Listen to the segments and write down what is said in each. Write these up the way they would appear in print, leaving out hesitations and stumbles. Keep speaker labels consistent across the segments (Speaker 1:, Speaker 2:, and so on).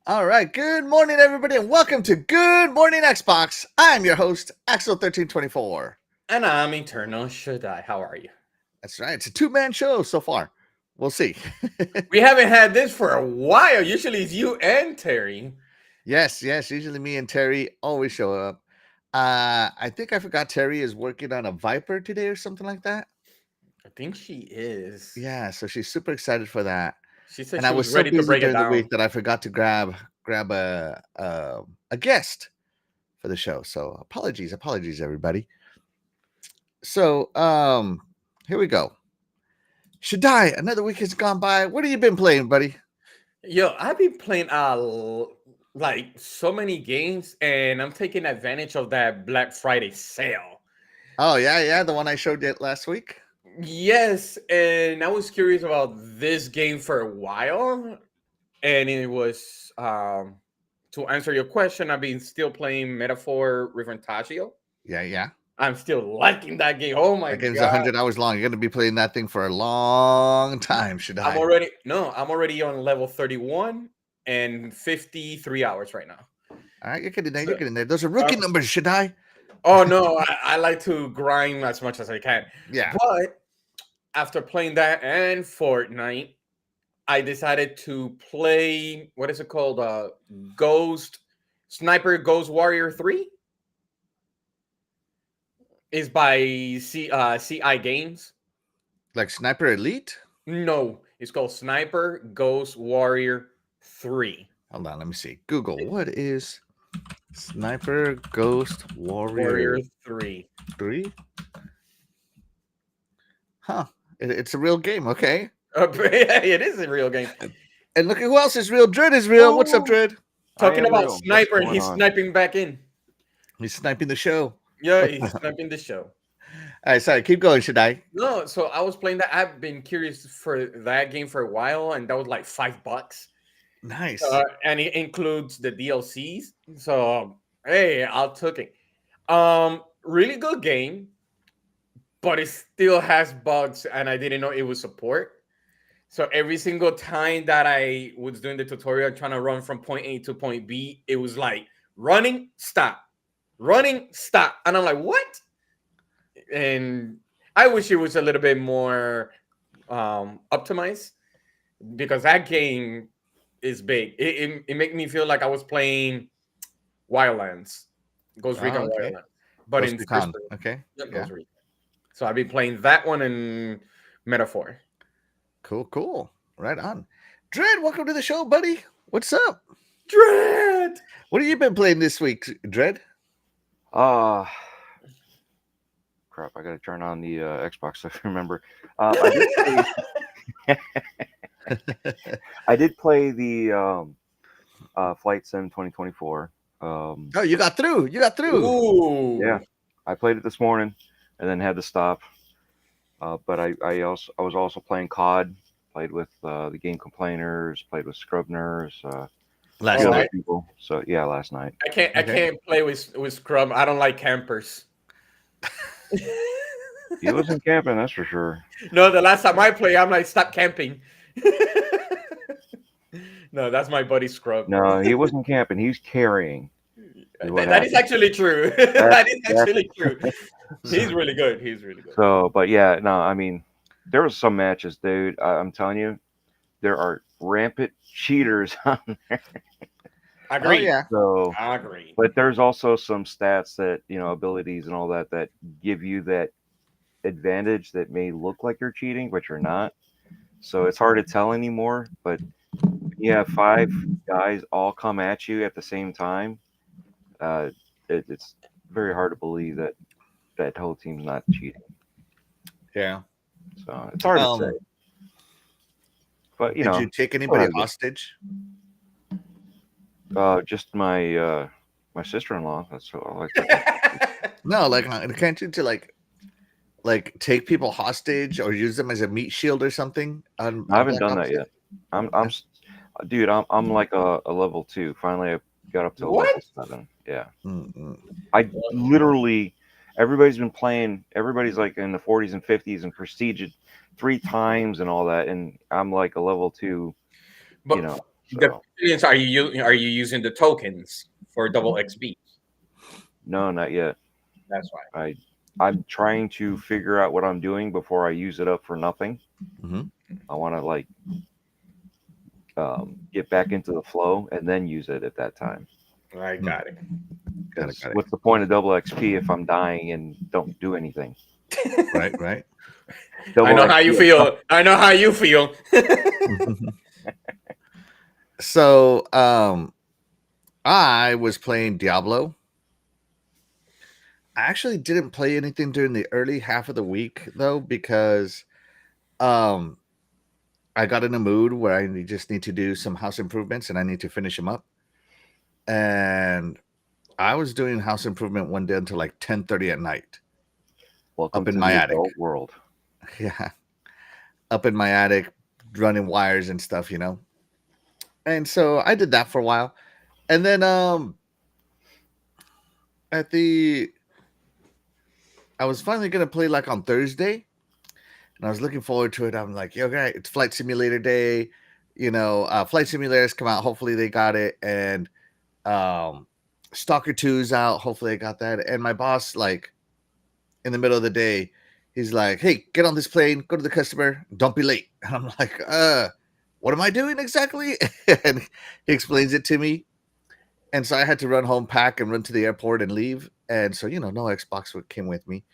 Speaker 1: All right. Good morning, everybody, and welcome to Good Morning Xbox. I'm your host, Axel1324.
Speaker 2: And I'm Eternal Shaddai. How are you?
Speaker 1: That's right. It's a two-man show so far. We'll see.
Speaker 2: We haven't had this for a while. Usually it's you and Terry.
Speaker 1: yes. Usually me and Terry always show up. I think I forgot Terry is working on a Viper today or something like that.
Speaker 2: I think she is.
Speaker 1: Yeah, so she's super excited for that.
Speaker 2: She said
Speaker 1: And I
Speaker 2: she was
Speaker 1: was so
Speaker 2: ready to
Speaker 1: busy
Speaker 2: break it
Speaker 1: during the week
Speaker 2: down.
Speaker 1: that I forgot to grab a guest for the show. So apologies, everybody. So here we go. Shaddai, another week has gone by. What have you been playing, buddy?
Speaker 2: Yo, I've been playing like so many games, and I'm taking advantage of that Black Friday sale.
Speaker 1: Oh yeah, the one I showed you last week.
Speaker 2: Yes, and I was curious about this game for a while, and it was to answer your question. I've been still playing Metaphor Reventagio.
Speaker 1: Yeah.
Speaker 2: I'm still liking that game. Oh my
Speaker 1: That game's
Speaker 2: god.
Speaker 1: 100 hours long. You're gonna be playing that thing for a long time, Shaddai.
Speaker 2: I'm already on level 31 and 53 hours right now.
Speaker 1: All right, you're getting there.
Speaker 2: So,
Speaker 1: You're getting there. Those are rookie
Speaker 2: um,
Speaker 1: numbers, Shaddai.
Speaker 2: oh no, I like to grind as much as I can.
Speaker 1: Yeah.
Speaker 2: But after playing that and Fortnite, I decided to play what is it called? Ghost Sniper Ghost Warrior 3 is by CI Games.
Speaker 1: Like Sniper Elite?
Speaker 2: No, it's called Sniper Ghost Warrior 3.
Speaker 1: Hold on, let me see. Google, what is Sniper Ghost
Speaker 2: Warrior
Speaker 1: Warrior
Speaker 2: 3.
Speaker 1: 3? Huh. It's a real game, okay.
Speaker 2: It is a real game.
Speaker 1: And look at who else is real. Dread is real. What's up,
Speaker 2: Oh,
Speaker 1: Dread?
Speaker 3: I
Speaker 2: talking
Speaker 3: am
Speaker 2: about
Speaker 3: real. What's
Speaker 2: sniper, and
Speaker 3: going
Speaker 2: he's
Speaker 3: on?
Speaker 2: sniping back in.
Speaker 1: He's sniping the show.
Speaker 2: Yeah, he's sniping the show.
Speaker 1: All right, sorry. Keep going, Shaddai.
Speaker 2: No, so I was playing that. I've been curious for that game for a while, and that was like $5.
Speaker 1: Nice.
Speaker 2: And it includes the DLCs. So hey, I'll took it. Really good game, but it still has bugs, and I didn't know it would support. So every single time that I was doing the tutorial trying to run from point A to point B, it was like running, stop, running, stop. And I'm like, what? And I wish it was a little bit more optimized because that game is big. It made me feel like I was playing Wildlands, Ghost Recon
Speaker 1: Okay.
Speaker 2: Wildlands, but
Speaker 1: Ghost
Speaker 2: in first
Speaker 1: Recon.
Speaker 2: person.
Speaker 1: Okay.
Speaker 2: Yeah,
Speaker 1: Yeah.
Speaker 2: Ghost Recon. So I've been playing that one in Metaphor.
Speaker 1: Cool. Right on. Dread, welcome to the show, buddy. What's up?
Speaker 2: Dread.
Speaker 1: What have you been playing this week, Dread?
Speaker 3: Uh crap, I gotta turn on the Xbox so I can remember. I did play the Flight Sim 2024.
Speaker 1: Oh, you got through.
Speaker 2: Ooh.
Speaker 3: Yeah, I played it this morning and then had to stop. But I was also playing COD. Played with the Game Complainers. Played with Scrubners.
Speaker 1: Last
Speaker 3: Few other
Speaker 1: night.
Speaker 3: people. So yeah, last night.
Speaker 2: I
Speaker 1: Okay.
Speaker 2: can't play with Scrum. I don't like campers.
Speaker 3: He wasn't camping, that's for sure.
Speaker 2: No, the last time I play, I'm like, stop camping. No, that's my buddy Scrub.
Speaker 3: No, he wasn't camping. He was carrying.
Speaker 2: That is actually true. That is actually true. He's really good. He's really good.
Speaker 3: So, but yeah, no, I mean, there was some matches, dude. I'm telling you, there are rampant cheaters on there.
Speaker 2: Agree.
Speaker 1: Oh yeah.
Speaker 3: So,
Speaker 2: Agree.
Speaker 3: but there's also some stats that abilities and all that that give you that advantage that may look like you're cheating, but you're not. So it's hard to tell anymore. But you have 5 guys all come at you at the same time. It's very hard to believe that that whole team's not cheating.
Speaker 1: Yeah.
Speaker 3: So it's hard to say. But
Speaker 1: Did you take anybody hostage?
Speaker 3: Just my my sister-in-law. That's what I like. To
Speaker 1: No, like can't you to like take people hostage or use them as a meat shield or something?
Speaker 3: I haven't done that yet. Dude. I'm like a level 2. Finally, I got up to
Speaker 2: What?
Speaker 3: level 7. Yeah.
Speaker 1: Mm-mm.
Speaker 3: I literally, everybody's been playing. Everybody's like in the 40s and 50s and prestiged 3 times and all that, and I'm like a level 2.
Speaker 2: But
Speaker 3: You know.
Speaker 2: The
Speaker 3: So
Speaker 2: millions, are you using the tokens for double XP?
Speaker 3: no, not yet.
Speaker 2: That's why.
Speaker 3: I'm trying to figure out what I'm doing before I use it up for nothing.
Speaker 1: Mm-hmm.
Speaker 3: I want to like get back into the flow and then use it at that time.
Speaker 2: I got it.
Speaker 1: Got it.
Speaker 3: Because
Speaker 1: Got it.
Speaker 3: what's the point of double XP if I'm dying and don't do anything?
Speaker 1: Right. Right.
Speaker 2: I
Speaker 3: Double
Speaker 2: know how you
Speaker 3: XP.
Speaker 2: feel. I know how you feel.
Speaker 1: So, I was playing Diablo. I actually didn't play anything during the early half of the week though, because um, I got in a mood where just need to do some house improvements and I need to finish them up. And I was doing house improvement one day until like 10:30 at night
Speaker 3: Welcome
Speaker 1: up in
Speaker 3: to
Speaker 1: my
Speaker 3: the
Speaker 1: attic.
Speaker 3: adult world.
Speaker 1: Yeah, up in my attic, running wires and stuff, you know. And so I did that for a while, and then at the I was finally gonna play like on Thursday, and I was looking forward to it. I'm like, okay, it's Flight Simulator Day, you know. Flight Simulators come out. Hopefully they got it, and um, Stalker 2's out. Hopefully they got that. And my boss, like in the middle of the day, he's like, "Hey, get on this plane, go to the customer, don't be late." And I'm like, what am I doing exactly?" And he explains it to me. And so I had to run home, pack, and run to the airport and leave. And so, you know, no Xbox came with me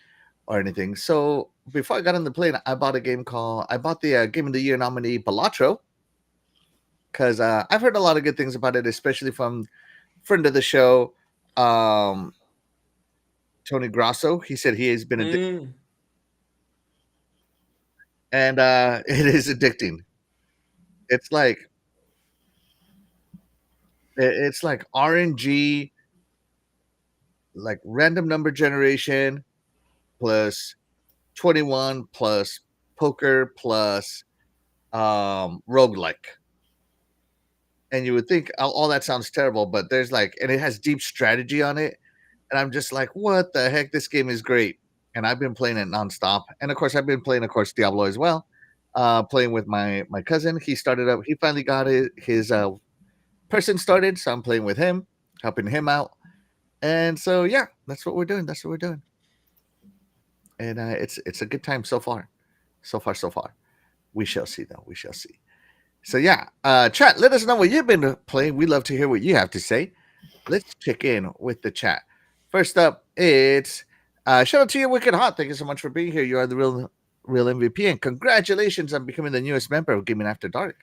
Speaker 1: or anything. So before I got on the plane, I bought I bought the Game of the Year nominee, Balatro, because I've heard a lot of good things about it, especially from friend of the show, um, Tony Grasso. He said he has been addicted,
Speaker 2: Mm.
Speaker 1: and it is addicting. It's like it's like RNG, like random number generation plus 21 plus poker plus roguelike. And you would think all that sounds terrible, but there's like, and it has deep strategy on it. And I'm just like, what the heck? This game is great. And I've been playing it nonstop. And of course, I've been playing, of course, Diablo as well. Playing with my cousin. He started up, he finally got his person started. So I'm playing with him, helping him out. And so, yeah, that's what we're doing. That's what we're doing. And it's a good time so far. So far, so far. We shall see, though. We shall see. So yeah, chat. Let us know what you've been playing. We love to hear what you have to say. Let's check in with the chat. First up, it's shout out to you, Wicked Hot. Thank you so much for being here. You are the real MVP, and congratulations on becoming the newest member of Gaming After Dark.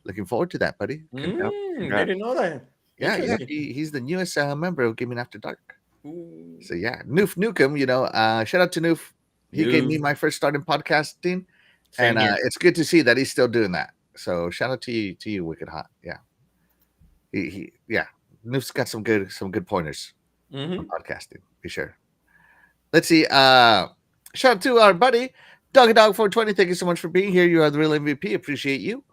Speaker 1: Looking forward to that, buddy.
Speaker 2: Didn't know that.
Speaker 1: Yeah. He's the newest member of Gaming After Dark.
Speaker 2: Ooh.
Speaker 1: So yeah, Noof Nukem. You know, shout out to Noof. He gave me my first start in podcasting,
Speaker 2: Same
Speaker 1: and
Speaker 2: here.
Speaker 1: it's good to see that he's still doing that. So shout out to you, Wicked Hot. Yeah, yeah. Noof's got some good pointers on podcasting. Be sure. Let's see. Shout out to our buddy Dog 420. Thank you so much for being here. You are the real MVP. Appreciate you.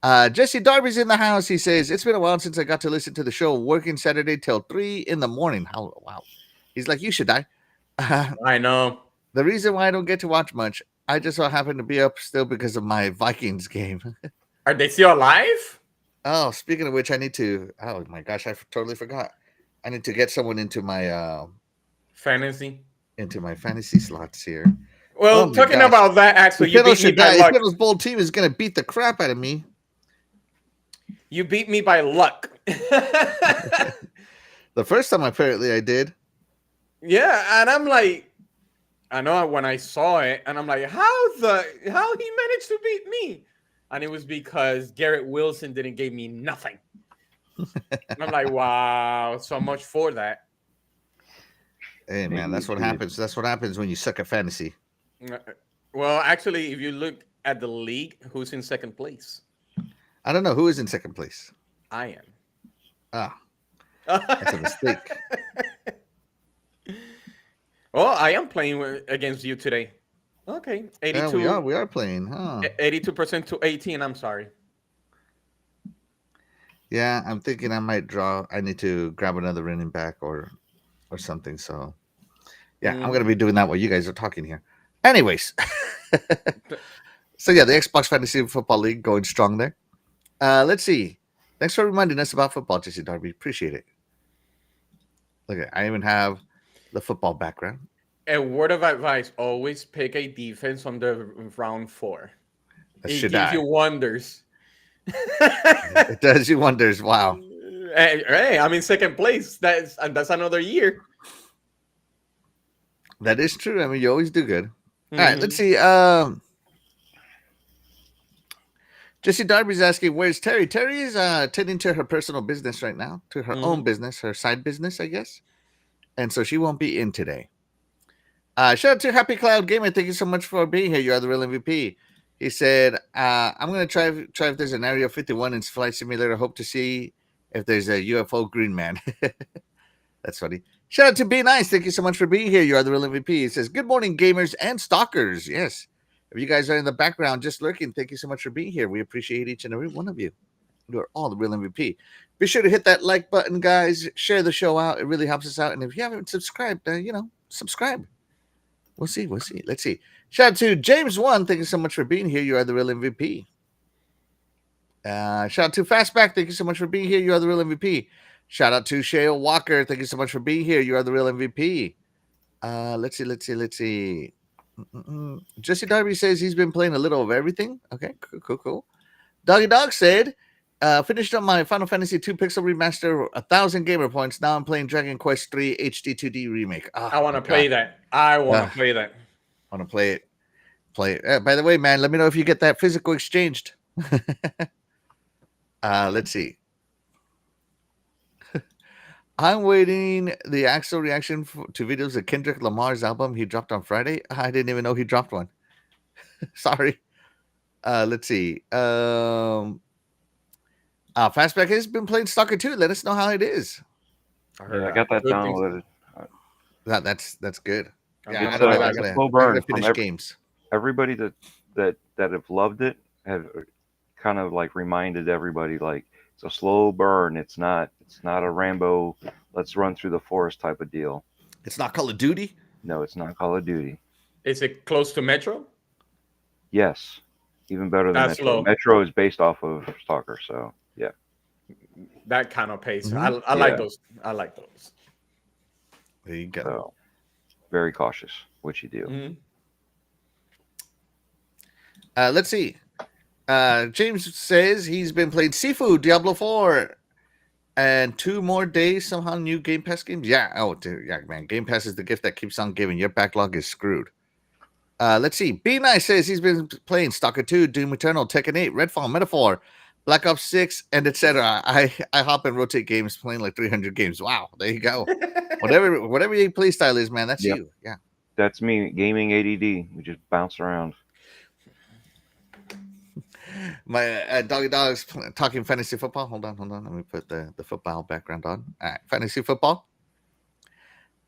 Speaker 1: Jesse Darby's in the house. He says it's been a while since I got to listen to the show. Working Saturday till 3 in the morning. How wow. He's like, you should die.
Speaker 2: I know.
Speaker 1: The reason why I don't get to watch much, I just so happen to be up still because of my Vikings game.
Speaker 2: Are they still alive?
Speaker 1: Oh, speaking of which, I need to. Oh my gosh, I totally forgot. I need to get someone into my
Speaker 2: Fantasy.
Speaker 1: fantasy slots here.
Speaker 2: Well,
Speaker 1: Oh
Speaker 2: talking
Speaker 1: gosh.
Speaker 2: about that, actually, you beat me by luck.
Speaker 1: Ifeano's bold team is gonna beat the crap out of me.
Speaker 2: You beat me by luck.
Speaker 1: The first time apparently I did.
Speaker 2: Yeah, and I'm like, I know when I saw it, and I'm like, how he managed to beat me? And it was because Garrett Wilson didn't give me nothing. And I'm like, wow, so much for that.
Speaker 1: Hey man, that's what happens. That's what happens when you suck at fantasy.
Speaker 2: Well, actually, if you look at the league, who's in second place?
Speaker 1: I don't know who is in second place.
Speaker 2: I am.
Speaker 1: Ah, that's a mistake.
Speaker 2: Well, I am playing against you today. Okay, 82.
Speaker 1: Yeah, we are playing, huh?
Speaker 2: 82% to 18. I'm sorry.
Speaker 1: Yeah, I'm thinking I might draw. I need to grab another running back or something. So, yeah, I'm gonna be doing that while you guys are talking here. Anyways, so yeah, the Xbox Fantasy Football League going strong there. Let's see. Thanks for reminding us about football, Jesse Darby. Appreciate it. Look, I even have the football background.
Speaker 2: A word of advice: always pick a defense on the round 4.
Speaker 1: That
Speaker 2: It
Speaker 1: should
Speaker 2: gives you
Speaker 1: die.
Speaker 2: wonders.
Speaker 1: It does you wonders. Wow.
Speaker 2: Hey, I'm in second place. That's another year.
Speaker 1: That is true. I mean, you always do good. All right, let's
Speaker 2: Mhm.
Speaker 1: see. Jesse Darby's asking, where's Terry? Terry is tending to her personal business right now, to her own
Speaker 2: Mhm.
Speaker 1: business, her side business, I guess. And so she won't be in today. Shout out to Happy Cloud Gamer. Thank you so much for being here. You are the real MVP. He said, I'm going to try if there's an Area 51 in Flight Simulator. Hope to see if there's a UFO green man. That's funny. Shout out to Be Nice. Thank you so much for being here. You are the real MVP. He says, good morning, gamers and stalkers. Yes. If you guys are in the background just lurking, thank you so much for being here. We appreciate each and every one of you. You are all the real MVP. Be sure to hit that like button, guys. Share the show out. It really helps us out. And if you haven't subscribed, subscribe. We'll see. We'll see. Let's see. Shout out to James One. Thank you so much for being here. You are the real MVP. Shout out to Fastback. Thank you so much for being here. You are the real MVP. Shout out to Shale Walker. Thank you so much for being here. You are the real MVP. Let's see. Jesse Darby says he's been playing a little of everything. Okay, cool. Doggy Dog said, finished up my Final Fantasy 2 Pixel Remaster, 1,000 gamer points. Now I'm playing Dragon Quest 3 HD 2D Remake. Oh,
Speaker 2: I want
Speaker 1: my
Speaker 2: to play
Speaker 1: God.
Speaker 2: that. I want
Speaker 1: Uh,
Speaker 2: to play that.
Speaker 1: I want to play it. By the way, man, let me know if you get that physical exchanged. Let's see. I'm waiting the actual reaction to videos of Kendrick Lamar's album he dropped on Friday. I didn't even know he dropped one. Sorry. Let's see. Fastback has been playing Stalker 2. Let us know how it is.
Speaker 3: Yeah, I got that
Speaker 2: good things.
Speaker 3: downloaded.
Speaker 1: That's good. Yeah,
Speaker 3: It's
Speaker 1: I
Speaker 3: a
Speaker 1: gotta
Speaker 3: slow burn from
Speaker 1: finish games.
Speaker 3: everybody that have loved it have kind of like reminded everybody like it's a slow burn. It's not a Rambo. Let's run through the forest type of deal.
Speaker 1: It's not Call of Duty.
Speaker 3: No, it's not Call of Duty.
Speaker 2: Is it close to Metro?
Speaker 3: Yes, even better than
Speaker 2: That's
Speaker 3: Metro.
Speaker 2: slow.
Speaker 3: Metro is based off of Stalker, so yeah.
Speaker 2: That kind of pace.
Speaker 1: Mhm.
Speaker 2: I like
Speaker 3: Yeah.
Speaker 2: those. I like those.
Speaker 1: There you go.
Speaker 3: So very cautious what you do.
Speaker 2: Mhm.
Speaker 1: Let's see. James says he's been playing Seafood, Diablo 4, and 2 more days. Somehow new Game Pass games. Yeah. Oh, dude, yeah, man. Game Pass is the gift that keeps on giving. Your backlog is screwed. Let's see. Be Nice says he's been playing Stalker 2, Doom Eternal, Tekken 8, Redfall, Metaphor, Black Ops 6, and etc. I hop and rotate games, playing like 300 games. Wow, there you go. Whatever your play style is, man, that's
Speaker 3: Yep.
Speaker 1: you. Yeah.
Speaker 3: That's me, gaming ADD. We just bounce around.
Speaker 1: My Doggy Dog's talking fantasy football. Hold on. Let me put the football background on. All right, fantasy football.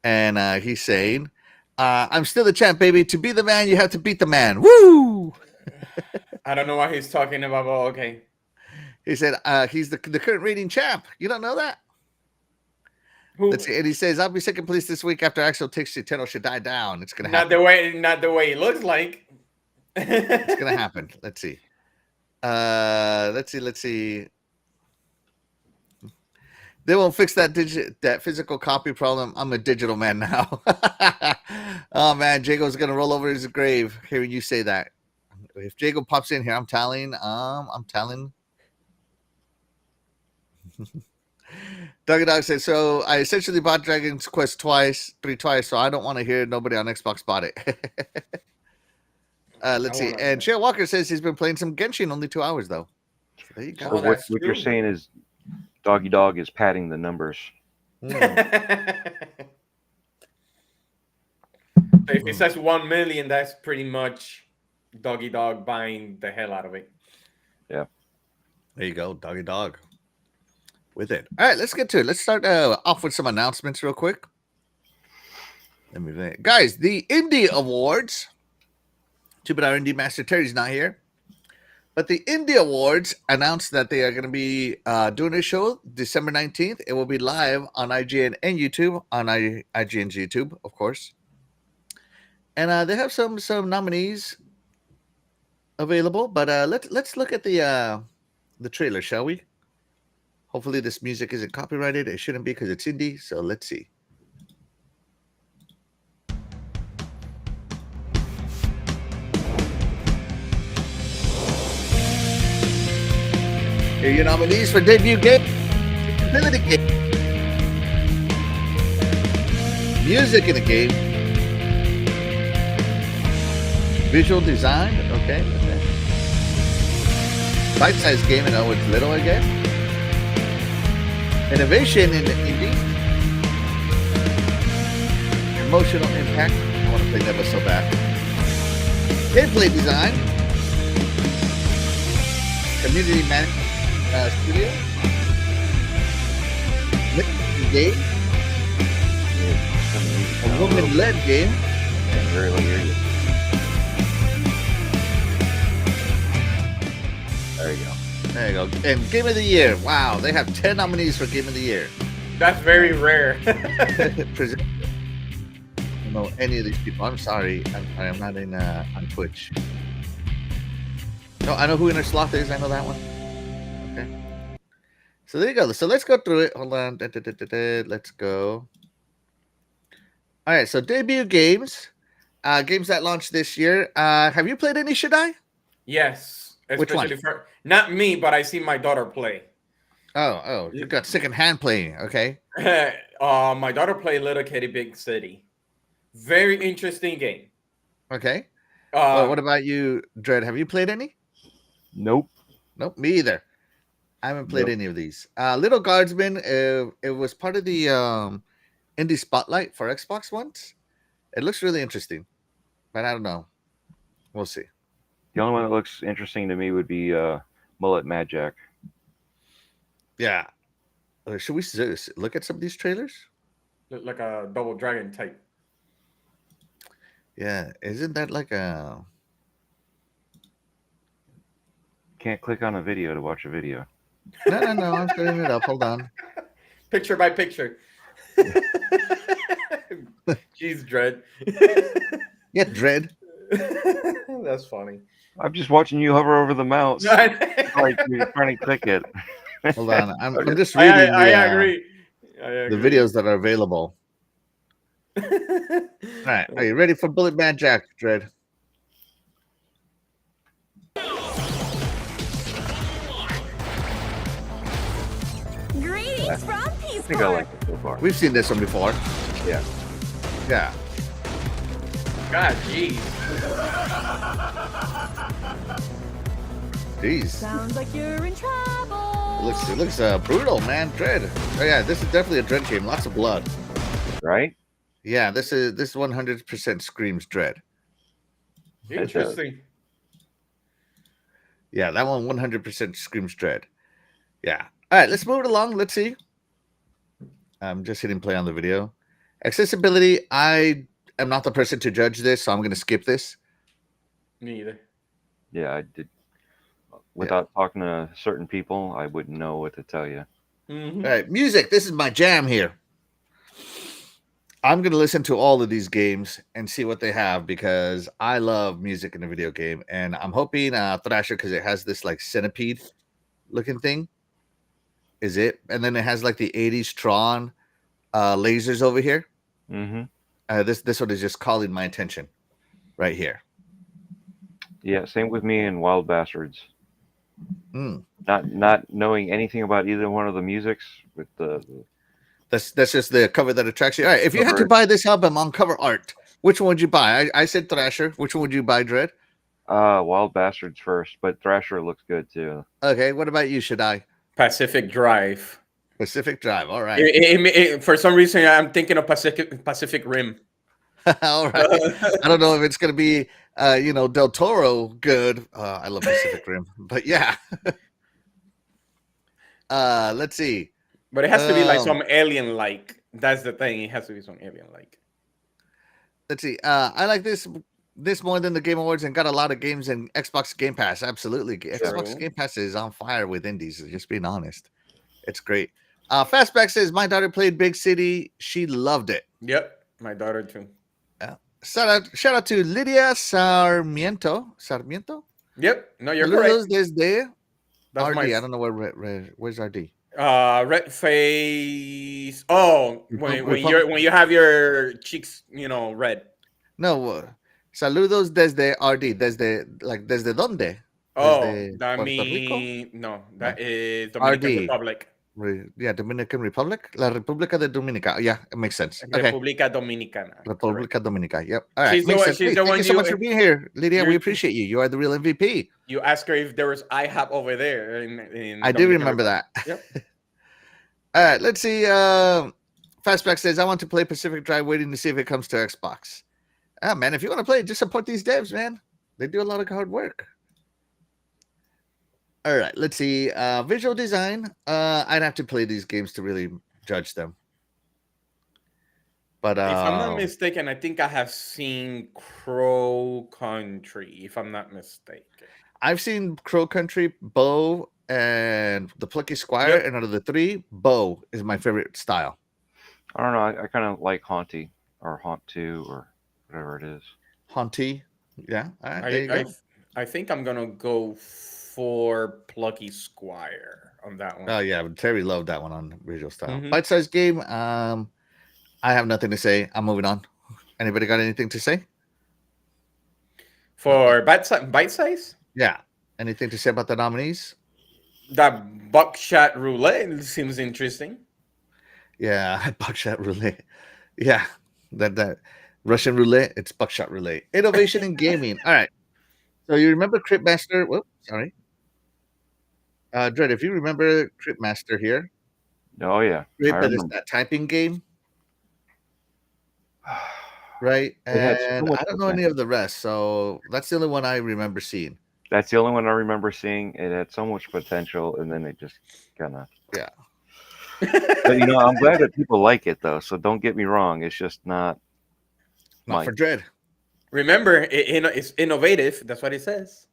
Speaker 1: And he's saying, I'm still the champ, baby. To be the man, you have to beat the man. Woo!
Speaker 2: I don't know what he's talking about, but okay.
Speaker 1: He said he's the current reigning champ. You don't know that?
Speaker 2: Who?
Speaker 1: Let's see. And he says, I'll be second place this week after Axel takes Nintendo should die down. It's going to
Speaker 2: Not
Speaker 1: happen.
Speaker 2: the way it looks like.
Speaker 1: It's going to happen. Let's see. Let's see. They won't fix that physical copy problem. I'm a digital man now. Oh man, Jago's gonna roll over his grave hearing you say that. If Jago pops in here, I'm telling. Doggy Dog says, so I essentially bought Dragon's Quest 3 twice, so I don't want to hear nobody on Xbox bought it. Let's see. And Shale Walker says he's been playing some Genshin, only 2 hours though. So there you go.
Speaker 3: So what you're saying is Doggy Dog is padding the numbers.
Speaker 2: If he says 1 million, that's pretty much Doggy Dog buying the hell out of it.
Speaker 3: Yeah.
Speaker 1: There you go, Doggy Dog. With it. All right, let's get to it. Let's start off with some announcements real quick. Guys, the Indie Awards. Too bad our Indie Master Terry's not here. But the Indie Awards announced that they are going to be doing a show December 19th. It will be live on IGN and YouTube, on IGN's YouTube, of course. And they have some nominees available. But let's look at the trailer, shall we? Hopefully, this music isn't copyrighted. It shouldn't be because it's indie. So let's see. Here are your nominees for debut game, ability game, music in the game, visual design. Okay. Bite-sized game, and it's little, I guess. Innovation in indie. Emotional impact. I want to play Never So Bad. Gameplay design. Community management studio. Game. A woman-led game.
Speaker 3: And very low hear you. There you go.
Speaker 1: There you go. And Game of the Year. Wow, they have 10 nominees for Game of the Year.
Speaker 2: That's very rare.
Speaker 1: Present- I don't know any of these people. I'm sorry. I'm not in on Twitch. No, I know who Inner Sloth is. I know that one. Okay. So there you go. So let's go through it. Hold on. Let's go. All right. So debut games. Games that launched this year. Have you played any, Shaddai?
Speaker 2: Yes.
Speaker 1: Which one?
Speaker 2: Especially for not me, but I see my daughter play.
Speaker 1: Oh, you got second hand playing. Okay.
Speaker 2: My daughter played Little Kitty Big City. Very interesting game.
Speaker 1: Okay. Well, what about you, Dread? Have you played any?
Speaker 3: Nope.
Speaker 1: Nope, me either. I haven't played
Speaker 3: Nope.
Speaker 1: any of these. Little Guardsman, it was part of the Indie Spotlight for Xbox once. It looks really interesting, but I don't know. We'll see.
Speaker 3: The only one that looks interesting to me would be Mullet Mad Jack.
Speaker 1: Yeah. Should we look at some of these trailers?
Speaker 2: Look like a Double Dragon type.
Speaker 1: Yeah. Isn't that like a...
Speaker 3: Can't click on a video to watch a video.
Speaker 1: No. I'm setting it up. Hold on.
Speaker 2: Picture by picture. Jeez, Dread.
Speaker 1: Yeah, Dread.
Speaker 2: That's funny.
Speaker 3: I'm just watching you hover over the mouse. Like you're trying to click it.
Speaker 1: Hold on. I'm just reading
Speaker 2: I agree.
Speaker 1: the videos that are available. All right. Are you ready for Bullet Mad Jack, Dread?
Speaker 4: Greetings from
Speaker 3: I think I
Speaker 4: Peaceport.
Speaker 3: like it so far.
Speaker 1: We've seen this one before.
Speaker 3: Yeah.
Speaker 1: Yeah.
Speaker 2: God, jeez.
Speaker 1: Jeez.
Speaker 4: Sounds like you're in trouble.
Speaker 1: It looks brutal, man. Dread. Oh yeah, this is definitely a Dread game. Lots of blood.
Speaker 3: Right?
Speaker 1: Yeah, this 100% screams Dread.
Speaker 2: Interesting.
Speaker 1: Yeah, that one 100% screams Dread. Yeah. All right, let's move it along. Let's see. I'm just hitting play on the video. Accessibility. I am not the person to judge this, so I'm going to skip this.
Speaker 2: Me either.
Speaker 3: Yeah, I did. Without talking to certain people, I wouldn't know what to tell you.
Speaker 2: Mhm.
Speaker 1: All right, music. This is my jam here. I'm going to listen to all of these games and see what they have because I love music in a video game. And I'm hoping Thrasher, because it has this like centipede looking thing, is it. And then it has like the 80s Tron lasers over here.
Speaker 3: Mm-hmm.
Speaker 1: This one is just calling my attention right here.
Speaker 3: Yeah, same with me and Wild Bastards.
Speaker 1: Mm.
Speaker 3: Not knowing anything about either one of the musics with the
Speaker 1: That's just the cover that attracts you. All right, if you had to
Speaker 3: Cover.
Speaker 1: buy this album on cover art, which one would you buy? I said Thrasher. Which one would you buy, Dread?
Speaker 3: Wild Bastards first, but Thrasher looks good too.
Speaker 1: Okay, what about you, Shaddai?
Speaker 2: Pacific Drive.
Speaker 1: Pacific Drive. All right.
Speaker 2: For some reason, I'm thinking of Pacific Rim.
Speaker 1: All right. I don't know if it's going to be, Del Toro good. I love Pacific Rim, but yeah. Let's see.
Speaker 2: But it has to be like some alien-like. That's the thing. It has to be some alien-like.
Speaker 1: Let's see. I like this more than the Game Awards and got a lot of games in Xbox Game Pass. Absolutely. Xbox Game Pass is on fire with indies, just being honest. It's great. Fastback says, my daughter played Big City. She loved it.
Speaker 2: Yep. My daughter, too.
Speaker 1: Shout out to Lydia Sarmiento.
Speaker 2: Yep. No, you're
Speaker 1: Saludos
Speaker 2: correct.
Speaker 1: desde
Speaker 2: That's
Speaker 1: RD.
Speaker 2: my...
Speaker 1: I don't know where's RD.
Speaker 2: Red face. Oh,
Speaker 1: Republic.
Speaker 2: when you have your cheeks, red.
Speaker 1: No, saludos desde RD, desde like desde dónde?
Speaker 2: Oh,
Speaker 1: Desde
Speaker 2: that
Speaker 1: Puerto Rico?
Speaker 2: mean no,
Speaker 1: No.
Speaker 2: that is Dominican
Speaker 1: RD.
Speaker 2: Republic.
Speaker 1: Yeah, Dominican Republic, La República de Dominica. Yeah, it makes sense. Okay,
Speaker 2: República Dominicana. Correct.
Speaker 1: República Dominica. Yep. All right, makes sense.
Speaker 2: She's
Speaker 1: Hey,
Speaker 2: the
Speaker 1: thank you
Speaker 2: one
Speaker 1: so much for being here, Lydia. We
Speaker 2: you
Speaker 1: appreciate you. You are the real MVP.
Speaker 2: you ask her if there was IHOP over there in
Speaker 1: I do
Speaker 2: Dominican
Speaker 1: remember
Speaker 2: Republic.
Speaker 1: that.
Speaker 2: Yep.
Speaker 1: All right, let's see. Fastback says, I want to play Pacific Drive, waiting to see if it comes to Xbox. Ah, man, if you want to play, just support these devs, man. They do a lot of hard work. All right, let's see. Visual design. I'd have to play these games to really judge them. But
Speaker 2: If I'm not mistaken, I think I have seen Crow Country. If I'm not mistaken,
Speaker 1: I've seen Crow Country, Bo, and the Plucky Squire,
Speaker 2: Yep.
Speaker 1: and out of the three, Bo is my favorite style.
Speaker 3: I don't know. I kind of like Haunty or Haunt 2 or whatever it is.
Speaker 1: Haunty. Yeah. All right, there you go.
Speaker 2: I think I'm gonna go for Plucky Squire on that one.
Speaker 1: Oh yeah, Terry loved that one on visual style.
Speaker 2: Mhm.
Speaker 1: Bite-sized game. I have nothing to say. I'm moving on. Anybody got anything to say?
Speaker 2: For bite size,
Speaker 1: Yeah. Anything to say about the nominees?
Speaker 2: that buckshot roulette seems interesting.
Speaker 1: Yeah, buckshot roulette. Yeah, that Russian roulette. It's buckshot roulette. Innovation in gaming. All right. So you remember Cryptmaster? Whoops, sorry. Dread, if you remember Cryptmaster here,
Speaker 3: Oh yeah,
Speaker 1: great,
Speaker 3: I
Speaker 1: but it's
Speaker 3: remember.
Speaker 1: that typing game, right?
Speaker 3: It had so
Speaker 1: And
Speaker 3: much
Speaker 1: I don't know any
Speaker 3: potential.
Speaker 1: of the rest, so that's the only one I remember seeing.
Speaker 3: That's the only one I remember seeing. It had so much potential, and then it just kind of.
Speaker 1: Yeah.
Speaker 3: But I'm glad that people like it though. So don't get me wrong. It's just not.
Speaker 1: Not for Dread.
Speaker 2: Remember, it's innovative. That's what it says.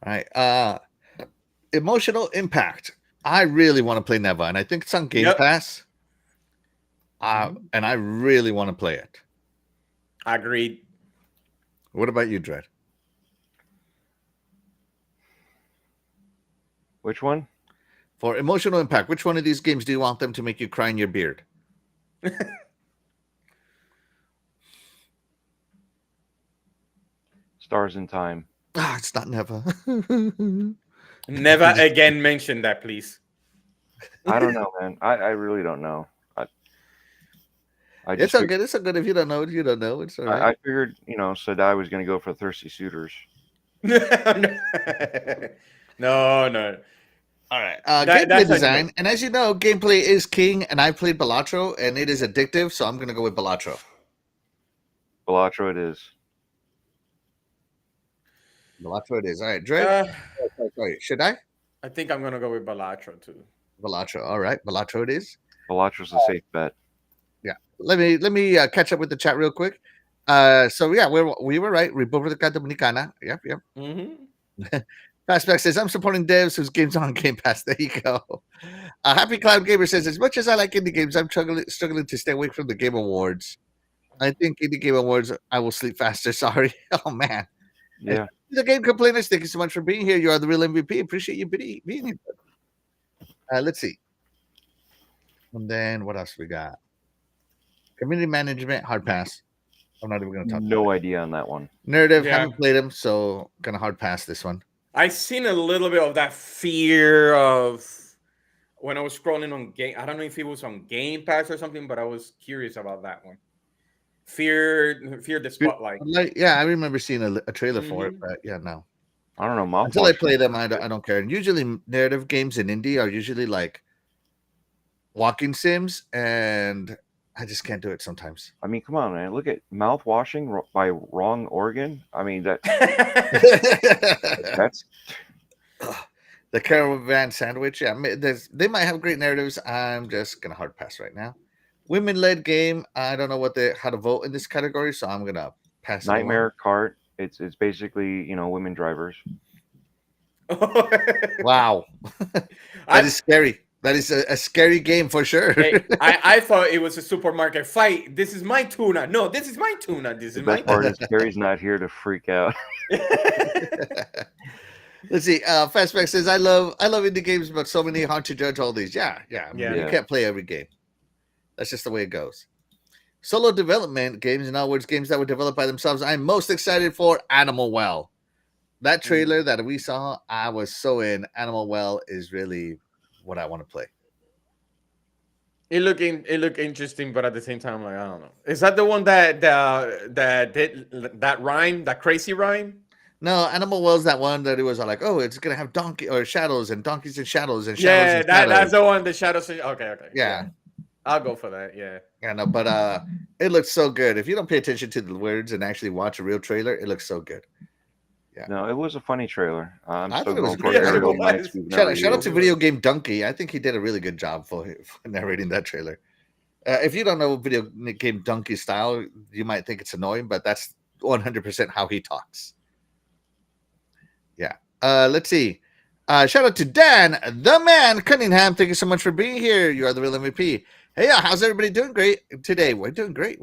Speaker 1: All right. Emotional impact. I really want to play Neva, and I think it's on Game
Speaker 2: Yep.
Speaker 1: Pass. And I really want to play it.
Speaker 2: Agreed.
Speaker 1: What about you, Dread?
Speaker 3: Which one?
Speaker 1: For emotional impact, which one of these games do you want them to make you cry in your beard?
Speaker 3: Stars in Time.
Speaker 1: Ah, it's not Neva.
Speaker 2: Never again mention that, please.
Speaker 3: I don't know, man. I really don't know. I
Speaker 1: It's
Speaker 3: just
Speaker 1: okay. It's so good. If you don't know it, you don't know. It's all right.
Speaker 3: I figured, Sadai was going to go for Thirsty Suitors.
Speaker 2: No.
Speaker 1: All right. Gameplay
Speaker 2: that's
Speaker 1: design. And as you know, gameplay is king, and I played Balatro, and it is addictive, so I'm going to go with Balatro.
Speaker 3: Balatro it is.
Speaker 1: Balatro it is. All right, Dread. Sorry. Should I?
Speaker 2: I think I'm gonna go with Balatro too.
Speaker 1: Balatro. All right. Balatro it is.
Speaker 3: Balatro's a safe bet.
Speaker 1: Yeah. Let me catch up with the chat real quick. So yeah, we were right. República Dominicana. Yep.
Speaker 2: Mm-hmm.
Speaker 1: Fastback says, I'm supporting devs whose games are on Game Pass. There you go. Happy Cloud Gamer says, as much as I like indie games, I'm struggling to stay away from the Game Awards. I think indie Game Awards, I will sleep faster. Sorry. Oh, man.
Speaker 3: Yeah.
Speaker 1: The game complainers, thank you so much for being here. You are the real MVP. Appreciate you being here. Let's see. And then what else we got? Community management, hard pass. I'm not even going to talk about
Speaker 3: No idea on that one.
Speaker 1: Narrative,
Speaker 2: Yeah.
Speaker 1: haven't played them, so going to hard pass this one.
Speaker 2: I seen a little bit of that fear of when I was scrolling on game. I don't know if it was on Game Pass or something, but I was curious about that one. Fear the spotlight.
Speaker 1: Like, yeah, I remember seeing a trailer for it, but yeah, no.
Speaker 3: I don't know.
Speaker 1: Until I play them, I don't care. And usually, narrative games in indie are usually like walking sims, and I just can't do it sometimes.
Speaker 3: I mean, come on, man. Look at Mouthwashing by Wrong Organ. I mean, that's
Speaker 1: The Caravan Sandwich. Yeah, they might have great narratives. I'm just gonna hard pass right now. Women-led game. I don't know how to vote in this category, so I'm gonna pass.
Speaker 3: Nightmare Cart. It's basically women drivers.
Speaker 1: Wow, that is scary. That is a scary game for sure.
Speaker 2: Hey, I thought it was a supermarket fight. This is my tuna. No, this is my tuna. This is
Speaker 3: The
Speaker 2: my
Speaker 3: best part
Speaker 2: tuna.
Speaker 3: is Carrie's not here to freak out.
Speaker 1: Let's see. Fastback says, I love indie games, but so many hard to judge all these. Yeah. I mean,
Speaker 2: Yeah.
Speaker 1: you can't play every game. That's just the way it goes. Solo development games, in other words, games that were developed by themselves. I'm most excited for Animal Well. That trailer that we saw, I was so in. Animal Well is really what I want to play.
Speaker 2: It looked interesting, but at the same time, like I don't know. Is that the one that did that rhyme, that crazy rhyme?
Speaker 1: No, Animal Well is that one that it was like, oh, it's gonna have donkey or shadows and donkeys and shadows and shadows
Speaker 2: Yeah,
Speaker 1: and shadows.
Speaker 2: that's the one. The shadows. Okay.
Speaker 1: Yeah.
Speaker 2: I'll go for that. Yeah.
Speaker 1: Yeah, no, but it looks so good. If you don't pay attention to the words and actually watch a real trailer, it looks so good.
Speaker 3: No, it was a funny trailer. I'm
Speaker 1: I
Speaker 3: still
Speaker 1: thought it was
Speaker 3: going for
Speaker 1: great.
Speaker 3: Ariel
Speaker 2: It
Speaker 3: Knights.
Speaker 2: was.
Speaker 3: We've never
Speaker 1: Shout out to
Speaker 3: used.
Speaker 1: Video Game Donkey. I think he did a really good job for narrating that trailer. If you don't know Video Game Donkey style, you might think it's annoying, but that's 100% how he talks. Yeah. Let's see. Shout out to Dan, the man Cunningham. Thank you so much for being here. You are the real MVP. Hey, how's everybody doing great today? We're doing great.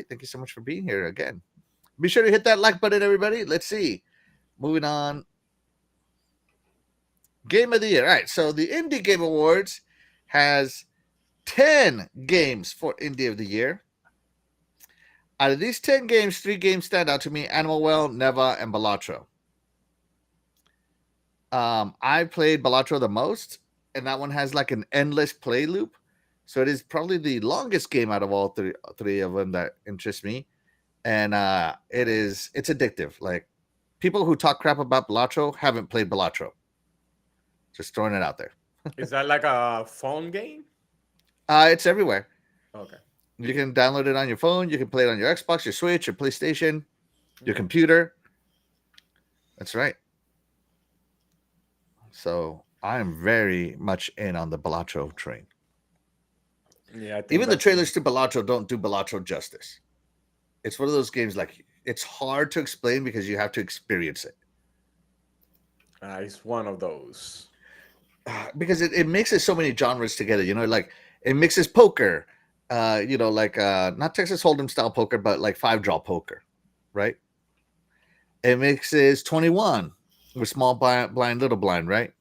Speaker 1: Thank you so much for being here again. Be sure to hit that like button, everybody. Let's see. Moving on. Game of the year. All right. So the Indie Game Awards has 10 games for Indie of the Year. Out of these 10 games, 3 games stand out to me: Animal Well, Neva, and Balatro. I played Balatro the most, and that one has like an endless play loop. So it is probably the longest game out of all three of them that interests me. And it's addictive. Like, people who talk crap about Balatro haven't played Balatro. Just throwing it out there.
Speaker 2: Is that like a phone game?
Speaker 1: It's everywhere.
Speaker 2: Okay.
Speaker 1: You can download it on your phone. You can play it on your Xbox, your Switch, your PlayStation, your computer. That's right. So I'm very much in on the Balatro train.
Speaker 2: Yeah. I think
Speaker 1: Even the
Speaker 2: that's-
Speaker 1: trailers to Balatro don't do Balatro justice. It's one of those games like it's hard to explain because you have to experience it.
Speaker 2: It's one of those.
Speaker 1: Because it mixes so many genres together. You know, like it mixes poker. Like not Texas Hold'em style poker, but like 5-draw poker, right? It mixes 21 with small blind, little blind, right?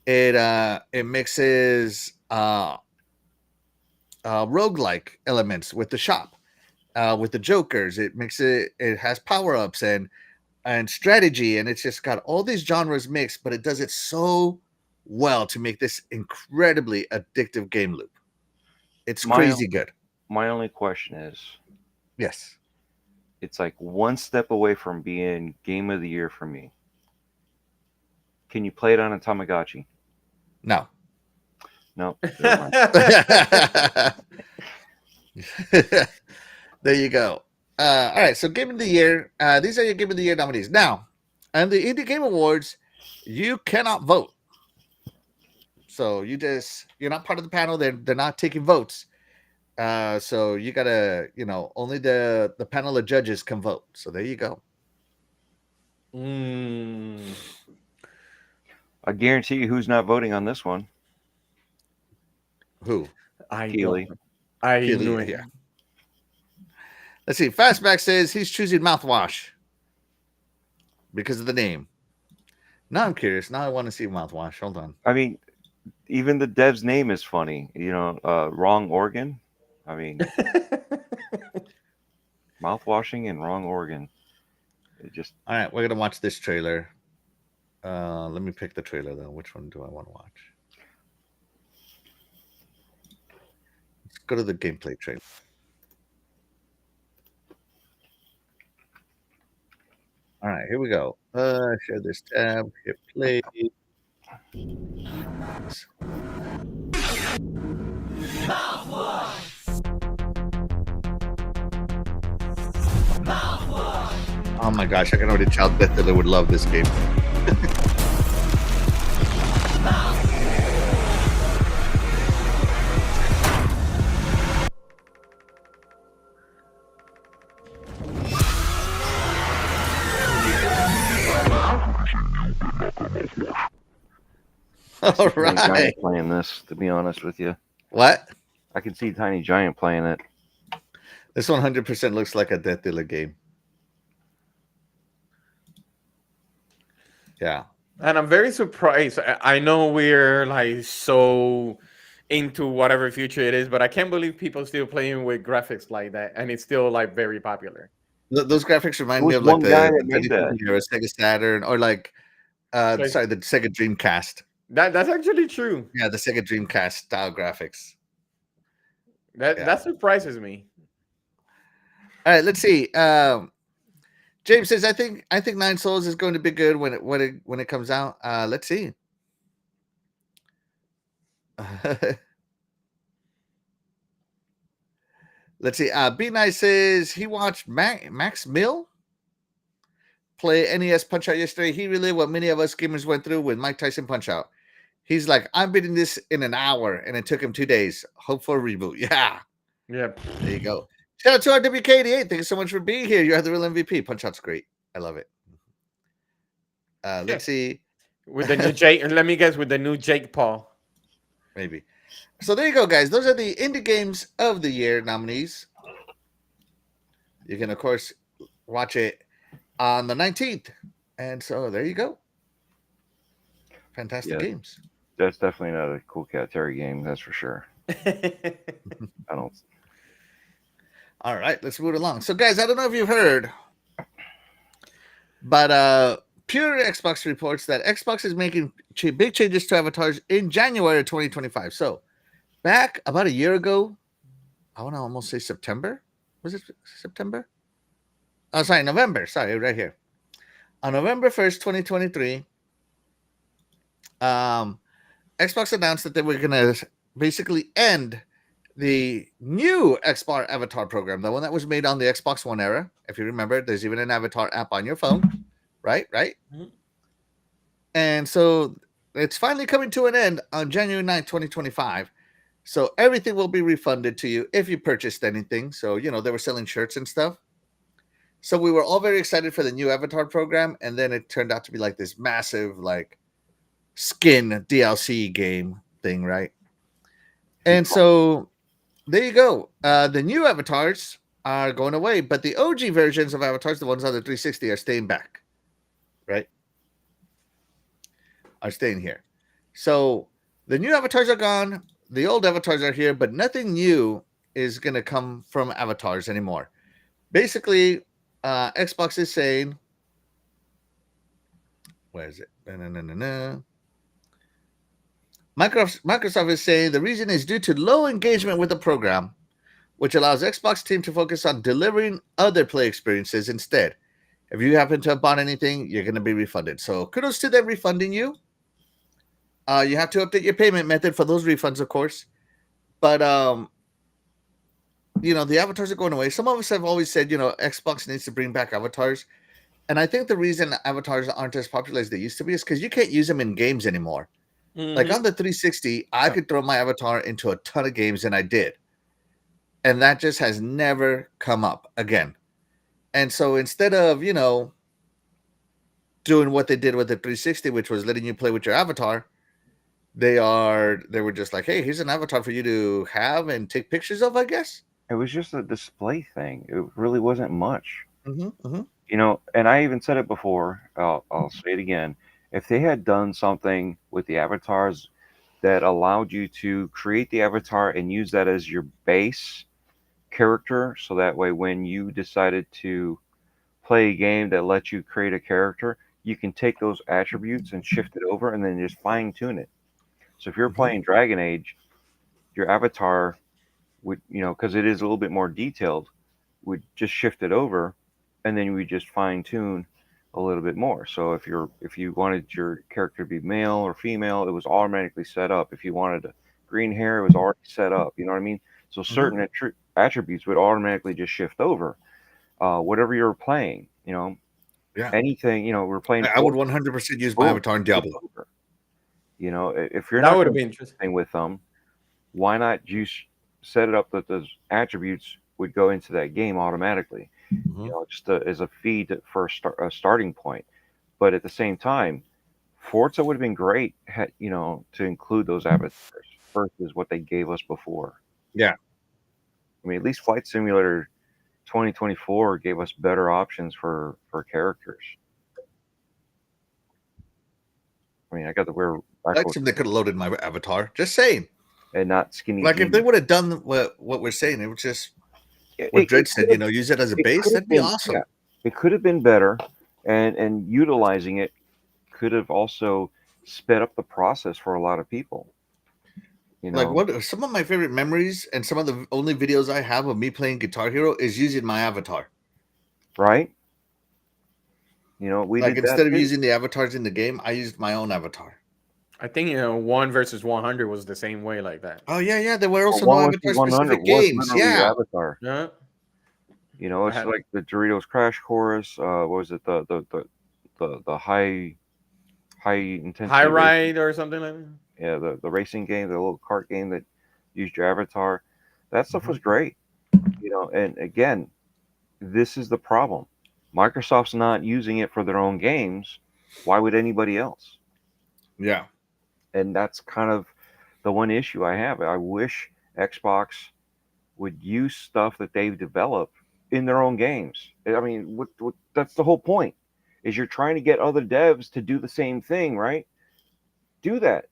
Speaker 1: It mixes roguelike elements with the shop, with the jokers. It has power-ups and strategy, and it's just got all these genres mixed, but it does it so well to make this incredibly addictive game loop. It's crazy good.
Speaker 3: My only question is,
Speaker 1: Yes.
Speaker 3: it's like one step away from being game of the year for me. Can you play it on a Tamagotchi?
Speaker 1: No.
Speaker 3: No. Never mind.
Speaker 1: There you go. All right, so Game of the Year. These are your Game of the Year nominees. Now, on the Indie Game Awards, you cannot vote. So you're not part of the panel. They're not taking votes. So you gotta, only the panel of judges can vote. So there you go.
Speaker 3: I guarantee you who's not voting on this one.
Speaker 1: Who?
Speaker 3: Keely.
Speaker 2: I
Speaker 1: Keely,
Speaker 2: knew it.
Speaker 1: yeah. Let's see. Fastback says he's choosing mouthwash because of the name. Now I'm curious. Now I want to see mouthwash. Hold on.
Speaker 3: I mean, even the dev's name is funny. Wrong organ. I mean, mouthwashing and wrong organ. It just.
Speaker 1: All right, we're gonna watch this trailer. Let me pick the trailer though. Which one do I want to watch? Let's go to the gameplay trailer. All right, here we go. Share this tab. Hit play. Oh my gosh, I can already tell Death Dealer would love this game. All
Speaker 3: Tiny
Speaker 1: right.
Speaker 3: Giant playing this, to be honest with you.
Speaker 1: What?
Speaker 3: I can see Tiny Giant playing it.
Speaker 1: This 100% looks like a Death Dealer game. Yeah.
Speaker 2: And I'm very surprised. I know we're like so into whatever future it is, but I can't believe people still playing with graphics like that, and it's still like very popular.
Speaker 1: Those graphics
Speaker 3: There
Speaker 1: remind me
Speaker 3: was
Speaker 1: of like
Speaker 3: one guy
Speaker 1: the
Speaker 3: that made that.
Speaker 1: 32 or a Sega Saturn, or like
Speaker 2: Like
Speaker 1: sorry, the Sega Dreamcast.
Speaker 2: that's actually true.
Speaker 1: Yeah, the Sega Dreamcast style graphics. Yeah.
Speaker 2: That surprises me.
Speaker 1: All right, let's see. James says, I think Nine Souls is going to be good when it comes out. Let's see. Let's see. Be Nice says he watched Max Mill play NES Punch Out yesterday. He relived what many of us gamers went through with Mike Tyson Punch Out. He's like, I'm beating this in an hour, and it took him 2 days. Hope for a reboot. Yeah,
Speaker 2: Yeah.
Speaker 1: there you go. Shout out to our WK88. Thank you so much for being here. You're the real MVP. Punch Out's great. I love it. Let's see.
Speaker 2: With the new Jake, let me guess, with the new Jake Paul.
Speaker 1: Maybe. So there you go, guys. Those are the Indie Games of the Year nominees. You can, of course, watch it on the 19th. And so there you go. Fantastic
Speaker 3: Yeah.
Speaker 1: games.
Speaker 3: That's definitely not a Cool Cat Terry game, that's for sure. I don't.
Speaker 1: All right, let's move along. So, guys, I don't know if you've heard, but Pure Xbox reports that Xbox is making big changes to avatars in January of 2025. So, back about a year ago, I want to almost say September. Was it September? Oh, sorry, November. Sorry, right here. On November 1st, 2023, Xbox announced that they were going to basically end the new Xbox Avatar program, the one that was made on the Xbox One era. If you remember, there's even an Avatar app on your phone, right?
Speaker 2: Mhm.
Speaker 1: And so it's finally coming to an end on January 9th, 2025. So everything will be refunded to you if you purchased anything. So, they were selling shirts and stuff. So we were all very excited for the new Avatar program. And then it turned out to be like this massive, like, skin DLC game thing, right? And so there you go. The new avatars are going away, but the OG versions of avatars, the ones on the 360, are staying back, right? Are staying here. So the new avatars are gone. The old avatars are here, but nothing new is going to come from avatars anymore. Basically, Xbox is saying, where is it? Microsoft is saying the reason is due to low engagement with the program, which allows Xbox team to focus on delivering other play experiences instead. If you happen to have bought anything, you're going to be refunded. So kudos to them refunding you. You have to update your payment method for those refunds, of course. But the avatars are going away. Some of us have always said, Xbox needs to bring back avatars. And I think the reason avatars aren't as popular as they used to be is because you can't use them in games anymore. Like on the 360, I could throw my avatar into a ton of games, and I did. And that just has never come up again. And so instead of, doing what they did with the 360, which was letting you play with your avatar, they were just like, hey, here's an avatar for you to have and take pictures of, I guess.
Speaker 3: It was just a display thing. It really wasn't much.
Speaker 1: Mm-hmm.
Speaker 3: And I even said it before. I'll say it again. If they had done something with the avatars that allowed you to create the avatar and use that as your base character, so that way when you decided to play a game that lets you create a character, you can take those attributes and shift it over and then just fine tune it. So if you're playing Dragon Age, your avatar would, because it is a little bit more detailed, would just shift it over, and then we just fine tune a little bit more. So if you wanted your character to be male or female, it was automatically set up. If you wanted green hair, it was already set up. You know what I mean? So certain attributes would automatically just shift over. Whatever you're playing,
Speaker 1: Yeah.
Speaker 3: anything, we're playing.
Speaker 1: I would 100% use my avatar in Diablo.
Speaker 3: If you're
Speaker 2: That
Speaker 3: not
Speaker 2: would
Speaker 3: going
Speaker 2: be
Speaker 3: to do
Speaker 2: interesting.
Speaker 3: anything with them, why not just set it up that those attributes would go into that game automatically? Just as a feed for a starting point. But at the same time, Forza would have been great, to include those avatars versus what they gave us before.
Speaker 1: Yeah.
Speaker 3: I mean, at least Flight Simulator 2024 gave us better options for characters. I mean, I got to wear
Speaker 1: Like
Speaker 3: actual
Speaker 1: some they could have loaded my avatar. Just saying.
Speaker 3: and not skinny
Speaker 1: Like if
Speaker 3: jeans.
Speaker 1: they would have done what we're saying, it was just
Speaker 3: It,
Speaker 1: what
Speaker 3: it,
Speaker 1: Dred
Speaker 3: it
Speaker 1: said.
Speaker 3: could have
Speaker 1: Use it as a
Speaker 3: it
Speaker 1: base.
Speaker 3: could have
Speaker 1: That'd be
Speaker 3: been
Speaker 1: awesome.
Speaker 3: it could have been better, and utilizing it could have also sped up the process for a lot of people. You
Speaker 1: Like
Speaker 3: know,
Speaker 1: what? Some of my favorite memories and some of the only videos I have of me playing Guitar Hero is using my avatar.
Speaker 3: right? You know, we
Speaker 1: Like
Speaker 3: did that
Speaker 1: instead of
Speaker 3: too.
Speaker 1: using the avatars in the game, I used my own avatar.
Speaker 2: I think 1 versus 100 was the same way like that.
Speaker 1: Oh yeah. There were
Speaker 3: But
Speaker 1: also no
Speaker 3: one versus
Speaker 1: avatar
Speaker 3: 100
Speaker 1: specific
Speaker 3: was
Speaker 1: games.
Speaker 3: literally your
Speaker 1: Yeah.
Speaker 3: avatar.
Speaker 2: Yeah,
Speaker 3: You know,
Speaker 2: I
Speaker 3: it's
Speaker 2: had
Speaker 3: like the Doritos Crash Course. What was it? The high
Speaker 2: High
Speaker 3: intensity racing.
Speaker 2: Ride or something like that.
Speaker 3: Yeah, the racing game, the little kart game that used your avatar. That stuff
Speaker 1: Mhm.
Speaker 3: was great. You know, and again, this is the problem. Microsoft's not using it for their own games. Why would anybody else?
Speaker 1: Yeah.
Speaker 3: And that's kind of the one issue I have. I wish Xbox would use stuff that they've developed in their own games. I mean, that's the whole point. Is you're trying to get other devs to do the same thing, right? Do that.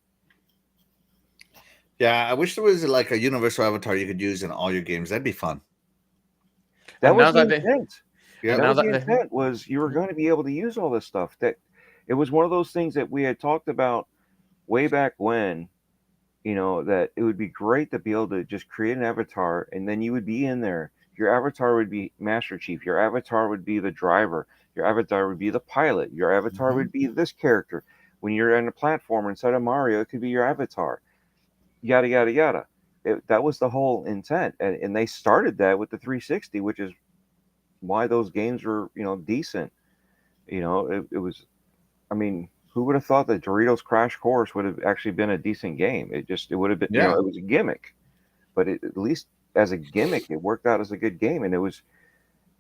Speaker 1: Yeah. I wish there was like a universal avatar you could use in all your games. That'd be fun.
Speaker 3: That
Speaker 2: And
Speaker 3: was
Speaker 2: now
Speaker 3: the
Speaker 2: that they,
Speaker 3: intent.
Speaker 1: Yeah.
Speaker 2: and
Speaker 3: That
Speaker 2: now
Speaker 3: was
Speaker 2: that
Speaker 3: the
Speaker 2: they,
Speaker 3: intent was you were going to be able to use all this stuff. That it was one of those things that we had talked about way back when, you know, that it would be great to be able to just create an avatar and then you would be in there. Your avatar would be Master Chief. Your avatar would be the driver. Your avatar would be the pilot. Your avatar
Speaker 1: Mhm.
Speaker 3: would be this character. When you're on a platform inside of Mario, it could be your avatar. Yada yada yada. That was the whole intent, and they started that with the 360, which is why those games were decent. It was. I mean, who would have thought that Doritos Crash Course would have actually been a decent game? It would have been,
Speaker 1: Yeah.
Speaker 3: it was a gimmick, but at least as a gimmick, it worked out as a good game, and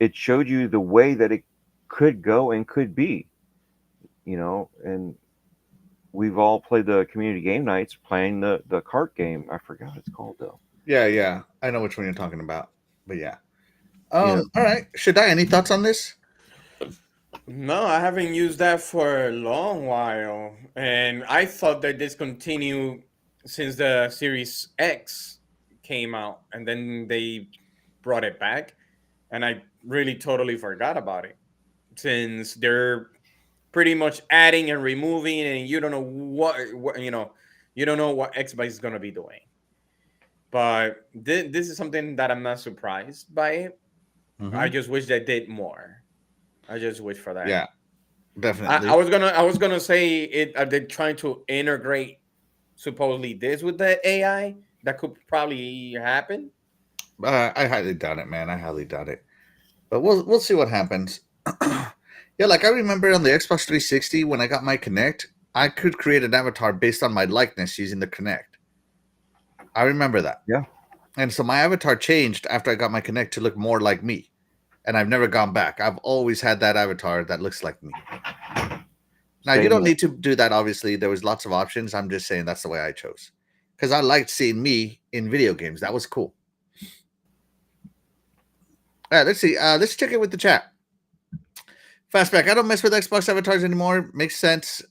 Speaker 3: it showed you the way that it could go and could be, and we've all played the community game nights playing the cart game. I forgot what it's called though.
Speaker 1: Yeah. I know which one you're talking about. But yeah.
Speaker 3: You know,
Speaker 1: All right. Should I? Any thoughts on this?
Speaker 2: no, I haven't used that for a long while, and I thought they discontinued since the Series X came out, and then they brought it back, and I really totally forgot about it since they're pretty much adding and removing, and you don't know what you don't know what Xbox is gonna be doing. But this is something that I'm not surprised by it. I
Speaker 1: Mhm.
Speaker 2: just wish they did more. I just wish for that.
Speaker 1: Yeah.
Speaker 2: I,
Speaker 1: Definitely.
Speaker 2: I was gonna I was gonna say it. Are they trying to integrate supposedly this with the AI? That could probably happen.
Speaker 1: I highly doubt it, man. I highly doubt it. But we'll see what happens. Yeah, like I remember on the Xbox 360 when I got my Connect, I could create an avatar based on my likeness using the Connect. I remember that.
Speaker 3: yeah,
Speaker 1: And so my avatar changed after I got my Connect to look more like me. And I've never gone back. I've always had that avatar that looks like me. Now you
Speaker 3: same
Speaker 1: don't
Speaker 3: here.
Speaker 1: need to do that. Obviously, there was lots of options. I'm just saying that's the way I chose because I liked seeing me in video games. That was cool. All right, let's see. Let's check it with the chat. Fastback. I don't mess with Xbox avatars anymore. Makes sense.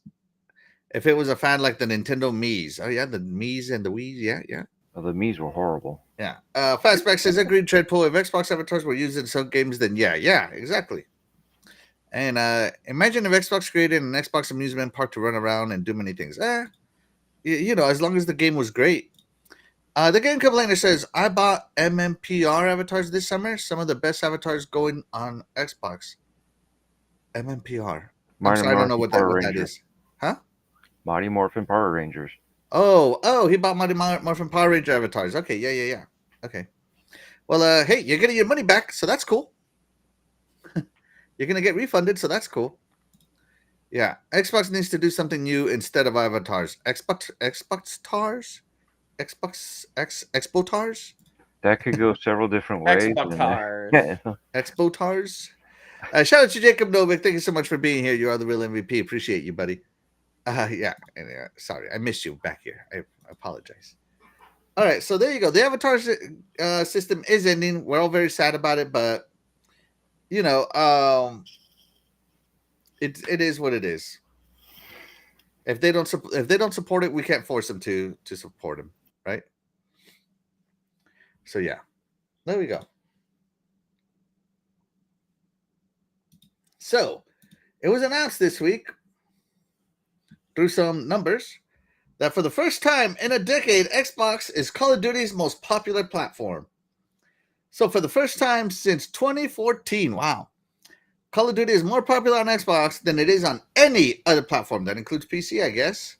Speaker 1: If it was a fan like the Nintendo Mii's. Oh yeah, the Mii's and the Wii's. Yeah.
Speaker 3: Oh, the Mii's were horrible.
Speaker 1: Yeah. Fastback says agreed. Treadpool. If Xbox avatars were used in some games, then yeah, exactly. And imagine if Xbox created an Xbox amusement park to run around and do many things. As long as the game was great. The game complainer says, I bought MMPR avatars this summer. Some of the best avatars going on Xbox. MMPR. I'm
Speaker 3: Mighty
Speaker 1: sorry, I don't know
Speaker 3: Morphin
Speaker 1: what that
Speaker 3: Power
Speaker 1: what that
Speaker 3: Ranger.
Speaker 1: is. Huh?
Speaker 3: Mighty Morphin Power Rangers.
Speaker 1: Oh, he bought Mighty Morphin Power Ranger avatars. Okay, yeah. Okay. Well, hey, you're getting your money back, so that's cool. You're gonna get refunded, so that's cool. Yeah, Xbox needs to do something new instead of avatars. Xbox Tars? Expotars?
Speaker 3: That could go several different ways.
Speaker 2: Xbox.
Speaker 1: Expotars? Shout out to Jacob Novik. Thank you so much for being here. You are the real MVP. Appreciate you, buddy. Yeah. Sorry, I missed you back here. I apologize. All right, so there you go. The avatar system is ending. We're all very sad about it, but you know, it is what it is. if they don't support it, we can't force them to support them, right? So yeah, there we go. So it was announced this week through some numbers that for the first time in a decade, Xbox is Call of Duty's most popular platform. So for the first time since 2014, wow, Call of Duty is more popular on Xbox than it is on any other platform. That includes PC, I guess.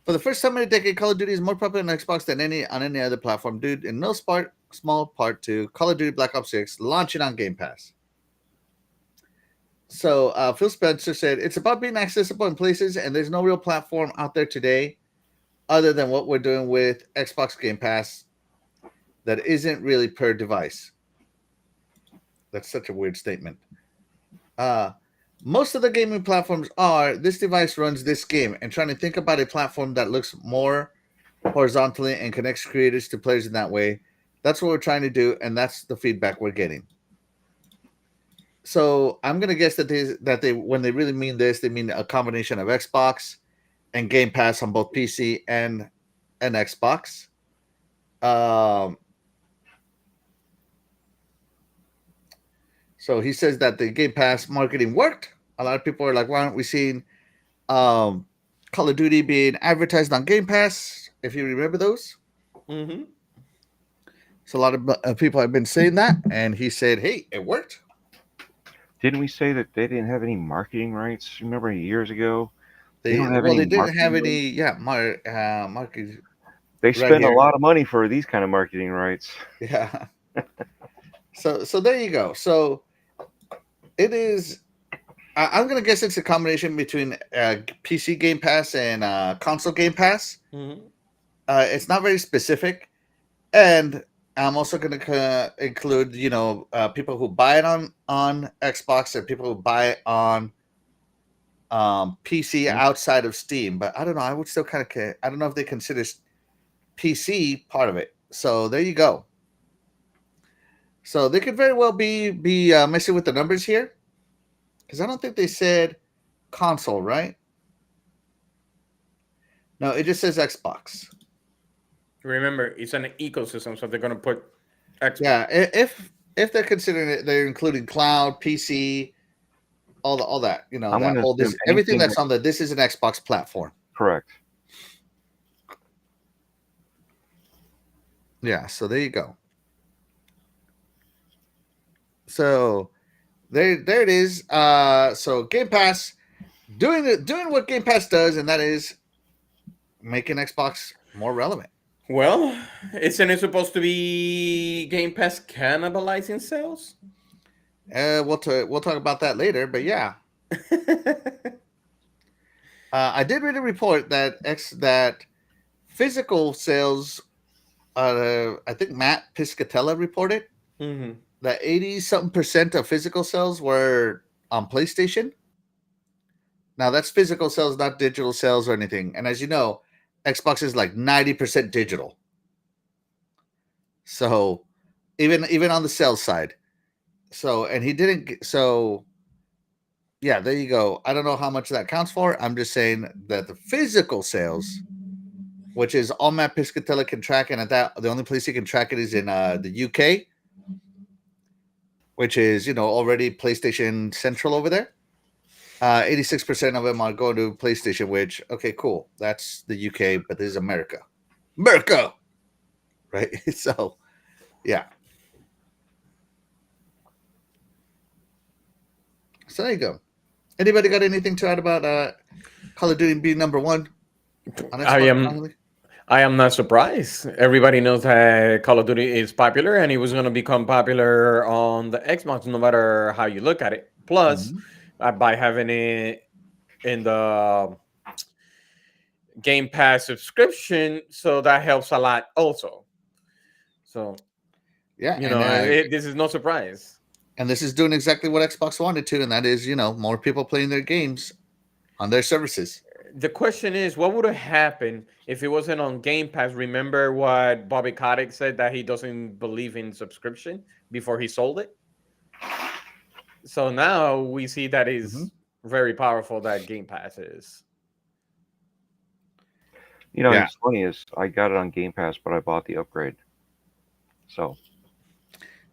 Speaker 1: For the first time in a decade, Call of Duty is more popular on Xbox than any other platform, due in no small part to Call of Duty Black Ops 6 launching on Game Pass. So Phil Spencer said, it's about being accessible in places, and there's no real platform out there today other than what we're doing with Xbox Game Pass that isn't really per device. That's such a weird statement. Most of the gaming platforms are, this device runs this game, and trying to think about a platform that looks more horizontally and connects creators to players in that way. That's what we're trying to do, and that's the feedback we're getting. So I'm gonna guess that they when they really mean this, they mean a combination of Xbox and Game Pass on both PC and Xbox. So he says that the Game Pass marketing worked. A lot of people are like, why aren't we seeing Call of Duty being advertised on Game Pass? If you remember those.
Speaker 2: Mm-hmm.
Speaker 1: So a lot of people have been saying that, and he said, hey, it worked.
Speaker 3: Didn't we say that they didn't have any marketing rights? Remember years ago?
Speaker 1: They
Speaker 3: don't have
Speaker 1: well,
Speaker 3: any
Speaker 1: they didn't have
Speaker 3: marketing
Speaker 1: any, market.
Speaker 3: They
Speaker 1: Right
Speaker 3: spend a
Speaker 1: here.
Speaker 3: lot of money for these kind of marketing rights.
Speaker 1: Yeah. So there you go. So it is. I'm gonna guess it's a combination between PC Game Pass and console Game Pass.
Speaker 2: Mm-hmm.
Speaker 1: It's not very specific, and I'm also gonna include people who buy it on Xbox and people who buy it on PC outside of Steam. But I don't know. I would still kind of. I don't know if they consider PC part of it. So there you go. So they could very well be messing with the numbers here, because I don't think they said console, right? No, it just says Xbox.
Speaker 2: Remember, it's an ecosystem, so they're gonna put Xbox.
Speaker 1: Yeah, if they're considering it, they're including cloud, PC, all that.
Speaker 3: I'm
Speaker 1: that
Speaker 3: gonna
Speaker 1: whole
Speaker 3: assume
Speaker 1: everything
Speaker 3: anything
Speaker 1: that's on the this is an Xbox platform.
Speaker 3: Correct.
Speaker 1: Yeah, so there you go. So there it is. So Game Pass doing what Game Pass does, and that is making Xbox more relevant.
Speaker 2: Well, isn't it supposed to be Game Pass cannibalizing sales?
Speaker 1: We'll talk about that later, but yeah. I did read a report that physical sales. I think Matt Piscatella reported
Speaker 2: Mm-hmm.
Speaker 1: that 80-something% of physical sales were on PlayStation. Now that's physical sales, not digital sales or anything. And as you know, Xbox is like 90% digital. So even on the sales side. So and he didn't. So yeah, there you go. I don't know how much that counts for. I'm just saying that the physical sales, which is all Matt Piscatella can track, and at that the only place he can track it is in the UK, which is already PlayStation Central over there. 86% of them are going to PlayStation, which okay, cool. That's the UK, but this is America, right? So yeah. So there you go. Anybody got anything to add about Call of Duty being number one on Xbox? Finally?
Speaker 2: I am not surprised. Everybody knows that Call of Duty is popular, and it was going to become popular on the Xbox, no matter how you look at it. Plus, by having it in the Game Pass subscription, so that helps a lot also. So,
Speaker 1: yeah,
Speaker 2: this is no surprise.
Speaker 1: And this is doing exactly what Xbox wanted to, and that is, more people playing their games on their services.
Speaker 2: The question is, what would have happened if it wasn't on Game Pass? Remember what Bobby Kotick said, that he doesn't believe in subscription before he sold it? So now we see that is very powerful, that Game Pass is.
Speaker 3: You know,
Speaker 1: Yeah.
Speaker 3: it's funny is I got it on Game Pass, but I bought the upgrade. So,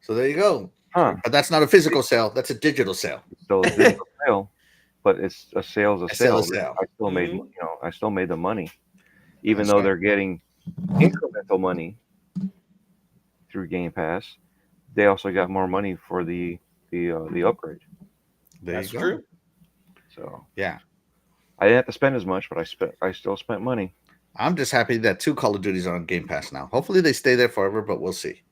Speaker 1: So there you go.
Speaker 3: huh?
Speaker 1: But that's not a physical sale. That's a digital sale.
Speaker 3: It's still a digital sale, but it's a sale's a
Speaker 1: A sale
Speaker 3: sale.
Speaker 1: is sale.
Speaker 3: I still made,
Speaker 2: Mhm.
Speaker 3: I still made the money, even
Speaker 1: That's
Speaker 3: though
Speaker 1: right.
Speaker 3: they're getting incremental money through Game Pass. They also got more money for the upgrade.
Speaker 1: There
Speaker 2: That's
Speaker 1: you go.
Speaker 2: true.
Speaker 1: So
Speaker 3: I didn't have to spend as much, but I still spent money.
Speaker 1: I'm just happy that 2 Call of Duties are on Game Pass now. Hopefully they stay there forever, but we'll see.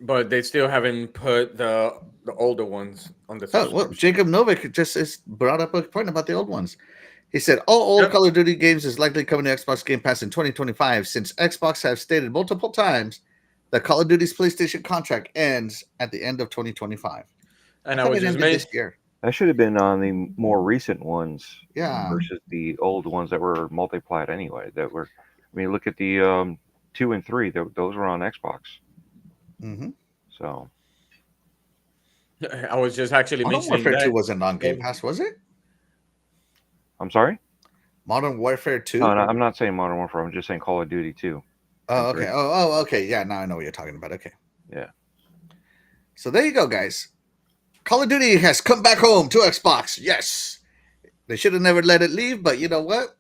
Speaker 2: But they still haven't put the older ones on the
Speaker 1: Oh, well,
Speaker 2: subscription.
Speaker 1: Jacob Novik just brought up a point about the old ones. He said all old
Speaker 2: Yep.
Speaker 1: Call of Duty games is likely coming to Xbox Game Pass in 2025, since Xbox have stated multiple times that Call of Duty's PlayStation contract ends at the end of 2025.
Speaker 2: And
Speaker 1: I
Speaker 2: I
Speaker 1: thought
Speaker 2: was
Speaker 1: it
Speaker 2: just
Speaker 1: ended this
Speaker 2: mentioning.
Speaker 1: year.
Speaker 3: That should have been on the more recent ones
Speaker 1: Yeah.
Speaker 3: versus the old ones that were multiplied anyway. That were, I mean, look at the 2 and 3; those were on Xbox.
Speaker 1: Mm-hmm.
Speaker 3: So
Speaker 2: I was just actually
Speaker 1: Modern
Speaker 2: mentioning
Speaker 1: Warfare 2
Speaker 2: that.
Speaker 1: wasn't on Game
Speaker 2: So,
Speaker 1: Pass, was it?
Speaker 3: I'm sorry.
Speaker 1: Modern Warfare 2?
Speaker 3: No, I'm not saying Modern Warfare. I'm just saying Call of Duty 2
Speaker 1: Oh,
Speaker 3: and 3.
Speaker 1: okay. Oh, okay. Yeah, now I know what you're talking about. Okay.
Speaker 3: Yeah.
Speaker 1: So there you go, guys. Call of Duty has come back home to Xbox. Yes. They should have never let it leave, but you know what?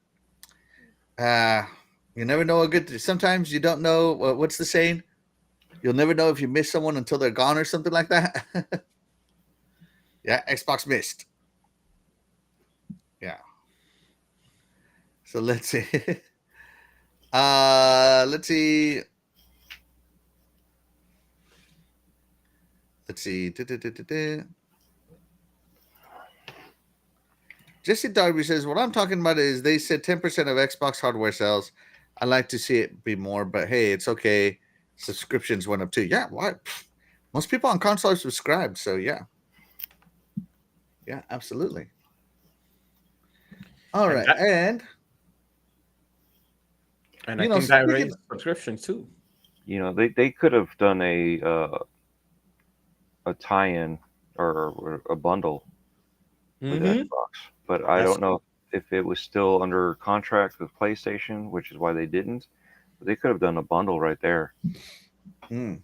Speaker 1: You never know a good. Sometimes you don't know. What's the saying? You'll never know if you miss someone until they're gone or something like that. Yeah, Xbox missed. Yeah. So let's see. Let's see. Let's see. Jesse Darby says, what I'm talking about is they said 10% of Xbox hardware sales. I like to see it be more, but hey, it's okay. Subscriptions went up too. Yeah, why? Most people on console are subscribed, so yeah. Yeah, absolutely. All right. And
Speaker 2: I think that raised subscriptions too.
Speaker 3: You know, they could have done a tie-in or a bundle with
Speaker 2: Mm-hmm.
Speaker 3: Xbox, but I don't know if it was still under contract with PlayStation, which is why they didn't. But they could have done a bundle right there.
Speaker 1: Mm.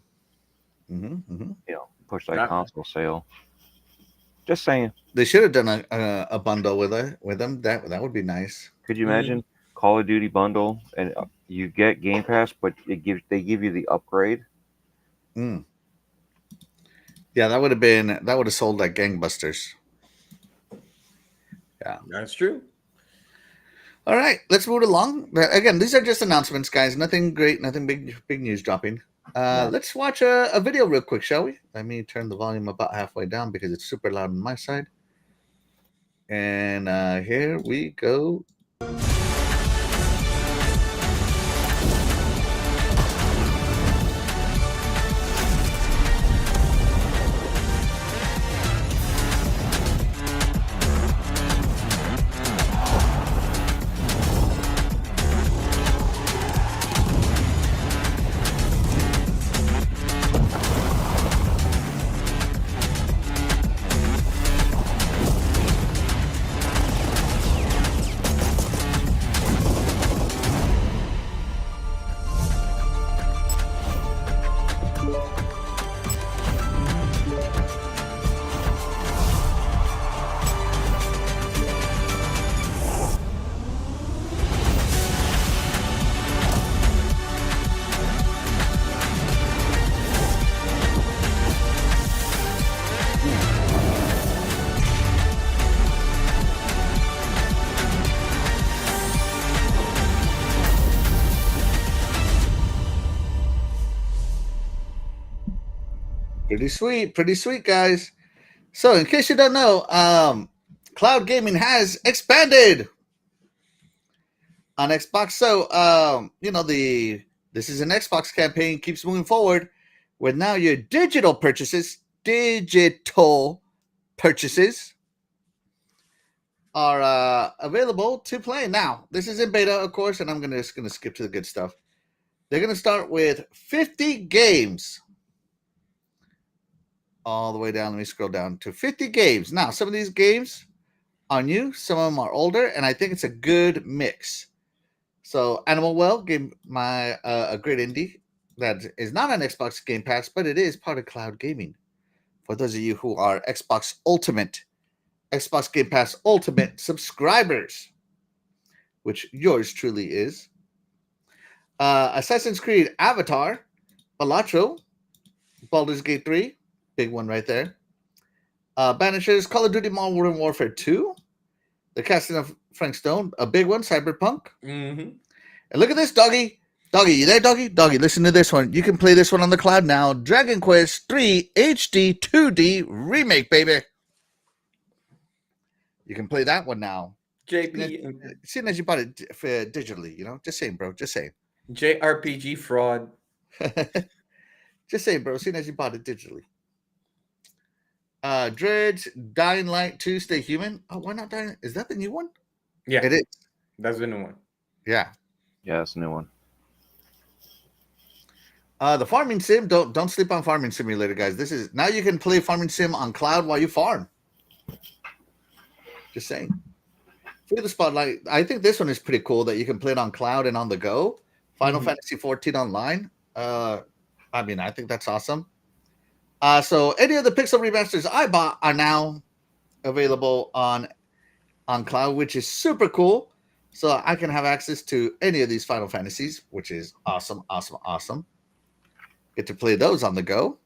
Speaker 1: Mm-hmm.
Speaker 3: You know, push that console sale. Just saying.
Speaker 1: They should have done a bundle with them. That would be nice.
Speaker 3: Could you imagine Call of Duty bundle and you get Game Pass, but they give you the upgrade?
Speaker 1: Mm. Yeah, that would have sold like gangbusters. Yeah,
Speaker 2: that's true.
Speaker 1: All right, let's move along. Again, these are just announcements, guys. Nothing great, nothing big news dropping. Let's watch a video real quick, shall we? Let me turn the volume about halfway down because it's super loud on my side. And here we go. Pretty sweet, guys. So, in case you don't know, cloud gaming has expanded on Xbox. So, this is an Xbox campaign keeps moving forward, with now your digital purchases are available to play. Now, this is in beta, of course, and I'm just gonna skip to the good stuff. They're gonna start with 50 games. All the way down. Let me scroll down to 50 games. Now, some of these games are new, some of them are older, and I think it's a good mix. So Animal Well gave my a great indie that is not on Xbox Game Pass, but it is part of cloud gaming. For those of you who are Xbox Game Pass Ultimate subscribers, which yours truly is. Assassin's Creed Avatar, Balatro, Baldur's Gate 3, big one right there. Banishers, Call of Duty Modern Warfare 2, The Casting of Frank Stone, a big one, Cyberpunk.
Speaker 2: Mm-hmm.
Speaker 1: And look at this, doggy. Doggy, you there, doggy? Doggy, listen to this one. You can play this one on the cloud now. Dragon Quest 3 HD 2D Remake, baby. You can play that one now.
Speaker 2: JP,
Speaker 1: Seeing as you bought it digitally, just saying, bro. Just saying.
Speaker 2: JRPG fraud.
Speaker 1: Just saying, bro. Seeing as you bought it digitally. Dredge, Dying Light 2, Stay Human. Oh, why not Dying? Is that the new one?
Speaker 2: Yeah,
Speaker 1: It is.
Speaker 2: that's the new one.
Speaker 1: Yeah.
Speaker 3: Yeah, that's a new one.
Speaker 1: The farming sim. Don't sleep on Farming Simulator, guys. This is now you can play Farming Sim on cloud while you farm. Just saying. For the spotlight, I think this one is pretty cool that you can play it on cloud and on the go. Final Fantasy 14 online. I mean, I think that's awesome. So any of the Pixel remasters I bought are now available on cloud, which is super cool. So I can have access to any of these Final Fantasies, which is awesome, awesome, awesome. Get to play those on the go.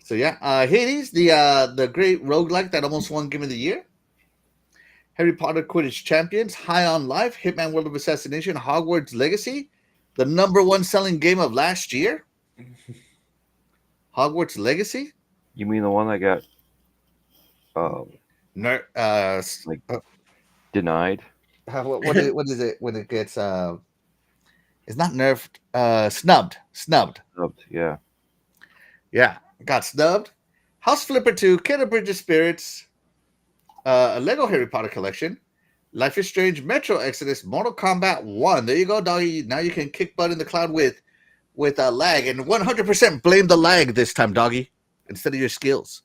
Speaker 1: So yeah, Hades, the great roguelike that almost won Game of the Year. Harry Potter Quidditch Champions, High on Life, Hitman World of Assassination, Hogwarts Legacy, the number one selling game of last year. Hogwarts Legacy.
Speaker 3: You mean the one that got denied?
Speaker 1: What is it when it gets it's not nerfed, snubbed.
Speaker 3: Yeah.
Speaker 1: Yeah, got snubbed. House Flipper 2, Killer Bridge of Spirits, a Lego Harry Potter collection, Life is Strange, Metro Exodus, Mortal Kombat 1. There you go, doggy. Now you can kick butt in the cloud with lag, and 100% blame the lag this time, doggy, instead of your skills.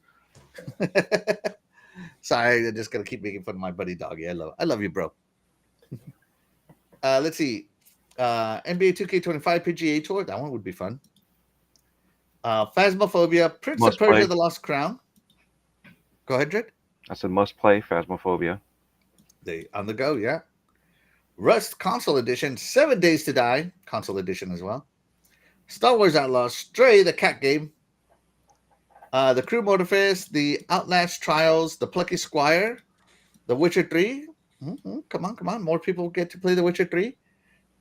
Speaker 1: Sorry, I'm just gonna keep making fun of my buddy doggy. I love you, bro. Let's see. NBA 2K25 PGA Tour. That one would be fun. Phasmophobia, Prince of Persia: The Lost Crown. Go ahead, Dred.
Speaker 3: I said must play Phasmophobia.
Speaker 1: They on the go, yeah. Rust Console Edition, 7 Days to Die Console Edition as well. Star Wars Outlaws, Stray, the cat game. The Crew Motorfest, the Outlast Trials, the Plucky Squire, The Witcher 3. Come on. More people get to play The Witcher 3.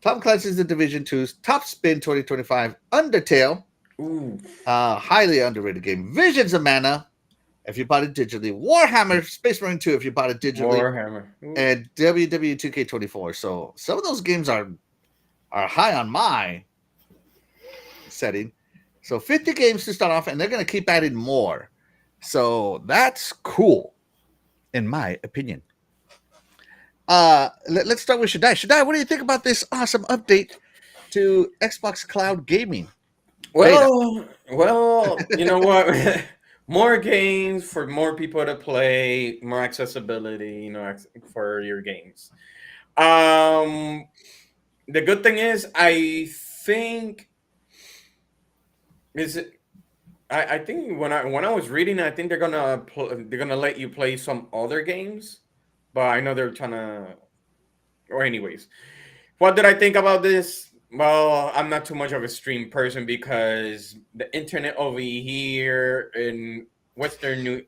Speaker 1: Tom Clancy's The Division 2's Top Spin 2025, Undertale.
Speaker 2: Ooh.
Speaker 1: Highly underrated game. Visions of Mana, if you bought it digitally. Warhammer Space Marine 2, if you bought it digitally.
Speaker 2: Warhammer. Ooh.
Speaker 1: And WW2K24. So some of those games are high on my setting. So 50 games to start off, and they're going to keep adding more. So that's cool, in my opinion. Let's start with Shaddai. Shaddai, what do you think about this awesome update to Xbox Cloud Gaming?
Speaker 2: Well, you know what? More games for more people to play, more accessibility, for your games. The good thing is, I think I think when I was reading, I think they're gonna let you play some other games, but I know they're trying to. Or anyways, what did I think about this? Well, I'm not too much of a stream person because the internet over here in upstate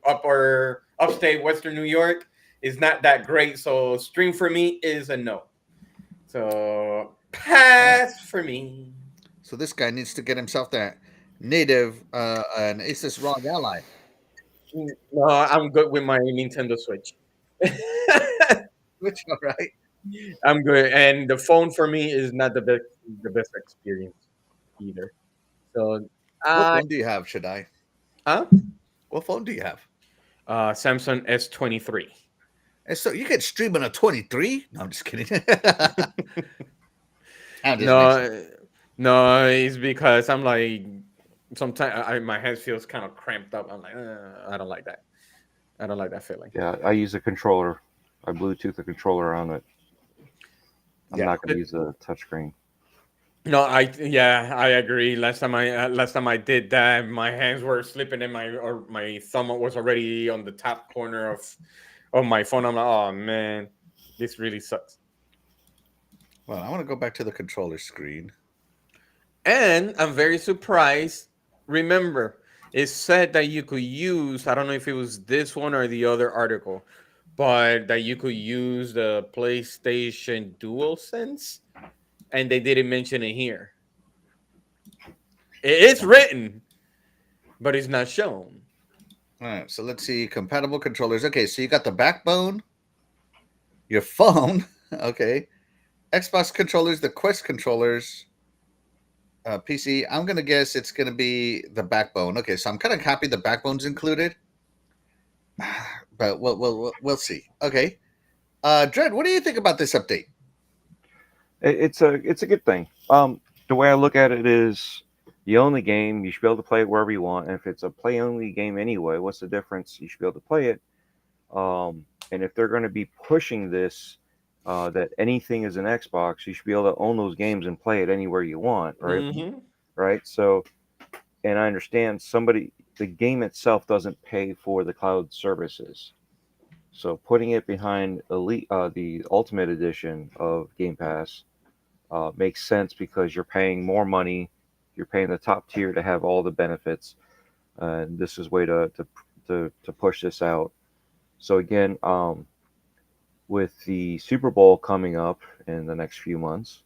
Speaker 2: Western New York is not that great. So stream for me is a no. So pass for me.
Speaker 1: So this guy needs to get himself that native an Asus ROG Ally.
Speaker 2: No, I'm good with my Nintendo Switch.
Speaker 1: Which all right.
Speaker 2: I'm good, and the phone for me is not the best experience either. So,
Speaker 1: What phone do you have, Shaddai?
Speaker 2: huh?
Speaker 1: What phone do you have?
Speaker 2: Samsung S23.
Speaker 1: And so you can stream on a 23? No, I'm just kidding.
Speaker 2: No, it's because I'm like sometimes my head feels kind of cramped up. I'm like, I don't like that. I don't like that feeling.
Speaker 3: Yeah, I use a controller. I Bluetooth the controller on it. I'm
Speaker 1: Yeah.
Speaker 3: not going to use a touchscreen.
Speaker 2: No, I agree. Last time I did that, my hands were slipping and my thumb was already on the top corner of my phone. I'm like, oh man, this really sucks.
Speaker 1: Well, I want to go back to the controller screen.
Speaker 2: And I'm very surprised. Remember, it said that you could use, I don't know if it was this one or the other article, but that you could use the PlayStation DualSense, and they didn't mention it here. It's written, but it's not shown.
Speaker 1: All right, so let's see compatible controllers. Okay, so you got the backbone, your phone, okay, Xbox controllers, the Quest controllers, PC. I'm gonna guess it's gonna be the backbone. Okay, so I'm kind of happy the backbone's included, but we'll see. Okay, Dread, what do you think about this update?
Speaker 3: It's a good thing. The way I look at it is, you own the game. You should be able to play it wherever you want. And if it's a play only game anyway, what's the difference? You should be able to play it. And if they're going to be pushing this, that anything is an Xbox, you should be able to own those games and play it anywhere you want, right?
Speaker 2: Mm-hmm.
Speaker 3: Right. So, and I understand the game itself doesn't pay for the cloud services. So putting it behind the Ultimate Edition of Game Pass makes sense because you're paying more money. You're paying the top tier to have all the benefits, and this is way to push this out. So again, with the Super Bowl coming up in the next few months,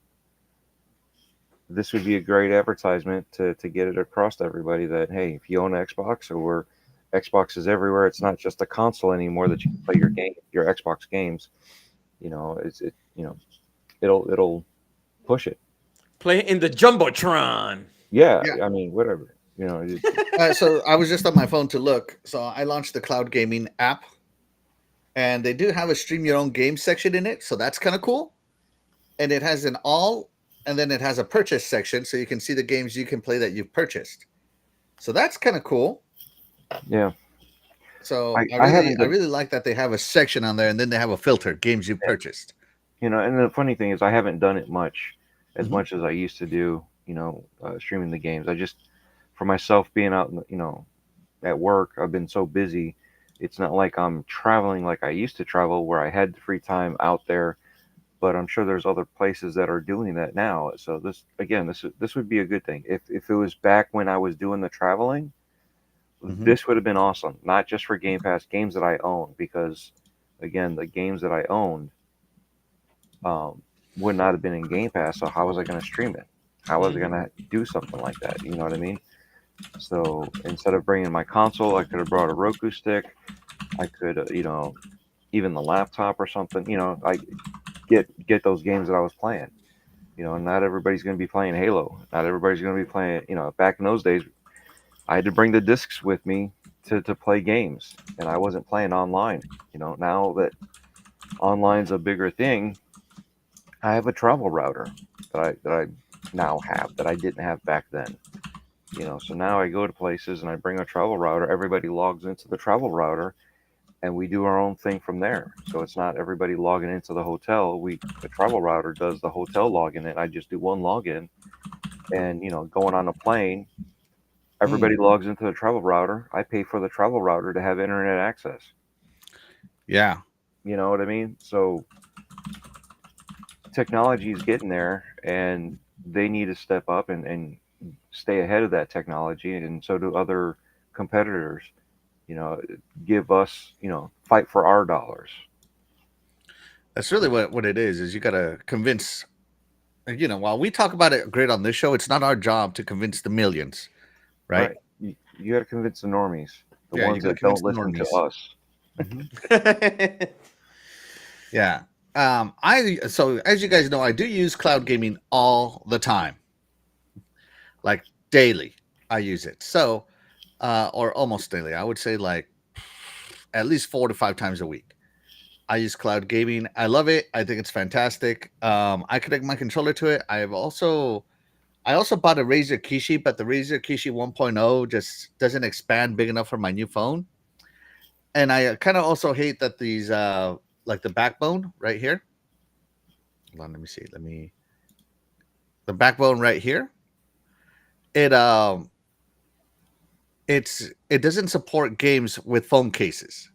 Speaker 3: this would be a great advertisement to get it across to everybody that, hey, if you own an Xbox, or Xbox is everywhere, it's not just a console anymore that you can play your Xbox games. It'll push it.
Speaker 2: Play it in the Jumbotron.
Speaker 3: Yeah,
Speaker 1: Yeah.
Speaker 3: I mean, whatever.
Speaker 1: So I was just on my phone to look. So I launched the cloud gaming app, and they do have a stream your own game section in it. So that's kind of cool. And it has an all, and then it has a purchase section, so you can see the games you can play that you've purchased. So that's kind of cool.
Speaker 3: Yeah.
Speaker 1: So
Speaker 3: I haven't
Speaker 1: I really like that they have a section on there, and then they have a filter games you purchased.
Speaker 3: And the funny thing is, I haven't done it as
Speaker 1: Mhm.
Speaker 3: much as I used to do. Streaming the games. I just, for myself, being out, at work, I've been so busy. It's not like I'm traveling like I used to travel, where I had free time out there. But I'm sure there's other places that are doing that now. So this would be a good thing. If it was back when I was doing the traveling,
Speaker 1: Mhm.
Speaker 3: this would have been awesome. Not just for Game Pass, games that I own, because again, the games that I owned would not have been in Game Pass. So how was I going to stream it? How was I going to do something like that? You know what I mean? So instead of bringing my console, I could have brought a Roku stick. I could, even the laptop or something. I get those games that I was playing. Not everybody's going to be playing Halo. Not everybody's going to be playing. Back in those days, I had to bring the discs with me to play games, and I wasn't playing online. Now that online's a bigger thing, I have a travel router that I now have that I didn't have back then. So now I go to places and I bring a travel router. Everybody logs into the travel router, and we do our own thing from there. So it's not everybody logging into the hotel. The travel router does the hotel login, and I just do one login. And going on a plane, everybody logs into the travel router. I pay for the travel router to have internet access.
Speaker 1: Yeah.
Speaker 3: You know what I mean? So technology is getting there, and they need to step up and stay ahead of that technology, and so do other competitors. Give us, fight for our dollars.
Speaker 1: That's really what it is you got to convince. While we talk about it great on this show, it's not our job to convince the millions, right?
Speaker 3: You got to convince the normies, the
Speaker 1: Yeah, you
Speaker 3: ones
Speaker 1: got to
Speaker 3: that
Speaker 1: convince
Speaker 3: don't
Speaker 1: the
Speaker 3: listen to
Speaker 1: normies.
Speaker 3: us.
Speaker 1: Yeah. So as you guys know, I do use cloud gaming all the time. Like daily. I use it. So or almost daily. I would say like at least 4 to 5 times a week. I use cloud gaming. I love it. I think it's fantastic. I connect my controller to it. I also bought a Razer Kishi, but the Razer Kishi 1.0 just doesn't expand big enough for my new phone. And I kind of also hate that these like the backbone right here. Hold on, let me see. The backbone right here. It it doesn't support games with phone cases.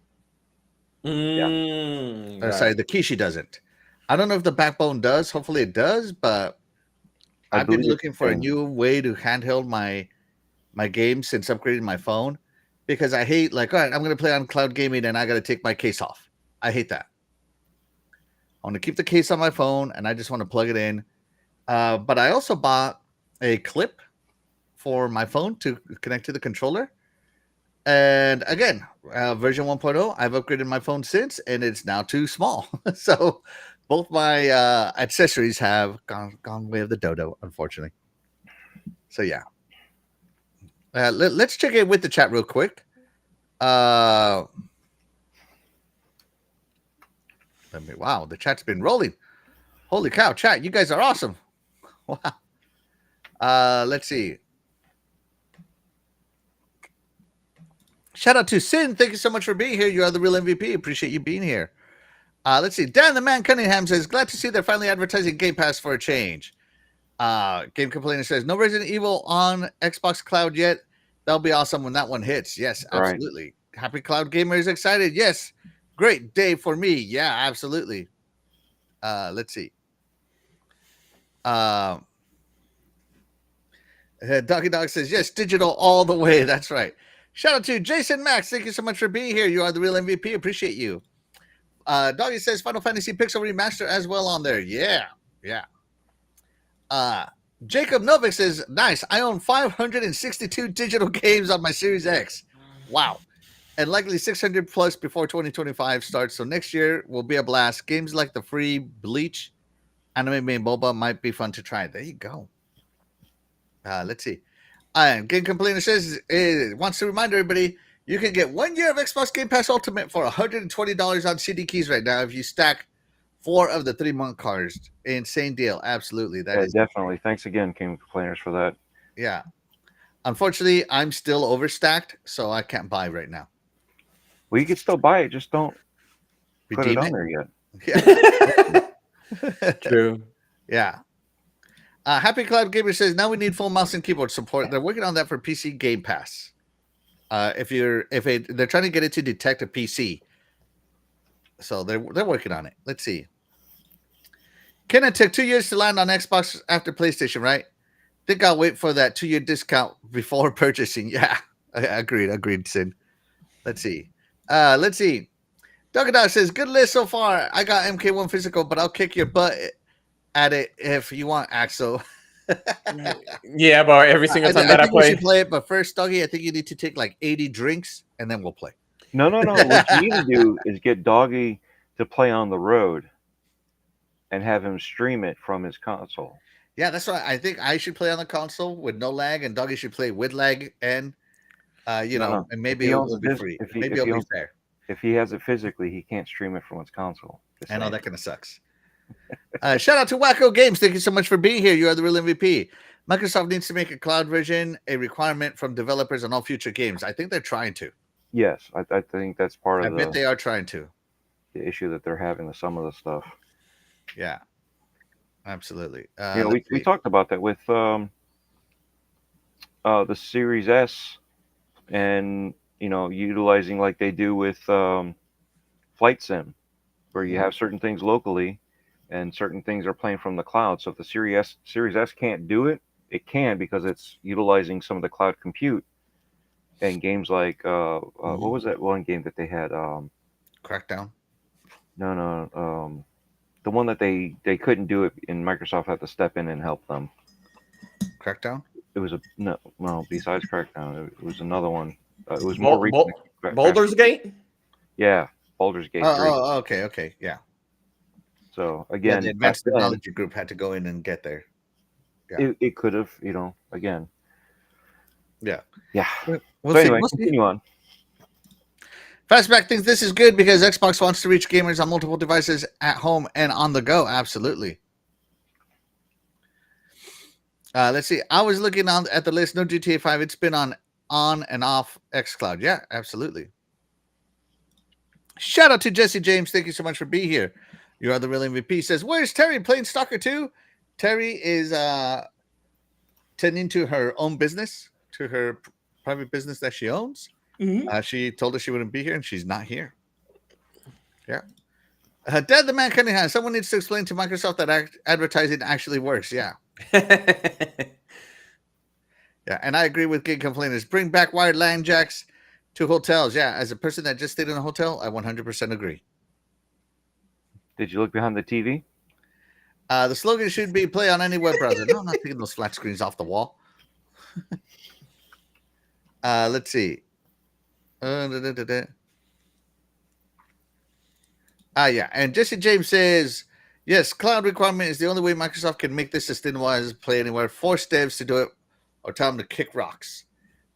Speaker 1: Sorry,
Speaker 2: Right.
Speaker 1: the Kishi doesn't. I don't know if the backbone does. Hopefully, it does. But
Speaker 3: I
Speaker 1: I've been
Speaker 3: believe it's
Speaker 1: looking
Speaker 3: the
Speaker 1: for a
Speaker 3: same.
Speaker 1: new way to handheld my games since upgrading my phone because I hate like all right, I'm gonna play on cloud gaming and I gotta take my case off. I hate that. I want to keep the case on my phone and I just want to plug it in. But I also bought a clip for my phone to connect to the controller. And again, version 1.0, I've upgraded my phone since, and it's now too small. So both my accessories have gone way of the dodo, unfortunately. So yeah, let's check in with the chat real quick. Wow, the chat's been rolling. Holy cow, chat, you guys are awesome. Wow. Let's see. Shout out to Sin. Thank you so much for being here. You are the real MVP. Appreciate you being here. Let's see. Dan the Man Cunningham says, glad to see they're finally advertising Game Pass for a change. Game Complainer says, no Resident Evil on Xbox Cloud yet. That'll be awesome when that one hits. Yes,
Speaker 3: Right.
Speaker 1: absolutely. Happy Cloud Gamers excited. Yes. Great day for me. Yeah, absolutely. Let's see. Doggy Dog says, yes, digital all the way. That's right. Shout out to Jason Max. Thank you so much for being here. You are the real MVP. Appreciate you. Doggy says Final Fantasy Pixel Remaster as well on there. Yeah. Jacob Novik says, nice. I own 562 digital games on my Series X. Wow. And likely 600 plus before 2025 starts. So next year will be a blast. Games like the free Bleach, Anime Main Boba might be fun to try. There you go. Let's see. Game Complainer says, wants to remind everybody, you can get 1 year of Xbox Game Pass Ultimate for $120 on CD keys right now if you stack 4 of the 3-month cards. Insane deal. Absolutely. That is
Speaker 3: definitely. Thanks again, Game Complainers, for that.
Speaker 1: Yeah. Unfortunately, I'm still overstacked, so I can't buy right now.
Speaker 3: Well, you can still buy it, just don't put it
Speaker 1: Redeem
Speaker 3: on there yet.
Speaker 1: Yeah.
Speaker 2: True.
Speaker 1: Yeah. Happy Cloud Gamer says now we need full mouse and keyboard support. They're working on that for PC Game Pass. They're trying to get it to detect a PC, so they're working on it. Let's see. Ken, it took 2 years to land on Xbox after PlayStation, right? Think I'll wait for that 2-year discount before purchasing. Yeah, agreed, Sin. Let's see. Doggadog says, good list so far. I got MK1 physical, but I'll kick your butt at it if you want, Axel.
Speaker 2: Yeah, but every single time that I
Speaker 1: think we
Speaker 2: play,
Speaker 1: should play it, but first, Doggy, I think you need to take like 80 drinks, and then we'll play.
Speaker 3: No. What you need to do is get Doggy to play on the road and have him stream it from his console.
Speaker 1: Yeah, that's right. I think I should play on the console with no lag, and Doggy should play with lag, and and maybe it will be free. Maybe it'll be fair.
Speaker 3: If he has it physically, he can't stream it from his console.
Speaker 1: I know that kind of sucks. Shout out to Wacko Games. Thank you so much for being here. You are the real MVP. Microsoft needs to make a cloud version a requirement from developers on all future games. I think they're trying to.
Speaker 3: Yes, I think that's part of
Speaker 1: I bet they are trying to.
Speaker 3: The issue that they're having with some of the stuff.
Speaker 1: Yeah, absolutely.
Speaker 3: We talked about that with the Series S, and utilizing like they do with Flight Sim, where you have certain things locally and certain things are playing from the cloud. So if the Series S can't do it, it can because it's utilizing some of the cloud compute. And games like what was that one game that they had?
Speaker 1: Crackdown.
Speaker 3: No. The one that they couldn't do it, and Microsoft had to step in and help them.
Speaker 1: Crackdown.
Speaker 3: It was no. Besides Crackdown, it was another one. It was more recent.
Speaker 2: Baldur's Gate.
Speaker 3: Yeah, Baldur's Gate 3.
Speaker 1: Oh, okay, yeah.
Speaker 3: So again,
Speaker 1: the Advanced Technology Group had to go in and get there.
Speaker 3: Yeah. It could have, again.
Speaker 1: Yeah.
Speaker 3: We'll anyway, continue on.
Speaker 1: Fastback thinks this is good because Xbox wants to reach gamers on multiple devices at home and on the go. Absolutely. Let's see. I was looking at the list. No GTA 5. It's been on and off xCloud. Yeah, absolutely. Shout out to Jesse James. Thank you so much for being here. You are the real MVP. Says, where's Terry playing Stalker 2? Terry is tending to her own business, to her private business that she owns.
Speaker 2: Mhm.
Speaker 1: She told us she wouldn't be here, and she's not here. Yeah. Dad the Man Cunningham. Someone needs to explain to Microsoft that advertising actually works. Yeah. Yeah. And I agree with gig complainers. Bring back wired LAN jacks to hotels. Yeah. As a person that just stayed in a hotel, I 100% agree.
Speaker 3: Did you look behind the TV?
Speaker 1: The slogan should be play on any web browser. No, I'm not taking those flat screens off the wall. Let's see. Yeah. And Jesse James says, yes, cloud requirement is the only way Microsoft can make this sustainable as play anywhere. Force devs to do it or tell them to kick rocks.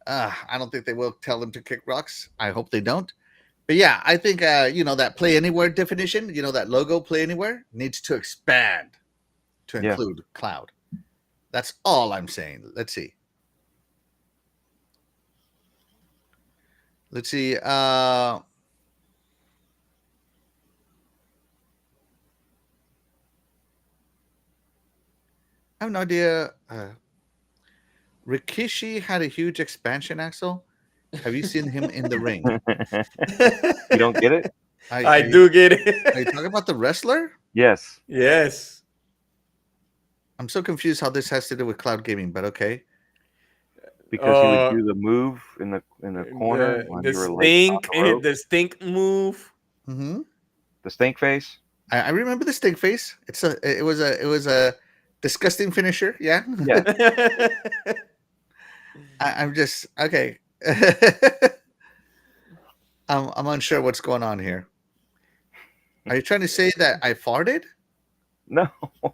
Speaker 1: I don't think they will tell them to kick rocks. I hope they don't. But yeah, I think, that play anywhere definition, that logo play anywhere needs to expand to include cloud. That's all I'm saying. Let's see. I have no idea. Rikishi had a huge expansion, Axel. Have you seen him in the ring?
Speaker 3: You don't get it?
Speaker 2: I do get
Speaker 1: Are you
Speaker 2: it.
Speaker 1: talking about the wrestler?
Speaker 3: Yes.
Speaker 2: Yes.
Speaker 1: I'm so confused how this has to do with cloud gaming, but okay.
Speaker 3: Because he would do the move in the corner when you were like on the rope.
Speaker 2: The stink move.
Speaker 1: Mm-hmm.
Speaker 3: The stink face.
Speaker 1: I remember the stink face. It was a disgusting finisher. Yeah.
Speaker 3: Yeah.
Speaker 1: I'm just okay. I'm unsure what's going on here. Are you trying to say that I farted?
Speaker 3: No.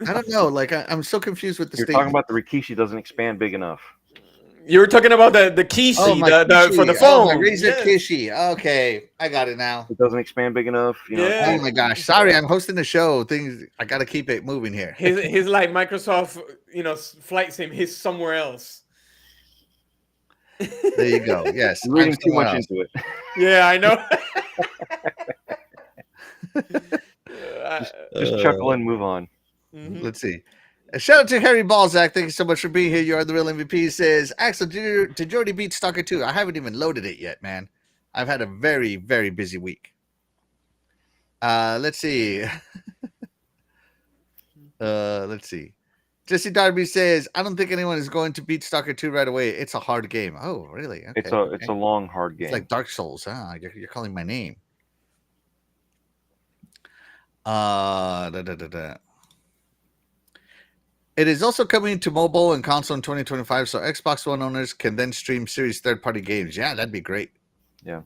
Speaker 1: I don't know. Like I'm so confused with the
Speaker 3: You're
Speaker 1: statement.
Speaker 3: talking about the Rikishi doesn't expand big enough.
Speaker 2: You were talking about the Kishi,
Speaker 1: my Kishi.
Speaker 2: for the phone.
Speaker 1: my Razer
Speaker 2: Yes.
Speaker 1: Kishi. Okay, I got it now.
Speaker 3: It doesn't expand big enough. You know.
Speaker 2: Yeah.
Speaker 1: Oh my gosh! Sorry, I'm hosting the show. Things I got to keep it moving here.
Speaker 2: He's like Microsoft, flight sim. He's somewhere else.
Speaker 1: There you go. Yes,
Speaker 3: You're reading
Speaker 1: I'm
Speaker 3: too
Speaker 1: somewhere
Speaker 3: much
Speaker 1: else.
Speaker 3: into it.
Speaker 2: Yeah, I know.
Speaker 3: Just chuckle and move on.
Speaker 2: Mhm.
Speaker 1: Let's see. Shout out to Harry Balzac. Thank you so much for being here. You are the real MVP. He says, Axel, did you already beat Stalker 2? I haven't even loaded it yet, man. I've had a very, very busy week. Let's see. Let's see. Jesse Darby says, I don't think anyone is going to beat Stalker 2 right away. It's a hard game. Oh, really? Okay.
Speaker 3: It's a long, hard game.
Speaker 1: It's like Dark Souls. Huh? You're calling my name. It is also coming to mobile and console in 2025, so Xbox One owners can then stream series third-party games. Yeah, that'd be great.
Speaker 3: Yeah.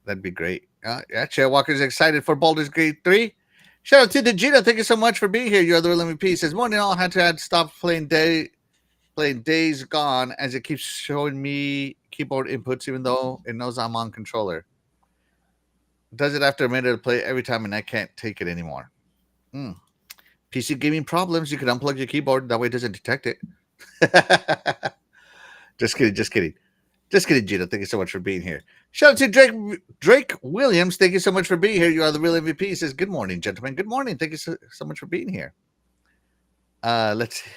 Speaker 1: That'd be great. Yeah, Chair Walker's excited for Baldur's Gate 3. Shout out to Digita. Thank you so much for being here. You're the real MVP. Says, morning all had to stop playing Days Gone as it keeps showing me keyboard inputs even though it knows I'm on controller. Does it after a minute of play every time and I can't take it anymore. PC gaming problems. You can unplug your keyboard. That way it doesn't detect it. Just kidding. Gina. Thank you so much for being here. Shout out to Drake Williams. Thank you so much for being here. You are the real MVP. He says, good morning, gentlemen. Good morning. Thank you so much for being here. Let's see.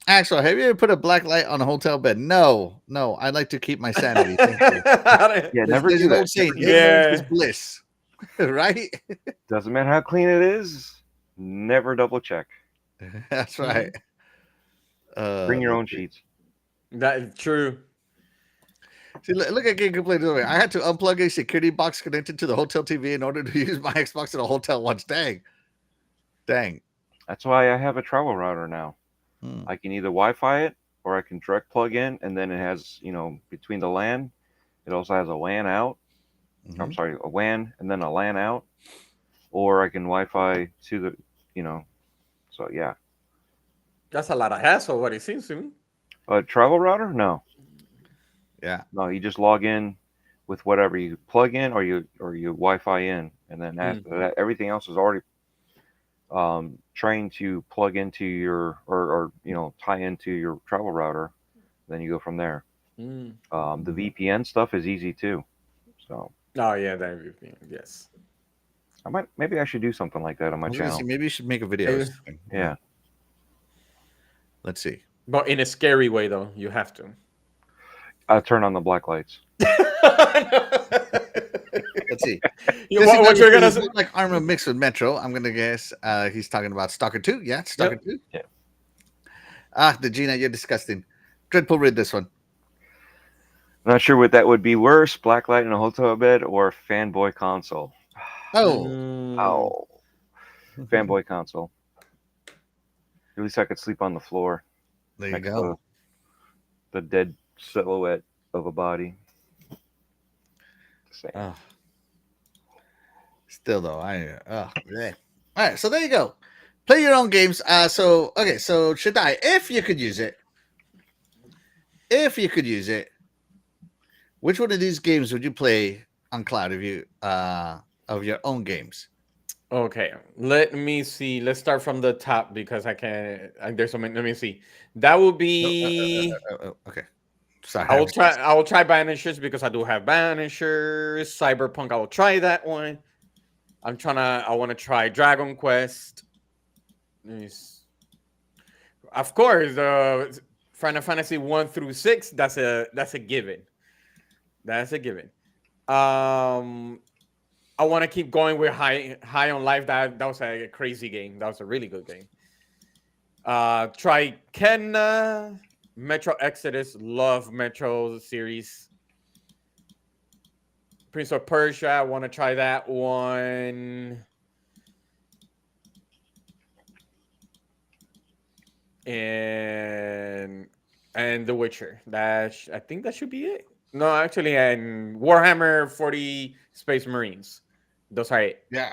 Speaker 1: Axel, have you ever put a black light on a hotel bed? No. I'd like to keep my sanity. Thank you.
Speaker 3: Yeah, never
Speaker 1: There's
Speaker 3: do
Speaker 1: an
Speaker 3: that.
Speaker 1: old saying,
Speaker 2: Never do
Speaker 1: ignorance
Speaker 2: that.
Speaker 1: is bliss. Right?
Speaker 3: Doesn't matter how clean it is. Never double check.
Speaker 1: That's right.
Speaker 3: Bring your own sheets.
Speaker 2: That is true.
Speaker 1: See, look at Game Complaint. I had to unplug a security box connected to the hotel TV in order to use my Xbox in a hotel once. Dang.
Speaker 3: That's why I have a travel router now. I can either Wi-Fi it or I can direct plug in, and then it has, between the LAN, it also has a LAN out. I'm sorry, a WAN and then a LAN out, or I can Wi-Fi to the, so yeah.
Speaker 2: That's a lot of hassle. What it seems to me.
Speaker 3: A travel router? No.
Speaker 1: Yeah.
Speaker 3: No, you just log in with whatever you plug in or you Wi-Fi in, and then after that, everything else is already trained to plug into your or tie into your travel router. Then you go from there. The VPN stuff is easy too. So.
Speaker 2: Oh yeah, that VPN. Yes.
Speaker 3: Maybe I should do something like that on my
Speaker 1: I was gonna say,
Speaker 3: channel.
Speaker 1: maybe you should make a video. or
Speaker 2: Maybe.
Speaker 1: something.
Speaker 3: Yeah.
Speaker 1: Let's see.
Speaker 2: But in a scary way, though, you have to.
Speaker 3: I'll turn on the black lights.
Speaker 1: Let's see.
Speaker 2: What you're gonna say?
Speaker 1: Like Arma mixed with Metro. I'm gonna guess he's talking about Stalker 2. Yeah, Stalker 2.
Speaker 3: Yeah.
Speaker 1: The Gina, you're disgusting. Dreadpool, read this one.
Speaker 3: Not sure what that would be worse: blacklight in a hotel bed or fanboy console.
Speaker 1: Oh,
Speaker 3: Oh, fanboy console. At least I could sleep on the floor.
Speaker 1: there you
Speaker 3: next
Speaker 1: go.
Speaker 3: to the dead silhouette of a body. Same.
Speaker 1: Oh. Still though, yeah. All right, so there you go. Play your own games. So Shaddai, if you could use it, which one of these games would you play on cloud of your own games?
Speaker 2: Okay, let me see. Let's start from the top because I can't. There's so many. Let me see. That would be.
Speaker 1: Okay. Sorry.
Speaker 2: I will try. I will try Banishers because I do have Banishers. Cyberpunk. I will try that one. I want to try Dragon Quest. Of course, Final Fantasy 1 through 6. That's a given. That's a given. I want to keep going with High on Life. That was a crazy game. That was a really good game. Try Kenna, Metro Exodus. Love Metro series. Prince of Persia. I want to try that one. And The Witcher. I think that should be it. No, actually, and Warhammer 40 Space Marines. Those are it.
Speaker 1: Yeah.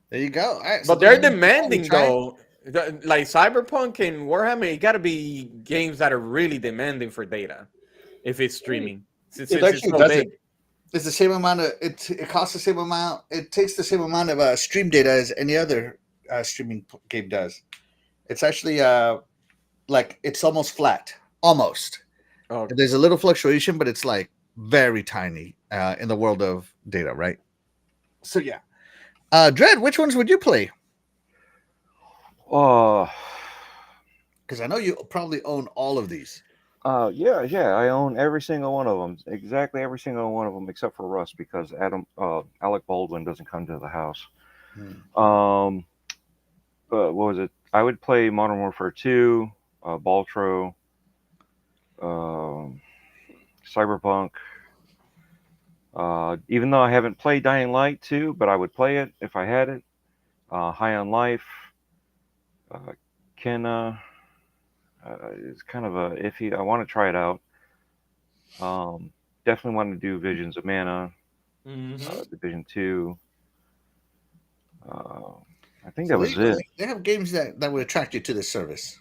Speaker 1: There you go. All right,
Speaker 2: But they're demanding though. Like Cyberpunk and Warhammer, it got to be games that are really demanding for data if it's streaming. Since it's so big.
Speaker 1: It's the same amount of it costs the same amount. It takes the same amount of stream data as any other streaming game does. It's actually like it's almost flat, almost.
Speaker 2: Okay.
Speaker 1: There's a little fluctuation, but it's like very tiny in the world of data, right? So yeah. Dread, which ones would you play?
Speaker 3: Oh,
Speaker 1: Because I know you probably own all of these.
Speaker 3: yeah. I own every single one of them. Exactly every single one of them, except for Rust, because Alec Baldwin doesn't come to the house. What was it? I would play Modern Warfare 2, Baltro, Cyberpunk. Even though I haven't played Dying Light 2, but I would play it if I had it. High on Life, Kenna. It's kind of a iffy. I want to try it out. Definitely want to do Visions of Mana, Division 2. I think that was it.
Speaker 1: They have games that would attract you to this service.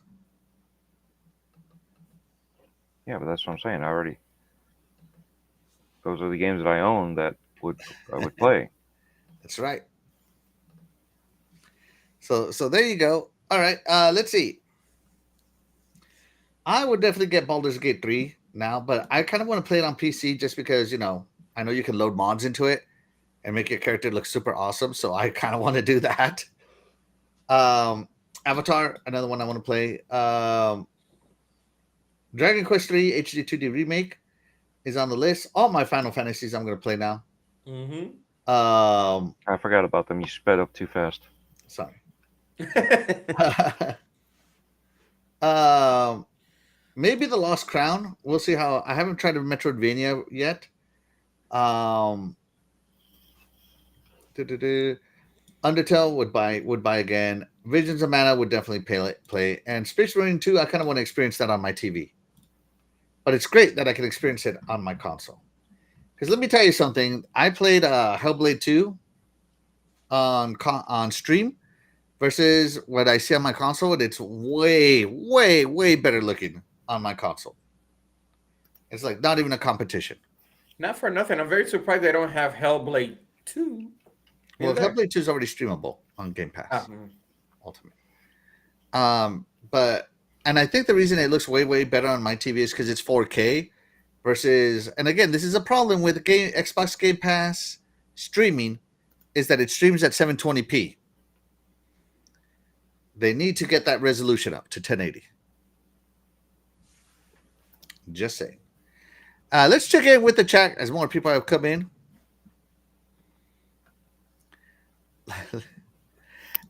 Speaker 3: Yeah, but that's what I'm saying. Those are the games that I own that I would play.
Speaker 1: That's right. So there you go. All right. Let's see. I would definitely get Baldur's Gate 3 now, but I kind of want to play it on PC just because, I know you can load mods into it and make your character look super awesome. So I kind of want to do that. Avatar, another one I want to play. Dragon Quest 3 HD 2D Remake is on the list. All my Final Fantasies I'm going to play now.
Speaker 3: I forgot about them. You sped up too fast.
Speaker 1: Sorry. Maybe the Lost Crown. We'll see how. I haven't tried a Metroidvania yet. Undertale would buy again. Visions of Mana would definitely play. And Space Marine 2, I kind of want to experience that on my TV. But it's great that I can experience it on my console. Because let me tell you something. I played Hellblade 2 on stream versus what I see on my console, and it's way, way, way better looking on my console. It's like not even a competition.
Speaker 2: Not for nothing. I'm very surprised they don't have Hellblade 2.
Speaker 1: Well, Hellblade 2 is already streamable on Game Pass Ultimate. And I think the reason it looks way, way better on my TV is because it's 4K versus, and again, this is a problem with Xbox Game Pass streaming is that it streams at 720p. They need to get that resolution up to 1080. Just saying. Let's check in with the chat as more people have come in.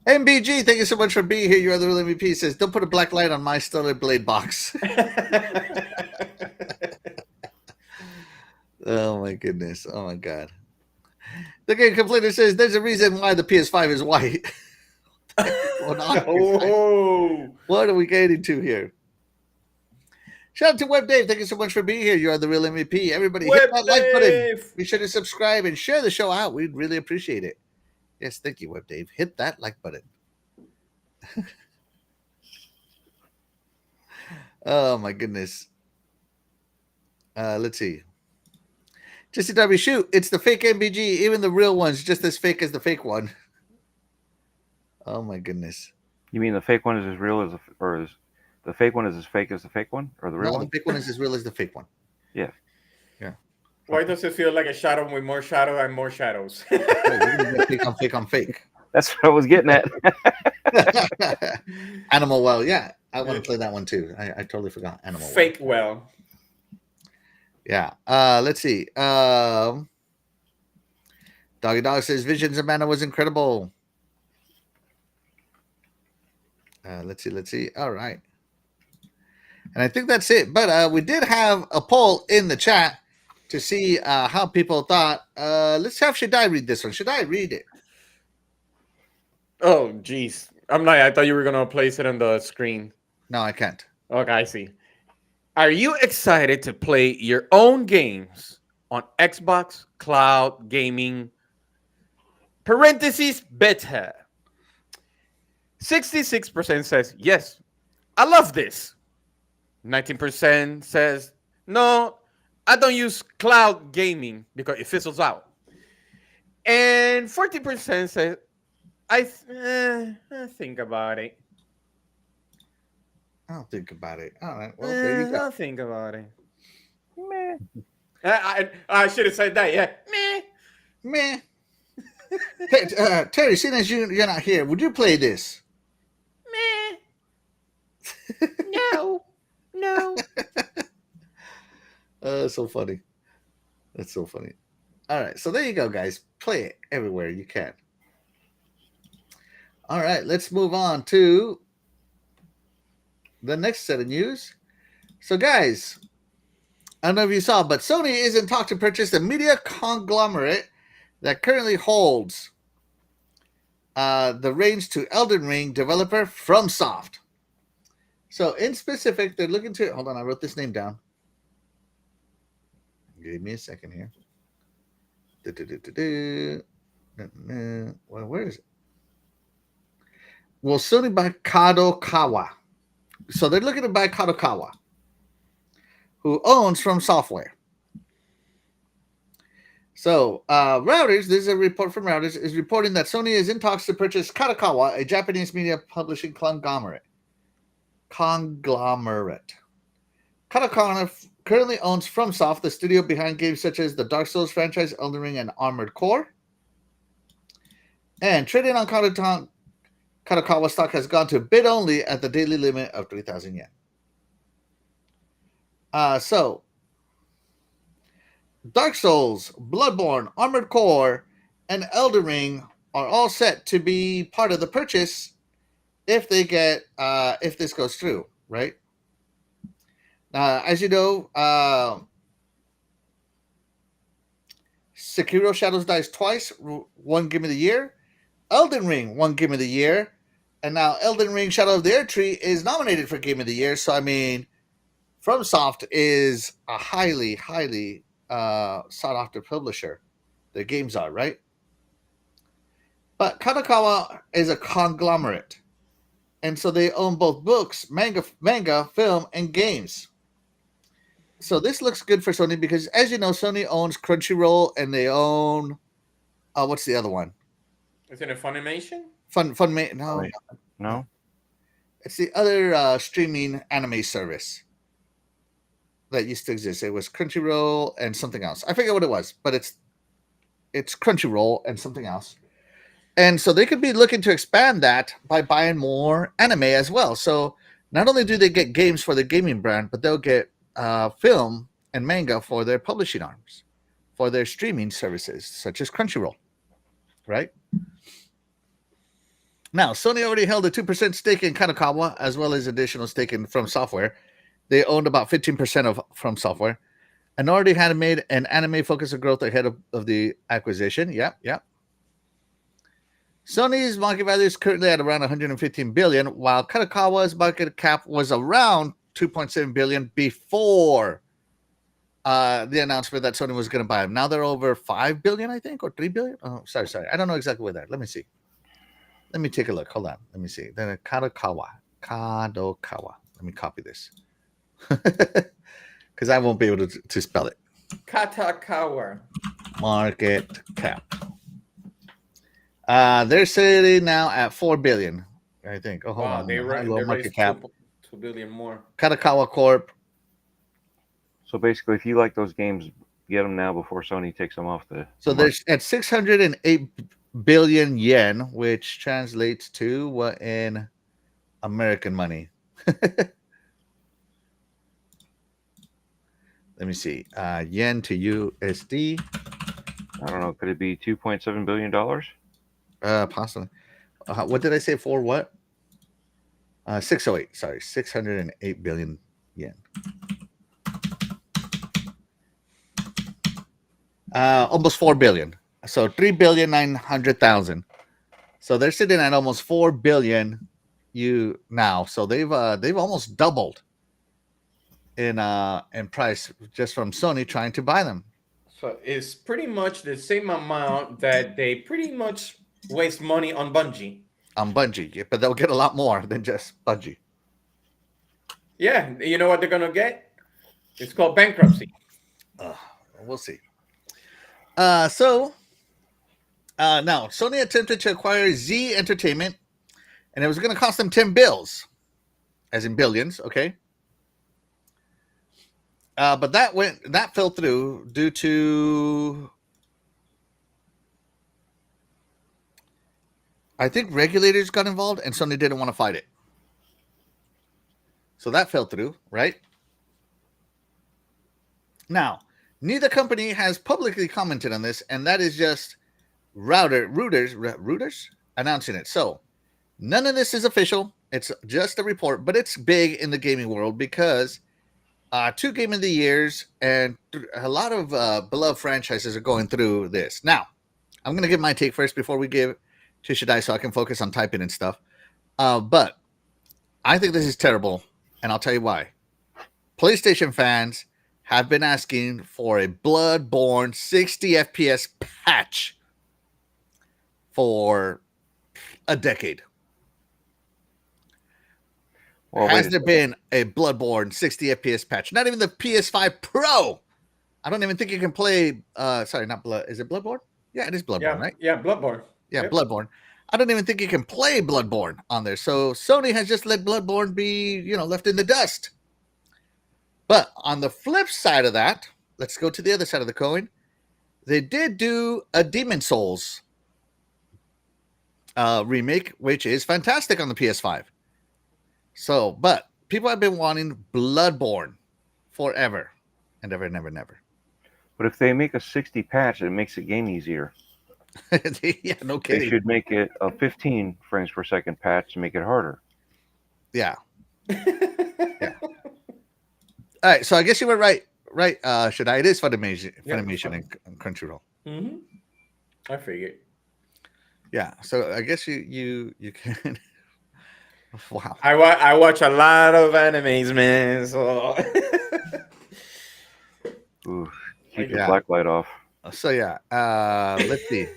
Speaker 1: MBG, thank you so much for being here. You are the real MVP. Says, don't put a black light on my Stellar Blade box. Oh my goodness. Oh my god. The game complainer says there's a reason why the PS5 is white.
Speaker 2: Oh,
Speaker 1: What are we getting to here? Shout out to Web Dave. Thank you so much for being here. You are the real MVP. Everybody hit
Speaker 2: Web
Speaker 1: that like button.
Speaker 2: Dave.
Speaker 1: Be sure to subscribe and share the show out. We'd really appreciate it. Yes, thank you, Web Dave. Hit that like button. Oh my goodness. Let's see. Jesse W. Shoot, it's the fake MBG. Even the real one's just as fake as the fake one. Oh my goodness.
Speaker 3: You mean the fake one is as real as, or is the fake one is as fake as the fake one, or the real
Speaker 1: No,
Speaker 3: one?
Speaker 1: the fake one is as real as the fake one.
Speaker 3: Yeah.
Speaker 1: Yeah.
Speaker 2: Why does it feel like a shadow with more shadow and more shadows?
Speaker 1: Hey, we're gonna go fake on fake on fake.
Speaker 3: That's what I was getting at.
Speaker 1: Animal Well, yeah. I want to play that one too. I totally forgot. Animal
Speaker 2: Fake well.
Speaker 1: Yeah. Let's see. Doggy Dog says Visions of Mana was incredible. Let's see. All right. And I think that's it. But we did have a poll in the chat to see how people thought. Let's have Shadai read this one. Should I read it?
Speaker 2: Oh, geez. I'm not. I thought you were going to place it on the screen.
Speaker 1: No, I can't.
Speaker 2: Okay, I see. Are you excited to play your own games on Xbox Cloud Gaming? Parentheses beta. 66% says yes. I love this. 19% says no. I don't use cloud gaming because it fizzles out. And 40% says I think about it.
Speaker 1: I'll think about it. All right. Well, there you go.
Speaker 2: I'll think about it. Meh. I should have said that. Yeah. Meh.
Speaker 1: Meh. Terry, seeing as you're not here, would you play this?
Speaker 2: Meh. No. No.
Speaker 1: That's so funny. That's so funny. All right. So there you go, guys. Play it everywhere you can. All right. Let's move on to the next set of news. So, guys, I don't know if you saw, but Sony is in talk to purchase the media conglomerate that currently holds the reins to Elden Ring developer FromSoft. So, in specific, they're looking to... Hold on, I wrote this name down. Give me a second here. Well, where is it? Well, Sony by Kadokawa. So they're looking to buy Kadokawa, who owns From Software. So Routers, this is a report from Routers, is reporting that Sony is in talks to purchase Kadokawa, a Japanese media publishing conglomerate. Kadokawa currently owns FromSoft, the studio behind games such as the Dark Souls franchise, Elden Ring, and Armored Core. And trading on Kadokawa stock has gone to bid only at the daily limit of 3,000 yen. So, Dark Souls, Bloodborne, Armored Core, and Elden Ring are all set to be part of the purchase if they get if this goes through, right? As you know, Sekiro Shadows Dies twice, won Game of the Year. Elden Ring won Game of the Year. And now Elden Ring Shadow of the Earth Tree is nominated for Game of the Year. So, I mean, FromSoft is a highly, highly sought-after publisher. Their games are, right? But Kadokawa is a conglomerate. And so they own both books, manga, film, and games. So this looks good for Sony because, as you know, Sony owns Crunchyroll and they own... what's the other one?
Speaker 2: Is it a Funimation?
Speaker 3: No.
Speaker 1: It's the other streaming anime service that used to exist. It was Crunchyroll and something else. I forget what it was, but it's it's Crunchyroll and something else. And so they could be looking to expand that by buying more anime as well. So not only do they get games for their gaming brand, but they'll get film and manga for their publishing arms, for their streaming services, such as Crunchyroll, right? Now, Sony already held a 2% stake in Kanakawa, as well as additional stake in From Software. They owned about 15% of From Software, and already had made an anime focus of growth ahead of the acquisition. Yep. Sony's market value is currently at around 115 billion, while Kanakawa's market cap was around 2.7 billion before the announcement that Sony was going to buy them. Now they're over 5 billion, I think, or 3 billion. Oh, sorry. I don't know exactly where they're. Let me see. Let me take a look. Hold on. Let me see. Then Kadokawa. Let me copy this because I won't be able to spell it.
Speaker 2: Katakawa.
Speaker 1: Market cap. They're sitting now at 4 billion, I think. Oh, hold on.
Speaker 2: They
Speaker 1: market
Speaker 2: raised
Speaker 1: cap.
Speaker 2: 2 billion more.
Speaker 1: Kadokawa Corp.
Speaker 3: So basically, if you like those games, get them now before Sony takes them off the.
Speaker 1: So they're at 608 billion yen, which translates to what in American money? Let me see. Yen to USD.
Speaker 3: I don't know. Could it be $2.7 billion?
Speaker 1: Possibly. What did I say for what? 608. Sorry, 608 billion yen. Almost 4 billion. So 3,900,000,000. So they're sitting at almost 4 billion now. So they've almost doubled in price just from Sony trying to buy them.
Speaker 2: So it's pretty much the same amount that they pretty much waste money on Bungie.
Speaker 1: On Bungie, but they'll get a lot more than just Bungie.
Speaker 2: Yeah, you know what they're gonna get? It's called bankruptcy.
Speaker 1: We'll see. Now Sony attempted to acquire Z Entertainment, and it was going to cost them 10 bills, as in billions. Okay. But that fell through due to, I think, regulators got involved, and Sony didn't want to fight it. So that fell through, right? Now, neither company has publicly commented on this, and that is just Reuters announcing it. So none of this is official. It's just a report, but it's big in the gaming world because 2 Game of the Years and a lot of beloved franchises are going through this. Now, I'm going to give my take first before we give to Shaddai so I can focus on typing and stuff. But I think this is terrible, and I'll tell you why. PlayStation fans have been asking for a Bloodborne 60 FPS patch for a decade.
Speaker 3: Well,
Speaker 1: Has there been a Bloodborne 60 FPS patch? Not even the PS5 Pro. I don't even think you can play. Sorry, not Blood. Is it Bloodborne? Yeah, it is Bloodborne, right?
Speaker 2: Yeah, Bloodborne.
Speaker 1: Yeah,
Speaker 2: Yep.
Speaker 1: Bloodborne. I don't even think you can play Bloodborne on there. So Sony has just let Bloodborne be, left in the dust. But on the flip side of that, let's go to the other side of the coin. They did do a Demon Souls remake, which is fantastic on the PS5. So, but people have been wanting Bloodborne forever and ever, never.
Speaker 3: But if they make a 60 patch, it makes the game easier.
Speaker 1: Yeah, no
Speaker 3: They
Speaker 1: kidding.
Speaker 3: should make it a 15 frames per second patch to make it harder.
Speaker 1: Yeah. All right, so I guess you were right. It is Funimation and Crunchyroll.
Speaker 2: Mm-hmm. I figured.
Speaker 1: Yeah, so I guess you can. Wow.
Speaker 2: I watch a lot of animes, man. So
Speaker 3: Ooh, keep
Speaker 1: Yeah.
Speaker 3: your black light off.
Speaker 1: So yeah, let's see.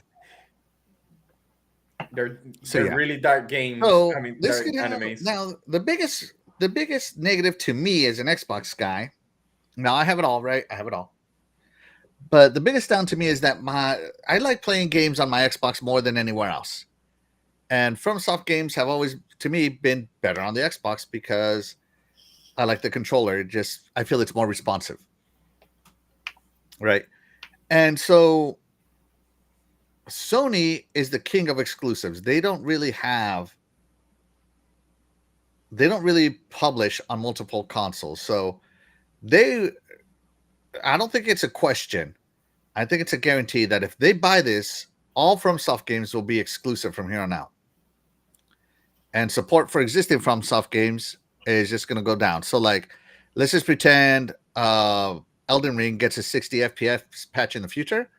Speaker 2: they're
Speaker 1: yeah.
Speaker 2: really dark games.
Speaker 1: So
Speaker 2: Dark animes.
Speaker 1: now the biggest negative to me as an Xbox guy. Now I have it all, right? I have it all. But the biggest down to me is that I like playing games on my Xbox more than anywhere else. And FromSoft games have always, to me, been better on the Xbox because I like the controller. I feel it's more responsive. Right. And so Sony is the king of exclusives. They don't really publish on multiple consoles. So they I don't think it's a question. I think it's a guarantee that if they buy this, all FromSoft games will be exclusive from here on out. And support for existing FromSoft games is just going to go down. So, like, let's just pretend Elden Ring gets a 60 FPS patch in the future.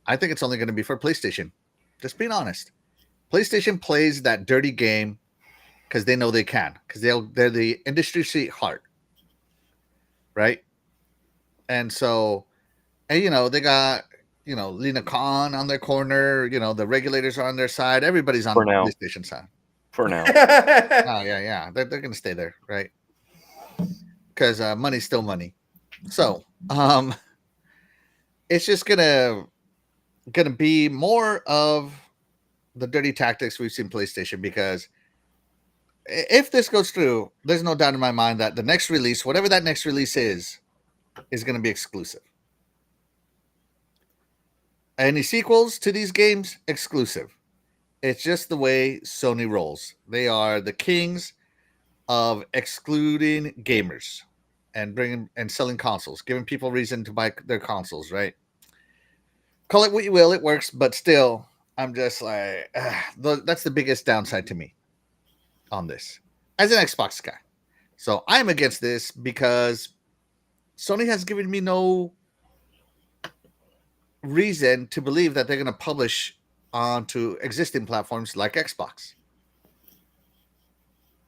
Speaker 1: I think it's only going to be for PlayStation. Just being honest. PlayStation plays that dirty game because they know they can, because they're the industry sweetheart, right? And so, and they got Lena Khan on their corner. The regulators are on their side. Everybody's on
Speaker 3: For now.
Speaker 1: PlayStation side.
Speaker 3: For now.
Speaker 1: Oh yeah. They're going to stay there, right? Because money's still money. So it's just gonna be more of the dirty tactics we've seen PlayStation, because if this goes through, there's no doubt in my mind that the next release, whatever that next release is going to be exclusive. Any sequels to these games, exclusive. It's just the way Sony rolls. They are the kings of excluding gamers and bringing and selling consoles, giving people reason to buy their consoles, right? Call it what you will, it works, but still, I'm just like, that's the biggest downside to me on this as an Xbox guy. So I'm against this because Sony has given me no reason to believe that they're going to publish onto existing platforms like Xbox.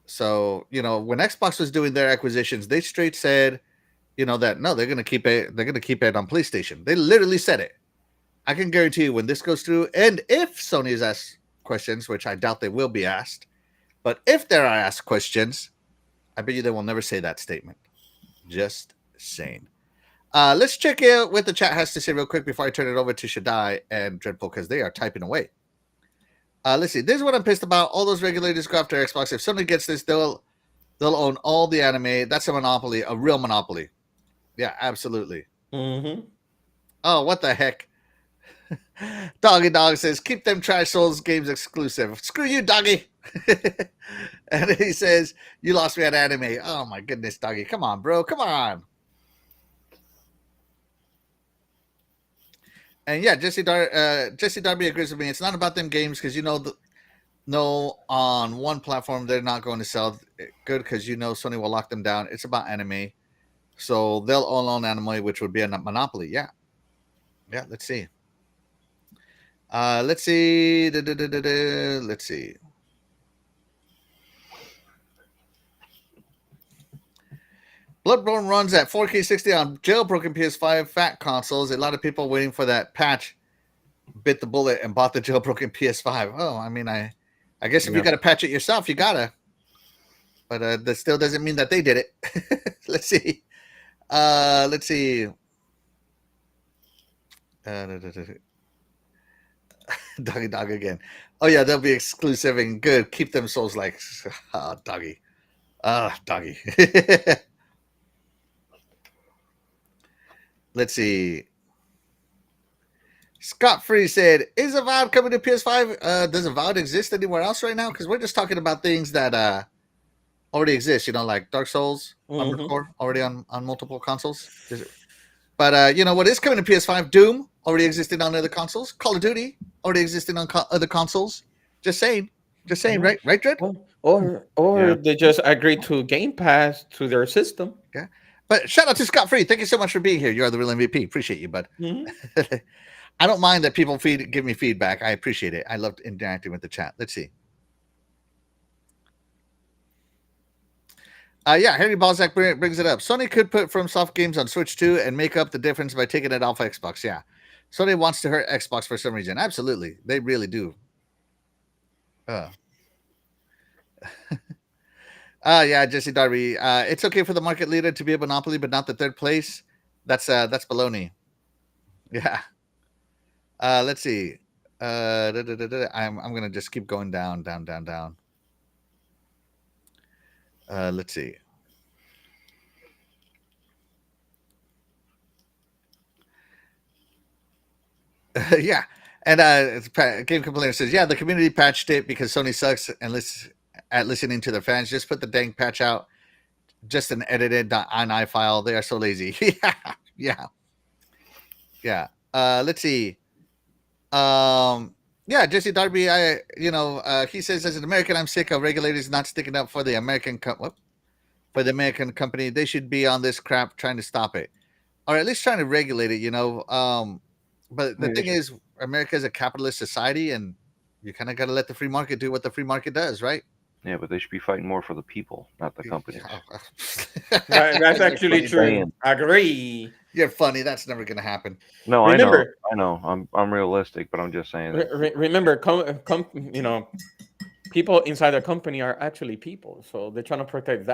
Speaker 1: So, when Xbox was doing their acquisitions, they straight said, that no, they're going to keep it on PlayStation. They literally said it. I can guarantee you when this goes through, and if Sony is asked questions, which I doubt they will be asked, but if there are asked questions, I bet you they will never say that statement. Just saying. Let's check out what the chat has to say real quick before I turn it over to Shaddai and Dreadful, because they are typing away. Let's see. This is what I'm pissed about. All those regulators go after Xbox. If somebody gets this, they'll own all the anime. That's a monopoly, a real monopoly. Yeah, absolutely.
Speaker 2: Mm-hmm.
Speaker 1: Oh, what the heck? Doggy Dog says, keep them Trash Souls games exclusive. Screw you, Doggy. And he says, you lost me at anime. Oh, my goodness, Doggy. Come on, bro. Come on. And yeah, Jesse Darby agrees with me. It's not about them games because on one platform they're not going to sell good because Sony will lock them down. It's about anime, so they'll all own anime, which would be a monopoly. Yeah. Let's see. Let's see. Let's see. Bloodborne runs at 4K 60 on jailbroken PS5 fat consoles. A lot of people waiting for that patch bit the bullet and bought the jailbroken PS5. Oh, I mean, I guess if you got to patch it yourself, you gotta. But that still doesn't mean that they did it. Let's see. Let's see. Doggy Dog again. Oh yeah, they'll be exclusive and good. Keep them souls like Doggy. Doggy. Let's see. Scott Free said, is Avowed coming to PS5? Does Avowed exist anywhere else right now? Because we're just talking about things that already exist, like Dark Souls, Armored Core, already on multiple consoles. But what is coming to PS5? Doom, already existing on other consoles. Call of Duty, already existing on other consoles. Just saying, right, Dread?
Speaker 2: Or they just agreed to Game Pass to their system.
Speaker 1: Yeah. But shout out to Scott Free. Thank you so much for being here. You are the real MVP. Appreciate you, bud. Mm-hmm. I don't mind that people give me feedback. I appreciate it. I love interacting with the chat. Let's see. Harry Balzac brings it up. Sony could put FromSoft games on Switch too and make up the difference by taking it off Xbox. Yeah. Sony wants to hurt Xbox for some reason. Absolutely. They really do. Jesse Darby. It's okay for the market leader to be a monopoly, but not the third place. That's baloney. Yeah. Let's see. I'm gonna just keep going down. Let's see. Yeah. And Game Complainer says, yeah, the community patched it because Sony sucks and at listening to their fans. Just put the dang patch out, just an edited .ini file. They are so lazy. Yeah, yeah. Let's see. Yeah, Jesse Darby. He says, as an American, I'm sick of regulators not sticking up for the for the American company. They should be on this crap trying to stop it, or at least trying to regulate it. But the thing is, America is a capitalist society, and you kind of got to let the free market do what the free market does, right?
Speaker 3: Yeah, but they should be fighting more for the people, not the companies.
Speaker 2: That's actually
Speaker 1: funny.
Speaker 2: true.
Speaker 3: Damn.
Speaker 2: Agree.
Speaker 1: You're funny. That's never going to happen.
Speaker 3: No,
Speaker 2: Remember-
Speaker 3: I know. I'm realistic, but I'm just saying. That,
Speaker 2: Remember, people inside the company are actually people, so they're trying to protect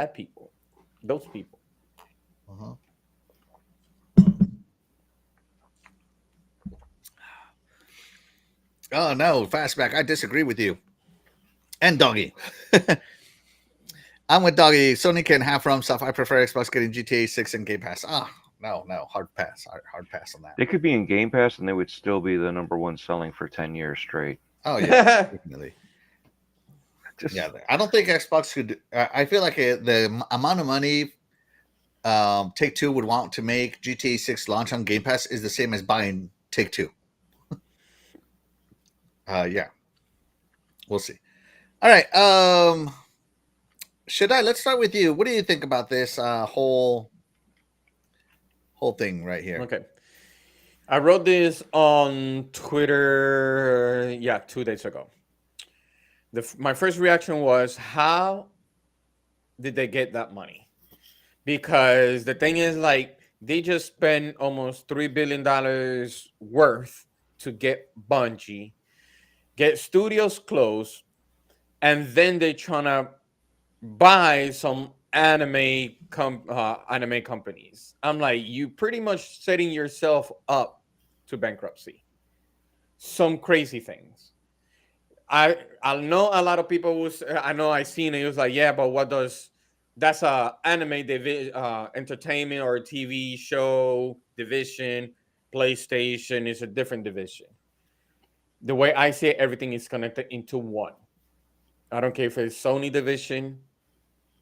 Speaker 2: those people.
Speaker 1: Uh-huh. Oh no, Fastback. I disagree with you. And Doggy. I'm with Doggy. Sony can have from stuff. I prefer Xbox getting GTA 6 and Game Pass. No, hard pass. Hard pass on that.
Speaker 3: they could be in Game Pass, and they would still be the number one selling for 10 years straight.
Speaker 1: Oh yeah, definitely.
Speaker 3: Just,
Speaker 1: Yeah, I don't think Xbox could. I feel like the amount of money Take Two would want to make GTA 6 launch on Game Pass is the same as buying Take Two. Yeah, we'll see. All right. Let's start with you. What do you think about this whole thing right here?
Speaker 2: Okay. I wrote this on Twitter, 2 days ago. My first reaction was, how did they get that money? Because the thing is, like, they just spent almost $3 billion worth to get Bungie, get studios closed, and then they're trying to buy some anime companies. I'm like, you pretty much setting yourself up to bankruptcy. Some crazy things. I know a lot of people was. I know I seen it. It was like, yeah, but what does that's a anime entertainment or a TV show division. PlayStation is a different division. The way I see it, everything is connected into one. I don't care if it's Sony division,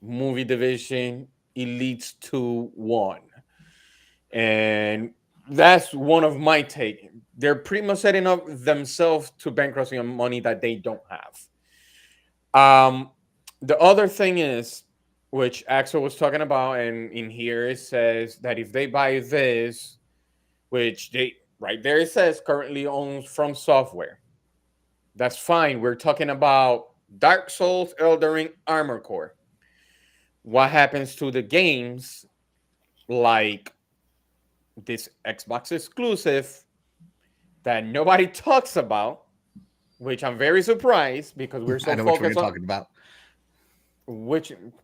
Speaker 2: movie division, it leads to one. And that's one of my take. They're pretty much setting up themselves to bankruptcy on money that they don't have. The other thing is, which Axel was talking about, and in here it says that if they buy this, which they right there it says currently owns From Software. That's fine. We're talking about Dark Souls, Elden Ring, Armor Core. What happens to the games like this Xbox exclusive that nobody talks about, which I'm very surprised because we're so
Speaker 1: I know which one
Speaker 2: focused
Speaker 1: you're
Speaker 2: on.
Speaker 1: talking about.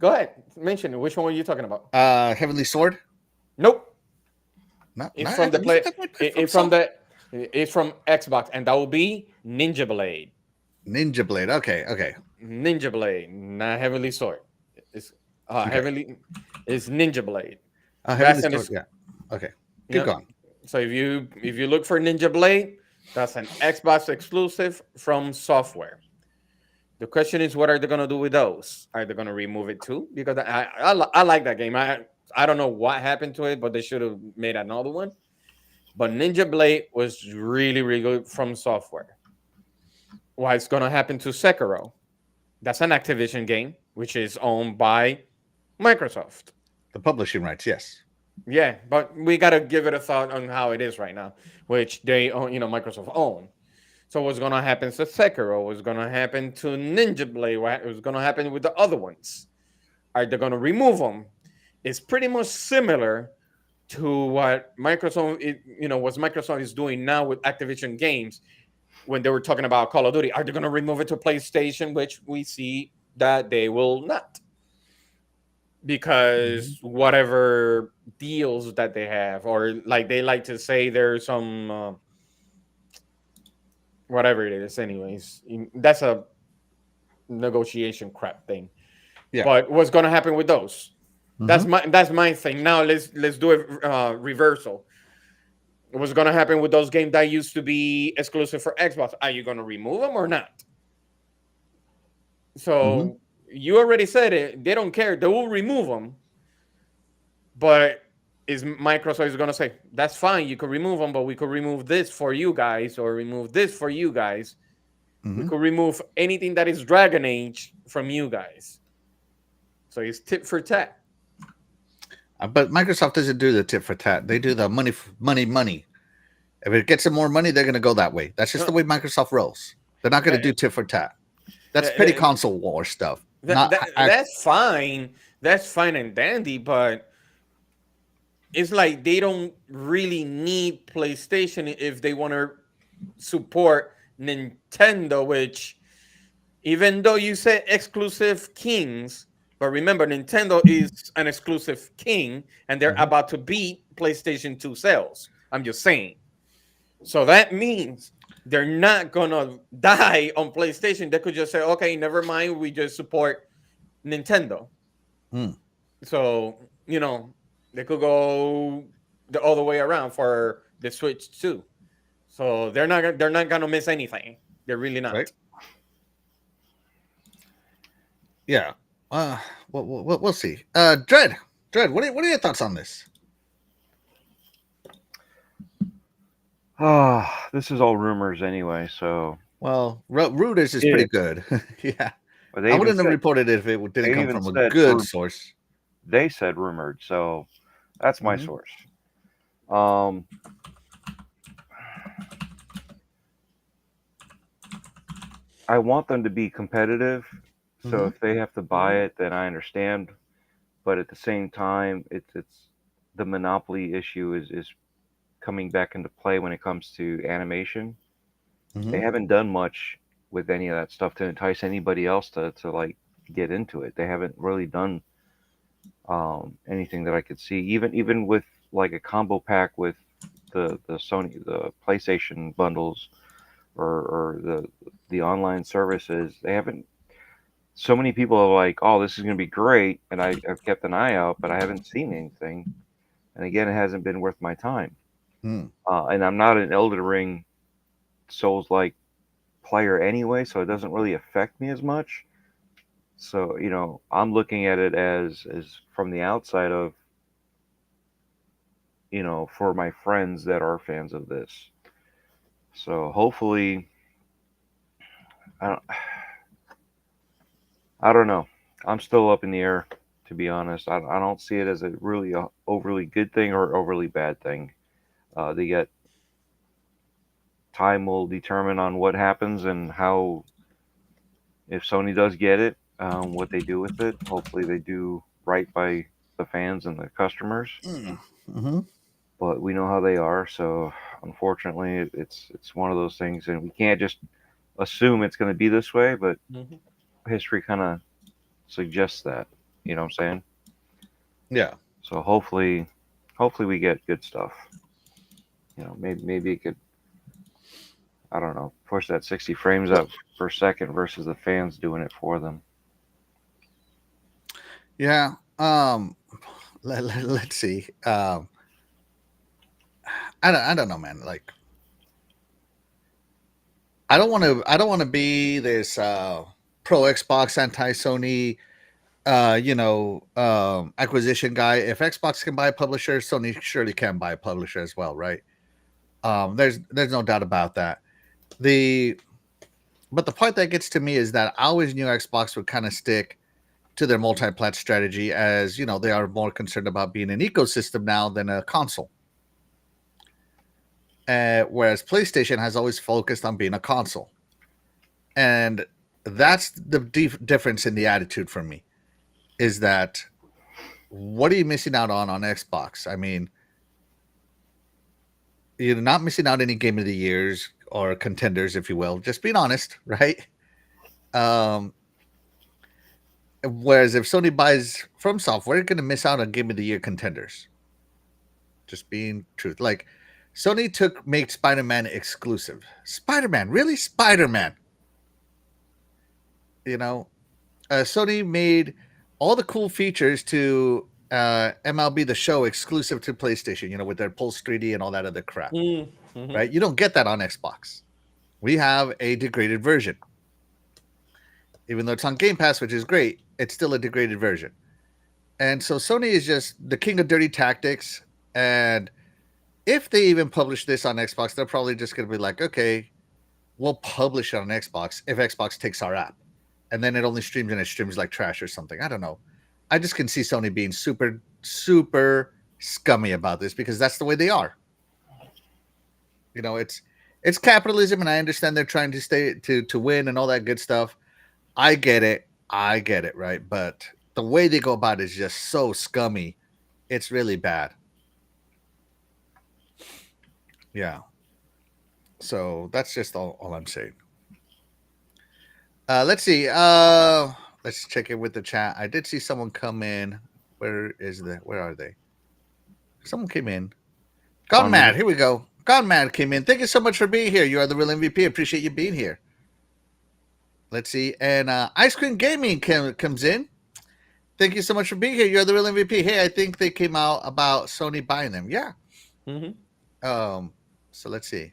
Speaker 2: Go ahead, mention it. Which one were you talking about?
Speaker 1: Heavenly Sword.
Speaker 2: Nope.
Speaker 1: It's
Speaker 2: It's from Xbox, and that will be Ninja Blade.
Speaker 1: Ninja Blade. Okay.
Speaker 2: Ninja Blade, not Heavenly Sword. It's
Speaker 1: Okay.
Speaker 2: Heavenly. It's Ninja Blade.
Speaker 1: Heavenly Sword. Yeah. Okay. Keep
Speaker 2: Yep.
Speaker 1: going.
Speaker 2: So if you look for Ninja Blade, that's an Xbox exclusive from Software. The question is, what are they gonna do with those? Are they gonna remove it too? Because I like that game. I don't know what happened to it, but they should have made another one. But Ninja Blade was really, really good from Software. What's gonna happen to Sekiro? That's an Activision game, which is owned by Microsoft.
Speaker 1: The publishing rights. Yes.
Speaker 2: Yeah, but we gotta give it a thought on how it is right now, which they own, Microsoft own. So what's gonna happen to Sekiro? What's gonna happen to Ninja Blade? What's gonna happen with the other ones? Are they gonna remove them? It's pretty much similar to what Microsoft is doing now with Activision games when they were talking about Call of Duty. Are they gonna remove it to PlayStation? Which we see that they will not. Because whatever deals that they have, or like they like to say there's some whatever it is, anyways, that's a negotiation crap thing.
Speaker 1: Yeah.
Speaker 2: But what's going to happen with those? That's my thing. Now let's do a reversal. What's gonna happen with those games that used to be exclusive for Xbox? Are you gonna remove them or not?
Speaker 1: Hmm.
Speaker 2: So you already said it. They don't care. They will remove them. But is Microsoft is gonna say that's fine? You could remove them, but we could remove this for you guys, or remove this for you guys. We
Speaker 1: Hmm.
Speaker 2: could remove anything that is Dragon Age from you guys. So it's tit for tat.
Speaker 1: But Microsoft doesn't do the tit for tat. They do the money. If it gets them more money, they're going to go that way. That's just
Speaker 2: No,
Speaker 1: the way Microsoft rolls. They're not going to do tit for tat. That's petty
Speaker 2: that,
Speaker 1: console war stuff. Not
Speaker 2: that's fine. That's fine and dandy, but it's like they don't really need PlayStation if they want to support Nintendo, which even though you say exclusive kings, but remember Nintendo is an exclusive king and they're
Speaker 1: Mhm.
Speaker 2: about to beat PlayStation 2 sales. I'm just saying. So that means they're not gonna die on PlayStation. They could just say, okay, never mind, we just support Nintendo.
Speaker 1: Mm.
Speaker 2: So, they could go the other way around for the Switch too. So they're not gonna miss anything. They're really
Speaker 1: Right?
Speaker 2: not.
Speaker 1: Yeah. Uh, we'll see. Dread. What are your thoughts on this?
Speaker 3: This is all rumors anyway. So,
Speaker 1: Well, Reuters is pretty
Speaker 3: if
Speaker 1: good. Yeah,
Speaker 3: but
Speaker 1: I wouldn't have reported it if it didn't
Speaker 3: they
Speaker 1: come
Speaker 3: even
Speaker 1: from a
Speaker 3: said
Speaker 1: good source.
Speaker 3: they said rumored. So that's my
Speaker 1: Mhm.
Speaker 3: source. Um, I want them to be competitive. So
Speaker 1: Mhm.
Speaker 3: if they have to buy it, then I understand. But at the same time, it's the monopoly issue is coming back into play when it comes to animation. They
Speaker 1: Mhm.
Speaker 3: haven't done much with any of that stuff to entice anybody else to like get into it. They haven't really done anything that I could see. Even with like a combo pack with the PlayStation bundles or the online services, they haven't. So many people are like, "Oh, this is going to be great," and I've kept an eye out, but I haven't seen anything. And again, it hasn't been worth my time.
Speaker 1: Mm.
Speaker 3: And I'm not an Elden Ring Souls like player anyway, so it doesn't really affect me as much. So I'm looking at it as from the outside of for my friends that are fans of this. So hopefully, I don't, I don't know. I'm still up in the air, to be honest. I don't see it as a really overly good thing or overly bad thing. They get time will determine on what happens and how if Sony does get it, what they do with it. Hopefully, they do right by the fans and the customers.
Speaker 1: Mm. Mhm.
Speaker 3: But we know how they are, so unfortunately, it's one of those things, and we can't just assume it's going to be this way. But
Speaker 2: Mhm.
Speaker 3: history kind of suggests that. You know what I'm saying?
Speaker 1: Yeah.
Speaker 3: So hopefully we get good stuff. Maybe it could, I don't know, push that 60 frames
Speaker 1: Well,
Speaker 3: up per second versus the fans doing it for them.
Speaker 1: yeah. Let's see. I don't know, man. Like, I don't want to be this pro Xbox, anti Sony, acquisition guy. If Xbox can buy a publisher, Sony surely can buy a publisher as well, right? There's no doubt about that. The But the part that gets to me is that I always knew Xbox would kind of stick to their multi-plat strategy, as they are more concerned about being an ecosystem now than a console. Whereas PlayStation has always focused on being a console, and that's the difference in the attitude for me. Is that what are you missing out on Xbox? I mean, you're not missing out any game of the years or contenders, if you will. Just being honest, right? Um, Whereas if Sony buys from software, you're going to miss out on game of the year contenders. Just being truth. Like Sony made Spider-Man exclusive. Spider-Man, really? Spider-Man. You know, Sony made all the cool features to MLB The Show exclusive to PlayStation, with their Pulse 3D and all that other crap,
Speaker 2: Mm-hmm.
Speaker 1: right? You don't get that on Xbox. We have a degraded version. Even though it's on Game Pass, which is great, it's still a degraded version. And so Sony is just the king of dirty tactics. And if they even publish this on Xbox, they're probably just going to be like, okay, we'll publish it on Xbox if Xbox takes our app. And then it only streams and it streams like trash or something. I don't know. I just can see Sony being super, super scummy about this because that's the way they are. It's capitalism, and I understand they're trying to stay to win and all that good stuff. I get it, right? But the way they go about it is just so scummy. It's really bad. Yeah. So that's just all I'm saying. Let's see. Let's check in with the chat. I did see someone come in. Where are they? Someone came in. Gone Mad. Here we go. Gone Mad came in. Thank you so much for being here. You are the real MVP. Appreciate you being here. Let's see. And Ice Cream Gaming comes in. Thank you so much for being here. You're the real MVP. Hey, I think they came out about Sony buying them. Yeah.
Speaker 2: Mm-hmm.
Speaker 1: So let's see.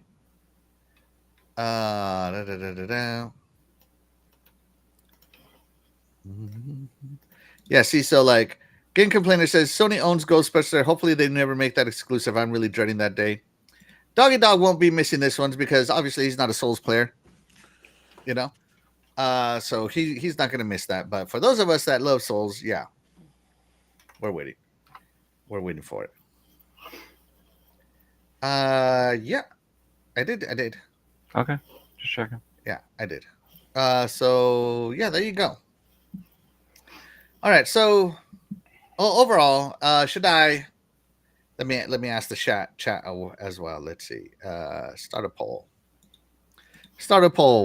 Speaker 1: Yeah, see, so like Game Complainer says Sony owns Ghostbusters. Hopefully they never make that exclusive. I'm really dreading that day. Doggy Dog won't be missing this one because obviously he's not a Souls player. So he's not gonna miss that. But for those of us that love Souls, yeah. We're waiting. We're waiting for it. Yeah. I did.
Speaker 3: Okay. Just checking.
Speaker 1: Yeah, I did. So yeah, there you go. All right. So overall, should I let me ask the chat as well. Let's see. Start a poll.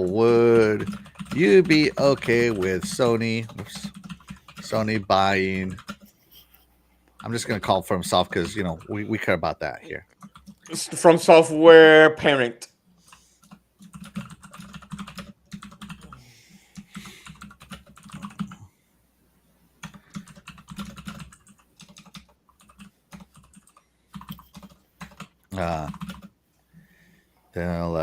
Speaker 1: Would you be okay with Sony buying? I'm just gonna call From Soft because we care about that here.
Speaker 2: From Software parent.
Speaker 1: They'll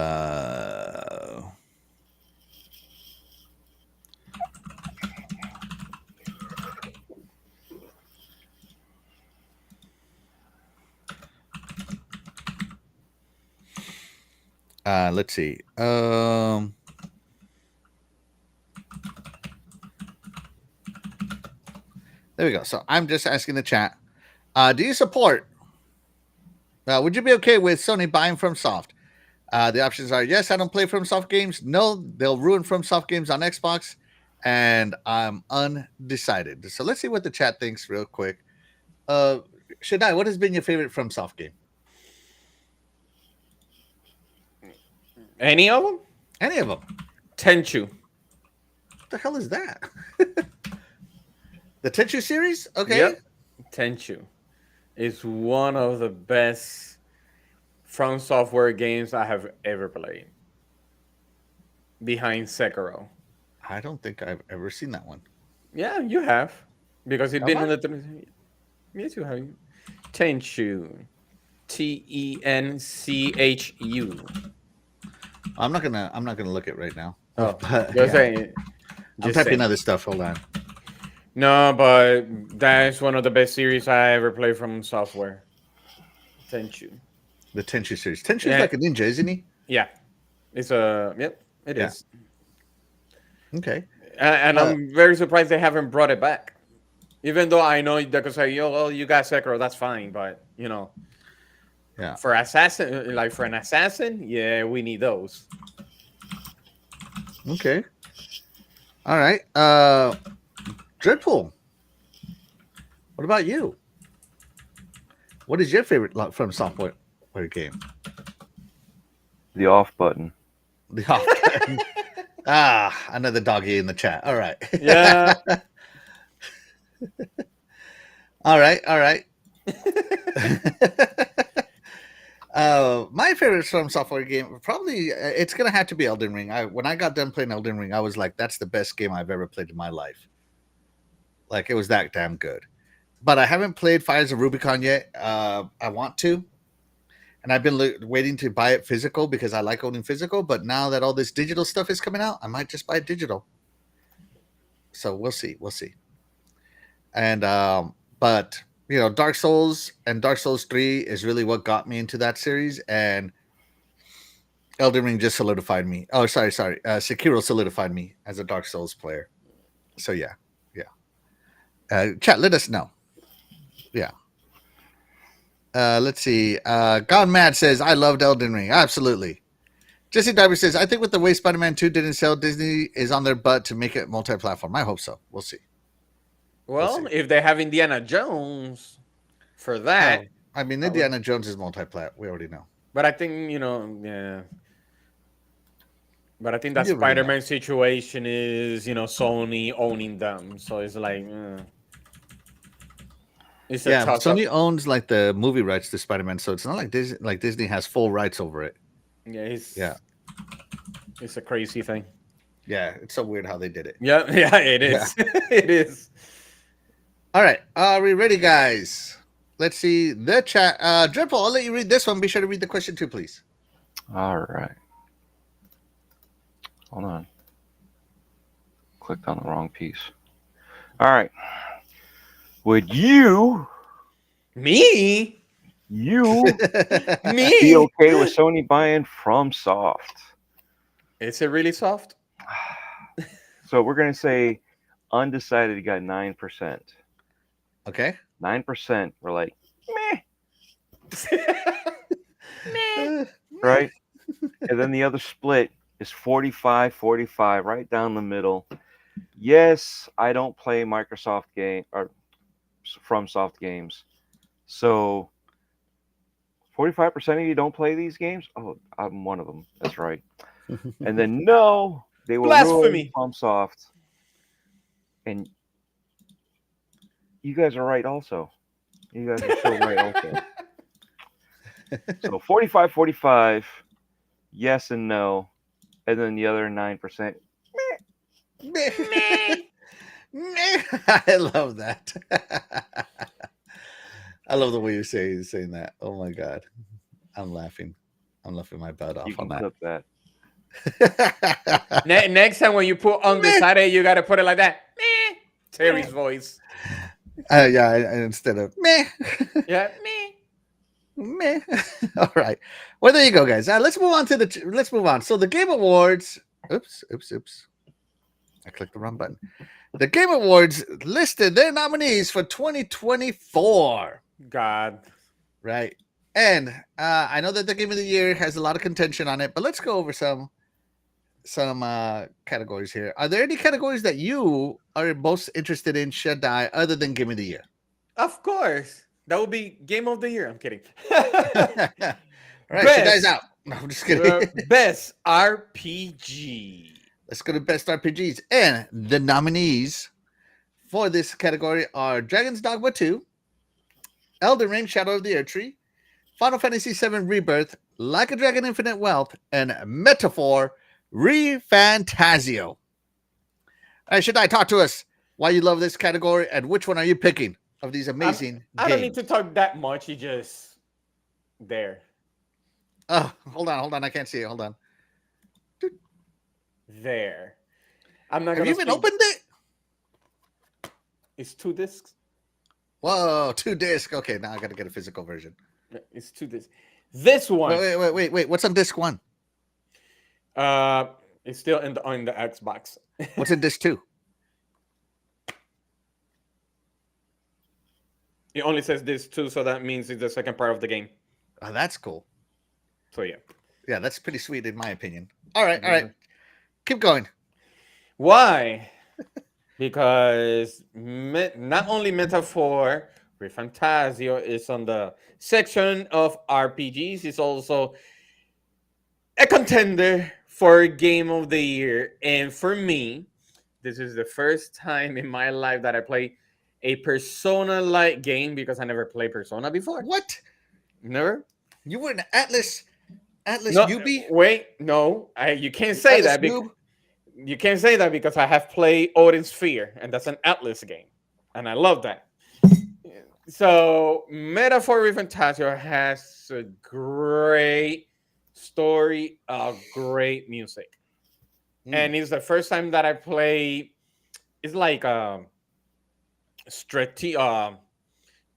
Speaker 1: let's see. There we go. So I'm just asking the chat. Do you support? Would you be okay with Sony buying From Soft? The options are yes, I don't play From Soft games. No, they'll ruin From Soft games on Xbox. And I'm undecided. So let's see what the chat thinks real quick. Shaddai, what has been your favorite From Soft game?
Speaker 2: Any of them?
Speaker 1: Any of them.
Speaker 2: Tenchu.
Speaker 1: What the hell is that? The Tenchu series? Okay.
Speaker 2: Yep. Tenchu is one of the best From Software games I have ever played. Behind Sekiro.
Speaker 1: I don't think I've ever seen that one.
Speaker 2: Yeah, you have. Because it's
Speaker 1: Have
Speaker 2: been
Speaker 1: I?
Speaker 2: on the... Yes, you have. Tenchu. Tenchu.
Speaker 1: I'm not gonna look it right now.
Speaker 2: Oh,
Speaker 1: But,
Speaker 2: just
Speaker 1: yeah.
Speaker 2: saying.
Speaker 1: I'm
Speaker 2: Just
Speaker 1: typing
Speaker 2: saying.
Speaker 1: other stuff. Hold on.
Speaker 2: No, but that's one of the best series I ever played from Software. Tenchu.
Speaker 1: The Tenchu series. Tenchu's
Speaker 2: Yeah.
Speaker 1: like a ninja, isn't he?
Speaker 2: Yeah. It's a... Yep, it
Speaker 1: Yeah.
Speaker 2: is.
Speaker 1: Okay.
Speaker 2: And I'm very surprised they haven't brought it back. Even though I know they could say, you got Sekiro, that's fine. But,
Speaker 1: Yeah.
Speaker 2: for an assassin, yeah, we need those.
Speaker 1: Okay. All right. Dreadpool. What about you? What is your favorite From Software game?
Speaker 3: The off button.
Speaker 1: The off button. Another doggy in the chat. All right.
Speaker 2: Yeah.
Speaker 1: All right. My favorite From Software game, probably it's gonna have to be Elden Ring. When I got done playing Elden Ring, I was like, that's the best game I've ever played in my life. Like, it was that damn good. but I haven't played Fires of Rubicon yet. I want to, and I've been waiting to buy it physical because I like owning physical. But now that all this digital stuff is coming out, I might just buy it digital. So we'll see. We'll see. And but Dark Souls and Dark Souls 3 is really what got me into that series, and Elden Ring just solidified me. Oh, sorry. Sekiro solidified me as a Dark Souls player. So yeah. Chat, let us know. Yeah. Let's see. Gone Mad says, I loved Elden Ring. Absolutely. Jesse Diver says, I think with the way Spider-Man 2 didn't sell, Disney is on their butt to make it multi-platform. I hope so. We'll see.
Speaker 2: Well, if they have Indiana Jones for that.
Speaker 1: I mean, Indiana Jones is multi-plat. We already know.
Speaker 2: But I think, yeah. But I think that Spider-Man situation is, Sony owning them. So it's like, it's a toss
Speaker 1: Sony owns like the movie rights to Spider-Man, so it's not like Disney has full rights over it.
Speaker 2: Yeah, it's a crazy thing.
Speaker 1: Yeah, it's so weird how they did it.
Speaker 2: Yeah, it is. Yeah. It is.
Speaker 1: All right, are we ready, guys? Let's see the chat. Dripple, I'll let you read this one. Be sure to read the question too, please.
Speaker 3: All right. Hold on. Clicked on the wrong piece. All right. Would you
Speaker 2: me
Speaker 3: be okay with Sony buying FromSoft?
Speaker 2: Is it really soft?
Speaker 3: So we're gonna say undecided. You got 9%.
Speaker 1: Okay.
Speaker 3: 9%. We're like, meh.
Speaker 2: Meh.
Speaker 3: Right? And then the other split is 45-45, right down the middle. Yes, I don't play Microsoft game or FromSoft games. So 45% of you don't play these games? Oh, I'm one of them. That's right. And then no, they will ruin FromSoft. And you guys are right also. You guys are so right also. So 45-45, yes and no. And then the other 9%.
Speaker 1: Meh. I love that. I love the way you're saying that. Oh my god, I'm laughing my butt off on that.
Speaker 3: Clip that.
Speaker 2: Next time when you put undecided, you gotta put it like that. Meh. Terry's voice.
Speaker 1: Yeah, instead of meh.
Speaker 2: Yeah,
Speaker 1: meh. All right. Well, there you go, guys. Let's move on. So the Game Awards. Oops. I clicked the wrong button. The Game Awards listed their nominees for 2024.
Speaker 2: God.
Speaker 1: Right. And I know that the Game of the Year has a lot of contention on it, but let's go over some categories here. Are there any categories that you are most interested in, Shaddai, other than Game of the Year?
Speaker 2: Of course. That would be Game of the Year. I'm kidding.
Speaker 1: All right, Shaddai's out. No, I'm just kidding.
Speaker 2: Best RPG.
Speaker 1: Let's go to Best RPGs. And the nominees for this category are Dragon's Dogma 2, Elden Ring Shadow of the Erdtree, Final Fantasy VII Rebirth, Like a Dragon Infinite Wealth, and Metaphor ReFantazio. All right, Shaddai, talk to us why you love this category and which one are you picking of these amazing games?
Speaker 2: I don't need to talk that much. You just there.
Speaker 1: Oh, hold on. I can't see it. Hold on.
Speaker 2: There. I'm not.
Speaker 1: Have you even opened it?
Speaker 2: It's 2 discs.
Speaker 1: Whoa, 2 discs. Okay, now I got to get a physical version.
Speaker 2: It's 2 discs. This one.
Speaker 1: Wait. What's on disc 1?
Speaker 2: It's still on the Xbox.
Speaker 1: What's in disc 2?
Speaker 2: It only says disc 2, so that means it's the second part of the game.
Speaker 1: Oh, that's cool.
Speaker 2: So yeah.
Speaker 1: Yeah, that's pretty sweet in my opinion. All right. Keep going.
Speaker 2: Why? Because not only Metaphor ReFantazio is on the section of RPGs, it's also a contender for Game of the Year. And for me, this is the first time in my life that I play a Persona-like game because I never played Persona before.
Speaker 1: What?
Speaker 2: Never?
Speaker 1: You were an Atlas
Speaker 2: no,
Speaker 1: newbie?
Speaker 2: Wait, no. You can't say
Speaker 1: Atlas
Speaker 2: that. You can't say that because I have played Odin Sphere, and that's an Atlas game. And I love that. So Metaphor Fantasio has a great story, great music,
Speaker 1: Mm.
Speaker 2: and it's the first time that I play. It's like strate- uh,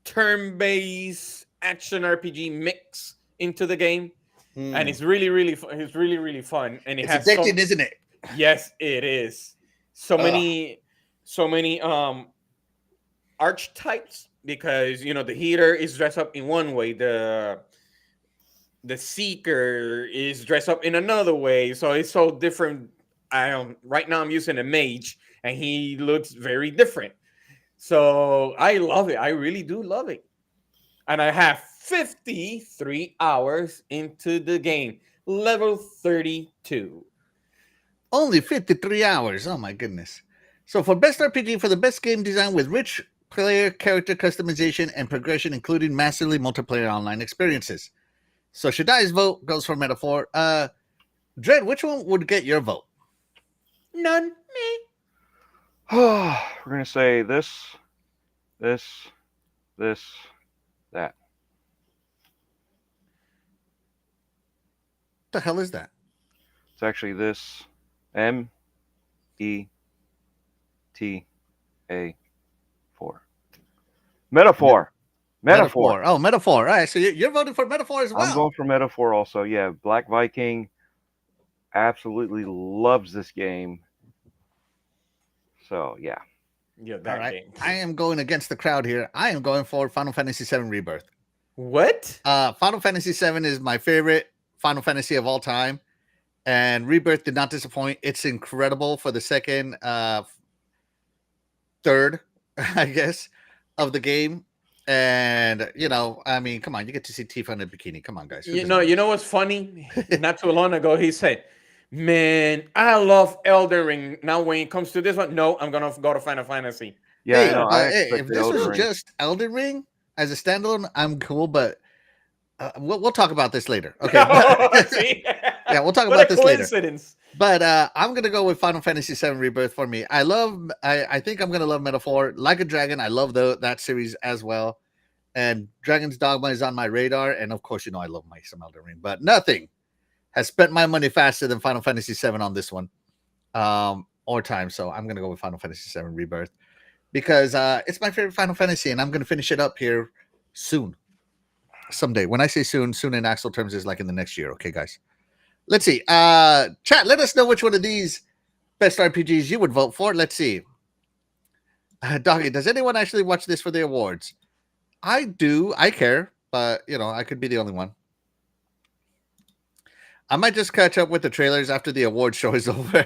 Speaker 2: turn-based action RPG mix into the game, and
Speaker 1: Mm.
Speaker 2: it's really, really, it's really, really fun, and it
Speaker 1: It's
Speaker 2: has
Speaker 1: addicting,
Speaker 2: some.
Speaker 1: isn't it?
Speaker 2: Yes, it is. So
Speaker 1: Ugh.
Speaker 2: many, so many archetypes because the healer is dressed up in one way, the seeker is dressed up in another way, so it's so different. Right now I'm using a mage and he looks very different, so I love it. I really do love it, and I have 53 hours into the game, level 32.
Speaker 1: Only 53 hours. Oh my goodness. So for best RPG, for the best game design with rich player character customization and progression, including massively multiplayer online experiences. So Shadai's vote goes for Metaphor. Dread, which one would get your vote?
Speaker 2: None. Me.
Speaker 3: We're gonna say this, this, that.
Speaker 1: What the hell is that?
Speaker 3: It's actually this META4. Metaphor. Metaphor.
Speaker 1: Metaphor. Oh, Metaphor. All right. So you're voting for Metaphor as
Speaker 3: I'm going
Speaker 1: well.
Speaker 3: for Metaphor also. Yeah, Black Viking absolutely loves this game. So yeah.
Speaker 2: Yeah,
Speaker 1: All
Speaker 2: that
Speaker 1: right.
Speaker 2: game.
Speaker 1: I am going against the crowd here. I am going for Final Fantasy VII Rebirth.
Speaker 2: What?
Speaker 1: Final Fantasy VII is my favorite Final Fantasy of all time, and Rebirth did not disappoint. It's incredible for the second, third, I guess, of the game. And I mean, come on, you get to see Tifa in a bikini. Come on, guys, who doesn't want
Speaker 2: You
Speaker 1: to
Speaker 2: know
Speaker 1: see
Speaker 2: what's funny? Not too long ago, he said, "Man, I love Elden Ring. Now, when it comes to this one, no, I'm gonna go to Final Fantasy."
Speaker 3: Yeah, I
Speaker 1: Hey,
Speaker 3: know. I
Speaker 1: but hey, if
Speaker 3: expected
Speaker 1: this
Speaker 3: Elden
Speaker 1: was
Speaker 3: Ring.
Speaker 1: just Elden Ring as a standalone, I'm cool. But we'll talk about this later. Okay, but
Speaker 2: See,
Speaker 1: yeah, we'll talk
Speaker 2: what a
Speaker 1: about this later.
Speaker 2: coincidence.
Speaker 1: But I'm gonna go with Final Fantasy VII Rebirth for me. I think I'm gonna love Metaphor. Like a Dragon, I love that series as well. And Dragon's Dogma is on my radar. And of course, I love my some Elden Ring. But nothing has spent my money faster than Final Fantasy VII on this one, or time. So I'm gonna go with Final Fantasy VII Rebirth because it's my favorite Final Fantasy, and I'm gonna finish it up here soon, someday. When I say soon, soon in actual terms is like in the next year. Okay, guys. Let's see. Chat, let us know which one of these best RPGs you would vote for. Let's see. Doggy, does anyone actually watch this for the awards? I do. I care, but I could be the only one. I might just catch up with the trailers after the award show is over.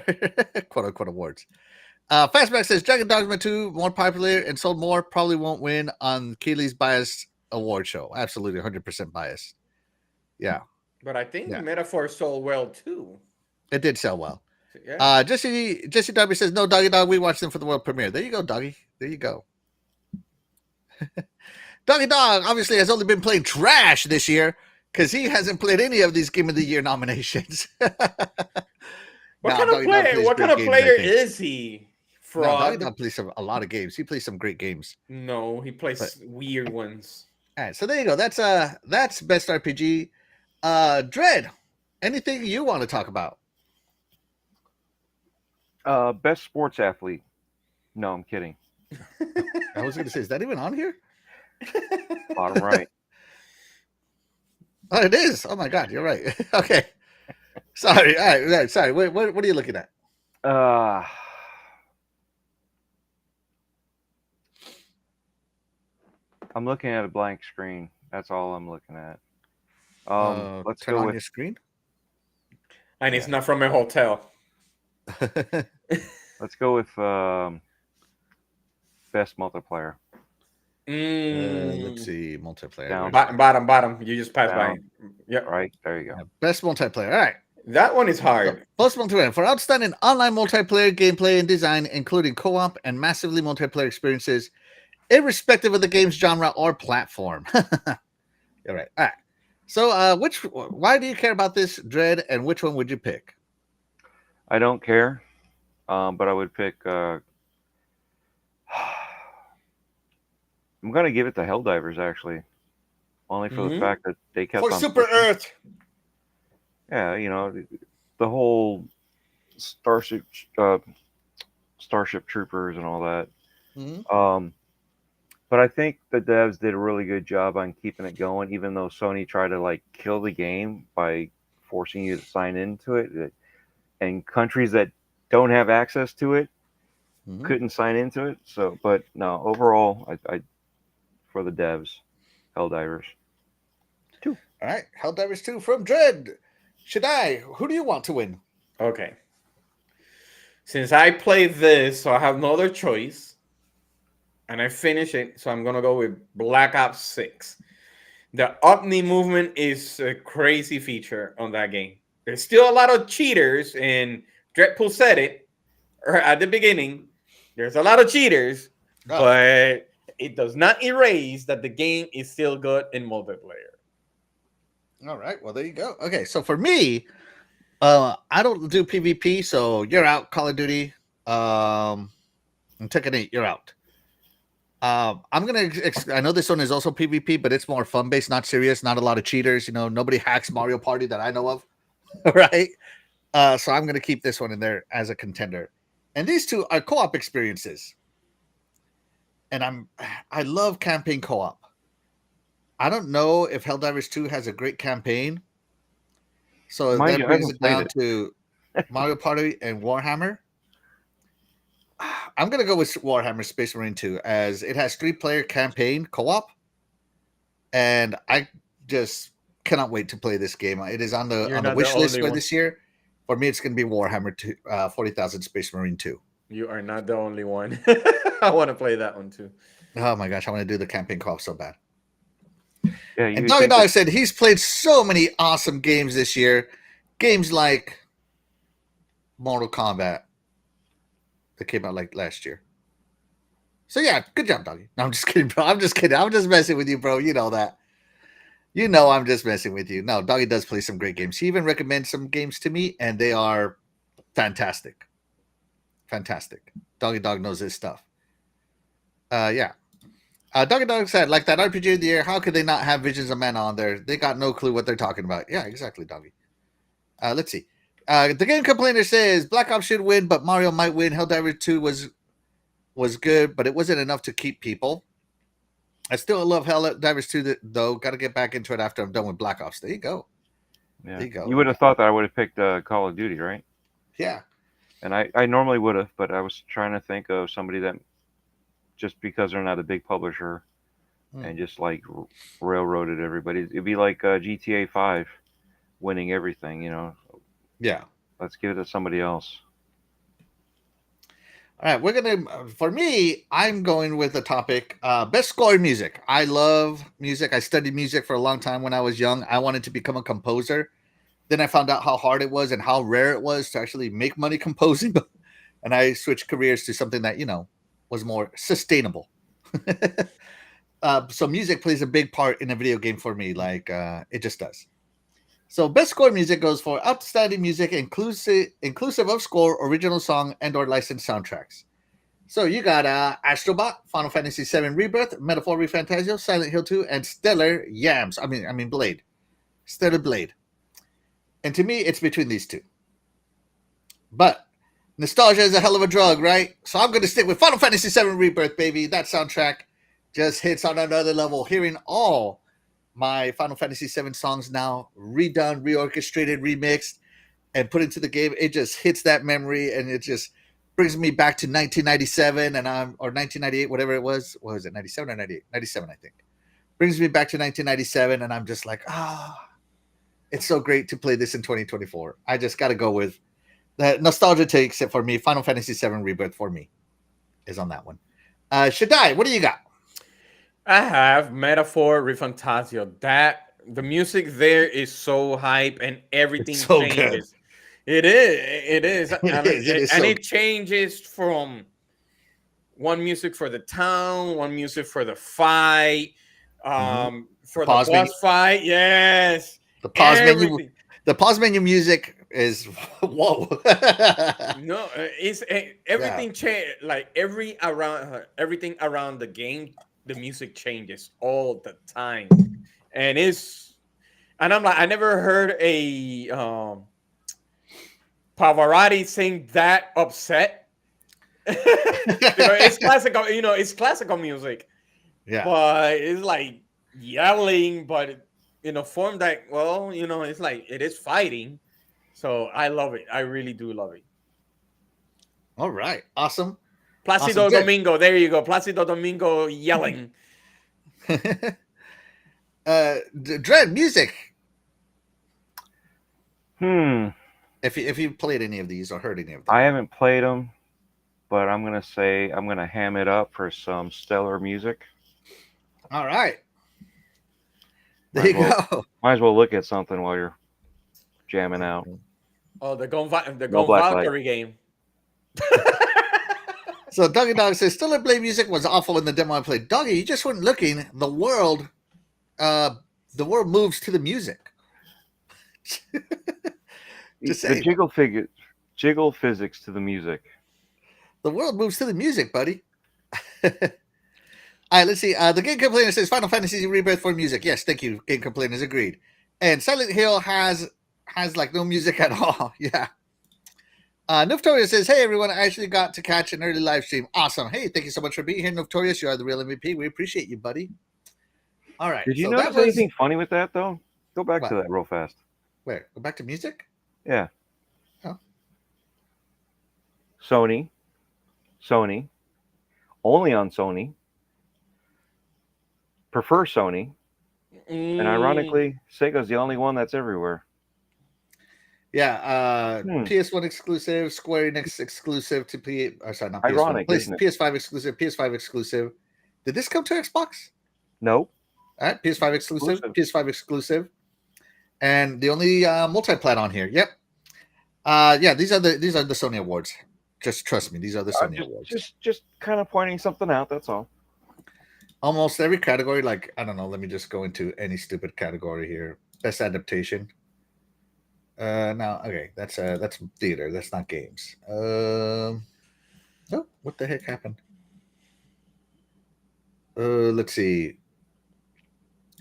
Speaker 1: Quote unquote awards. Fastback says Dragon Dogma 2 more popular and sold more. Probably won't win on Keeley's biased award show. Absolutely 100% biased. Yeah.
Speaker 2: But I think
Speaker 1: Yeah.
Speaker 2: Metaphor sold well too.
Speaker 1: It did sell well.
Speaker 2: Yeah.
Speaker 1: Jesse Doggy says, no, Doggy Dog, we watched them for the world premiere. There you go, Doggy. There you go. Doggy Dog obviously has only been playing trash this year because he hasn't played any of these Game of the Year nominations.
Speaker 2: What kind of player? What kind of player is he?
Speaker 1: No, Doggy
Speaker 2: Fraud.
Speaker 1: Dog plays a lot of games. He plays some great games.
Speaker 2: No, he plays
Speaker 1: But
Speaker 2: weird ones.
Speaker 1: all right, so there you go. That's best RPG. Dread, anything you want to talk about?
Speaker 3: Best sports athlete. No, I'm kidding.
Speaker 1: I was going to say, is that even on here?
Speaker 3: Bottom right.
Speaker 1: Oh, it is. Oh my God, you're right. Okay, sorry. All right, sorry. What are you looking at?
Speaker 3: Uh, I'm looking at a blank screen. That's all I'm looking at. Let's
Speaker 1: Turn
Speaker 3: go
Speaker 1: on
Speaker 3: with
Speaker 1: your screen.
Speaker 2: And it's not from a hotel.
Speaker 3: let's go with best multiplayer.
Speaker 1: Let's see, multiplayer.
Speaker 3: Down.
Speaker 2: Bottom. You just passed by.
Speaker 3: Down.
Speaker 2: Yep.
Speaker 3: Right there you go.
Speaker 1: Yeah, best multiplayer. All right.
Speaker 2: That one is
Speaker 1: So,
Speaker 2: hard.
Speaker 1: post multiplayer for outstanding online multiplayer gameplay and design, including co-op and massively multiplayer experiences, irrespective of the game's genre or platform. You're right. All right. So, why do you care about this, Dread, and which one would you pick?
Speaker 3: I don't care, but I would pick I'm gonna give it to Helldivers actually, only for the
Speaker 2: Hmm.
Speaker 3: fact that they kept
Speaker 1: For
Speaker 3: on
Speaker 1: Super
Speaker 3: pushing.
Speaker 1: Earth.
Speaker 3: Yeah, the whole Starship uh, Starship Troopers and all that.
Speaker 1: Mhm.
Speaker 3: Um, but I think the devs did a really good job on keeping it going, even though Sony tried to like kill the game by forcing you to sign into it, and countries that don't have access to it
Speaker 1: Mhm.
Speaker 3: couldn't sign into it. So, but no, overall, I for the devs, Helldivers two.
Speaker 1: All right. Helldivers 2 from Dread. Shaddai, who do you want to win?
Speaker 2: Okay. Since I played this, so I have no other choice, and I finish it, so I'm gonna go with Black Ops 6. The Omni movement is a crazy feature on that game. There's still a lot of cheaters, and Dreadpool said it at the beginning. There's a lot of cheaters,
Speaker 1: Oh,
Speaker 2: but it does not erase that the game is still good in multiplayer.
Speaker 1: all right. Well, there you go. Okay. So for me, I don't do PvP, so you're out, Call of Duty. And Tekken 8, you're out. I'm gonna. I know this one is also PvP, but it's more fun based, not serious. Not a lot of cheaters. Nobody hacks Mario Party that I know of, right? So I'm gonna keep this one in there as a contender. And these two are co-op experiences, and I love campaign co-op. I don't know if Helldivers 2 has a great campaign, so
Speaker 3: Mind
Speaker 1: that
Speaker 3: you, I
Speaker 1: brings
Speaker 3: haven't
Speaker 1: it
Speaker 3: played
Speaker 1: down
Speaker 3: it.
Speaker 1: to Mario Party and Warhammer. I'm gonna go with Warhammer Space Marine 2 as it has 3-player campaign co-op, and I just cannot wait to play this game. It is on the
Speaker 2: You're
Speaker 1: on the
Speaker 2: not the
Speaker 1: wish list
Speaker 2: only
Speaker 1: for
Speaker 2: one.
Speaker 1: this year. For me, it's gonna be Warhammer 2, 40,000 Space Marine 2.
Speaker 2: You are not the only one. I want to play that one too.
Speaker 1: Oh my gosh, I want to do the campaign co-op so bad.
Speaker 3: Yeah,
Speaker 1: And
Speaker 3: you
Speaker 1: Doggy
Speaker 3: think that
Speaker 1: Dog said he's played so many awesome games this year. Games like Mortal Kombat that came out like last year. So yeah, good job, Doggy. No, I'm just kidding, bro. I'm just kidding. I'm just messing with you, bro. You know that. You know I'm just messing with you. No, Doggy does play some great games. He even recommends some games to me, and they are fantastic. Fantastic. Doggy Dog knows his stuff. Yeah. Doggy Dog said, like that RPG of the year, how could they not have Visions of Mana on there? They got no clue what they're talking about. Yeah, exactly, Doggy. Let's see. The game complainer says Black Ops should win, but Mario might win. Helldivers 2 was good, but it wasn't enough to keep people. I still love Helldivers 2 though. Got to get back into it after I'm done with Black Ops. There you go.
Speaker 3: yeah,
Speaker 1: There you
Speaker 3: you
Speaker 1: go.
Speaker 3: would have thought that I would have picked Call of Duty, right?
Speaker 1: Yeah.
Speaker 3: And I normally would have, but I was trying to think of somebody that just because they're not a big publisher
Speaker 1: Hmm.
Speaker 3: and just like railroaded everybody. It'd be like GTA 5 winning everything.
Speaker 1: Yeah.
Speaker 3: Let's give it to somebody else.
Speaker 1: All right, we're gonna. For me, I'm going with the topic best score in music. I love music. I studied music for a long time when I was young. I wanted to become a composer. Then I found out how hard it was and how rare it was to actually make money composing. And I switched careers to something that was more sustainable. So music plays a big part in a video game for me. Like it just does. So best score music goes for outstanding music, inclusive of score, original song, and/or licensed soundtracks. So you got Astrobot, Final Fantasy VII Rebirth, Metaphor Refantasio, Silent Hill 2, and Stellar Yams. I mean Blade. Stellar Blade. And to me, it's between these two. But nostalgia is a hell of a drug, right? So I'm going to stick with Final Fantasy VII Rebirth, baby. That soundtrack just hits on another level. Hearing all my Final Fantasy VII songs now redone, reorchestrated, remixed, and put into the game, it just hits that memory, and it just brings me back to 1997 or 1998, whatever it was. What was it, 97 or 98? 97, I think. Brings me back to 1997, and I'm just like, it's so great to play this in 2024. I just got to go with that. Nostalgia takes it for me. Final Fantasy VII Rebirth for me is on that one. Shaddai, what do you got?
Speaker 2: I have Metaphor Refantasio. That the music there is so hype and
Speaker 1: It's
Speaker 2: everything
Speaker 1: so good.
Speaker 2: changes. It is,
Speaker 1: It is. It is
Speaker 2: and
Speaker 1: so
Speaker 2: it changes from one music for the town, one music for the fight,
Speaker 1: good.
Speaker 2: for the
Speaker 1: Pause menu.
Speaker 2: boss fight. Yes,
Speaker 1: The pause menu.
Speaker 2: everything.
Speaker 1: The pause menu music is whoa.
Speaker 2: No, it's
Speaker 1: Yeah.
Speaker 2: everything change. Like everything around the game, the music changes all the time, and I'm like, I never heard a Pavarotti sing that upset. Because it's classical, it's classical music,
Speaker 1: Yeah.
Speaker 2: but it's like yelling, but in a form that, well, it's like it is fighting. So I love it. I really do love it.
Speaker 1: All right. Awesome. Awesome.
Speaker 2: Placido
Speaker 1: Good.
Speaker 2: Domingo, there you go. Placido Domingo yelling.
Speaker 1: Dread music.
Speaker 3: If
Speaker 1: you played any of these or heard any of them.
Speaker 3: I haven't played them, but I'm gonna say I'm gonna ham it up for some stellar music.
Speaker 1: All right. There you go.
Speaker 3: Might as well look at something while you're jamming out.
Speaker 2: Oh, the Gun
Speaker 3: No black light.
Speaker 2: Valkyrie game.
Speaker 1: So Doggy Dog says, Stellar Blade music was awful in the demo I played. Doggy, you just weren't looking. The world moves to the music. Just
Speaker 3: The
Speaker 1: saying.
Speaker 3: jiggle physics to the music.
Speaker 1: The world moves to the music, buddy. All right, let's see. The Game Complainer says Final Fantasy Rebirth for music. Yes, thank you. Game Complainers agreed. And Silent Hill has like no music at all. Yeah. Nuftorius says, hey, everyone, I actually got to catch an early live stream. Awesome. Hey, thank you so much for being here, Nuftorius. You are the real MVP. We appreciate you, buddy. All right.
Speaker 3: Did you notice anything funny with that, though? Go back to that real fast.
Speaker 1: Where? Go back to music?
Speaker 3: Yeah.
Speaker 1: Oh.
Speaker 3: Sony, only on Sony, prefer Sony, and ironically, Sega's the only one that's everywhere.
Speaker 1: Yeah, PS1 exclusive, Square Enix exclusive to not
Speaker 3: Ironic,
Speaker 1: PS1, PS5 exclusive, PS5 exclusive. Did this come to Xbox?
Speaker 3: Nope.
Speaker 1: All right, PS5 exclusive, PS5 exclusive, and the only multi-plat on here. Yep. Yeah, these are the Sony awards. Just trust me, these are the Sony awards.
Speaker 3: Just kind of pointing something out. That's all.
Speaker 1: Almost every category, like I don't know. Let me just go into any stupid category here. Best adaptation. No, okay, that's theater. That's not games. Oh, what the heck happened? Let's see.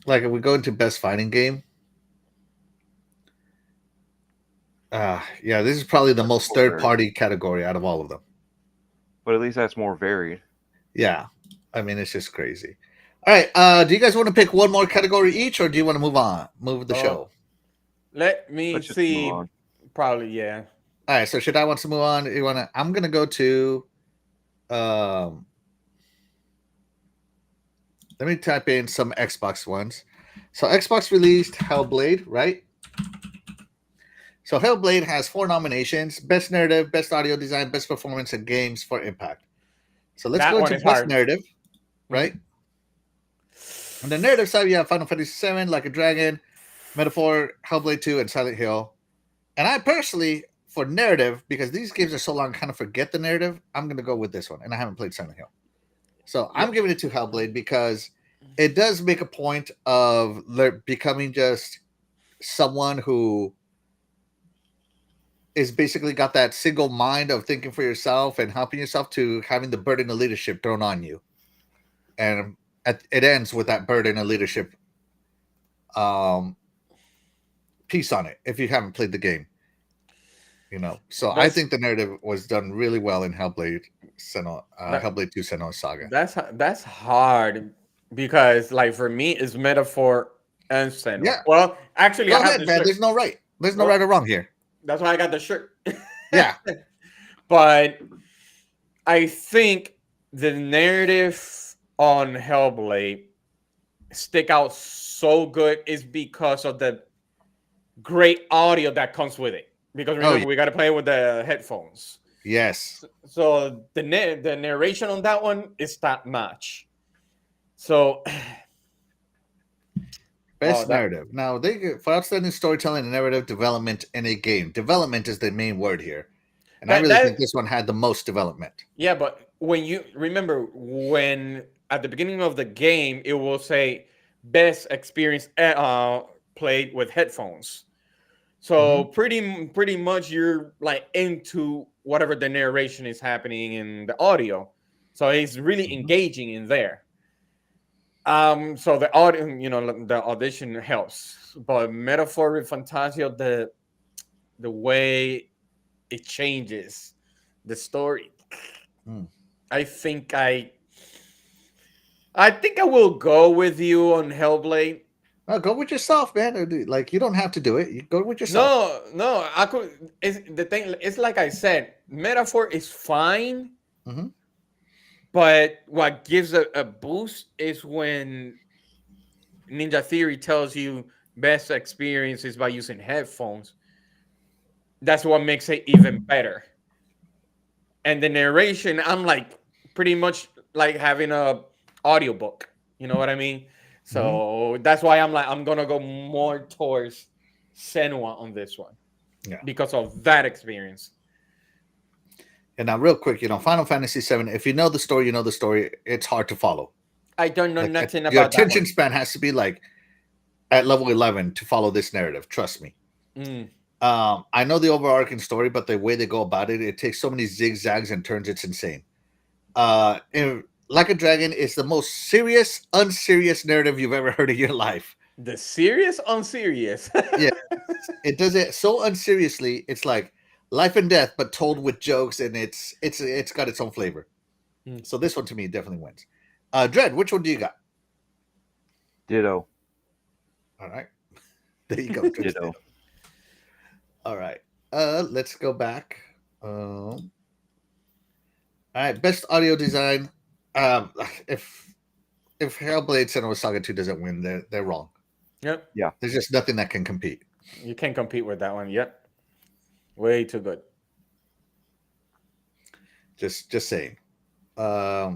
Speaker 1: Like if we go into best fighting game. Yeah, this is probably the most third-party category out of all of them.
Speaker 3: But at least that's more varied.
Speaker 1: Yeah, I mean it's just crazy. All right, do you guys want to pick one more category each, or do you want to move the show?
Speaker 2: Let me see. Probably, yeah.
Speaker 1: All right, so should I want to move on? You want to? I'm gonna go to. Let me type in some Xbox ones. So Xbox released Hellblade, right? So Hellblade has 4 nominations: Best Narrative, Best Audio Design, Best Performance, and Games for Impact. So let's go into Best Narrative, right? On the narrative side, you have Final Fantasy VII, Like a Dragon, Metaphor, Hellblade 2, and Silent Hill. And I personally, for narrative, because these games are so long, kind of forget the narrative, I'm going to go with this one. And I haven't played Silent Hill. So I'm giving it to Hellblade because it does make a point of becoming just someone who is basically got that single mind of thinking for yourself and helping yourself to having the burden of leadership thrown on you. And it ends with that burden of leadership piece on it if you haven't played the game. So I think the narrative was done really well in Hellblade 2 Senua's Saga.
Speaker 2: That's hard because, like, for me, it's Metaphor and Senua. Yeah. Well, actually,
Speaker 1: go ahead, man. There's no right. There's no right or wrong here.
Speaker 2: That's why I got the shirt.
Speaker 1: Yeah.
Speaker 2: But I think the narrative on Hellblade stick out so good is because of the great audio that comes with it. Because remember, we got to play with the headphones.
Speaker 1: Yes.
Speaker 2: So the narration on that one is top notch. So
Speaker 1: best narrative. Now, for outstanding storytelling and narrative development in a game. Development is the main word here. And I really think this one had the most development.
Speaker 2: Yeah, but when you remember when at the beginning of the game, it will say best experience played with headphones. So pretty much you're like into whatever the narration is happening in the audio. So it's really engaging in there. So the audience, the audition helps, but Metaphor with Fantasio, the way it changes the story.
Speaker 1: Hmm.
Speaker 2: I think I think I will go with you on Hellblade.
Speaker 1: No, go with yourself, man. Like you don't have to do it. You go with yourself.
Speaker 2: No, no, I could. It's the thing. It's like I said, Metaphor is fine,
Speaker 1: Hmm.
Speaker 2: but what gives a boost is when Ninja Theory tells you best experience is by using headphones. That's what makes it even better. And the narration, I'm like pretty much like having a audiobook. You know what I mean?
Speaker 1: Hmm.
Speaker 2: So that's why I'm like I'm gonna go more towards Senua on this one
Speaker 1: Yeah.
Speaker 2: because of that experience.
Speaker 1: And now, real quick, Final Fantasy VII. If you know the story, you know the story. It's hard to follow.
Speaker 2: I don't know
Speaker 1: Like
Speaker 2: nothing
Speaker 1: your
Speaker 2: about that
Speaker 1: attention
Speaker 2: one.
Speaker 1: span has to be like at level 11 to follow this narrative. Trust me.
Speaker 2: Mm.
Speaker 1: I know the overarching story, but the way they go about it, it takes so many zigzags and turns. It's insane. Like a Dragon is the most serious, unserious narrative you've ever heard in your life.
Speaker 2: The serious unserious.
Speaker 1: Yeah, it does it so unseriously. It's like life and death, but told with jokes, and it's got its own flavor.
Speaker 2: Mm.
Speaker 1: So this one to me definitely wins. Dread, which one do you got?
Speaker 3: Ditto.
Speaker 1: All right, there you go. Dread.
Speaker 3: Ditto.
Speaker 1: All right, let's go back. All right, best audio design. Um, if Hellblade Senua Saga 2 doesn't win, they're wrong.
Speaker 2: Yep.
Speaker 1: There's just nothing that can compete.
Speaker 2: You can't compete with that one. Yep. Way too good.
Speaker 1: Just saying. I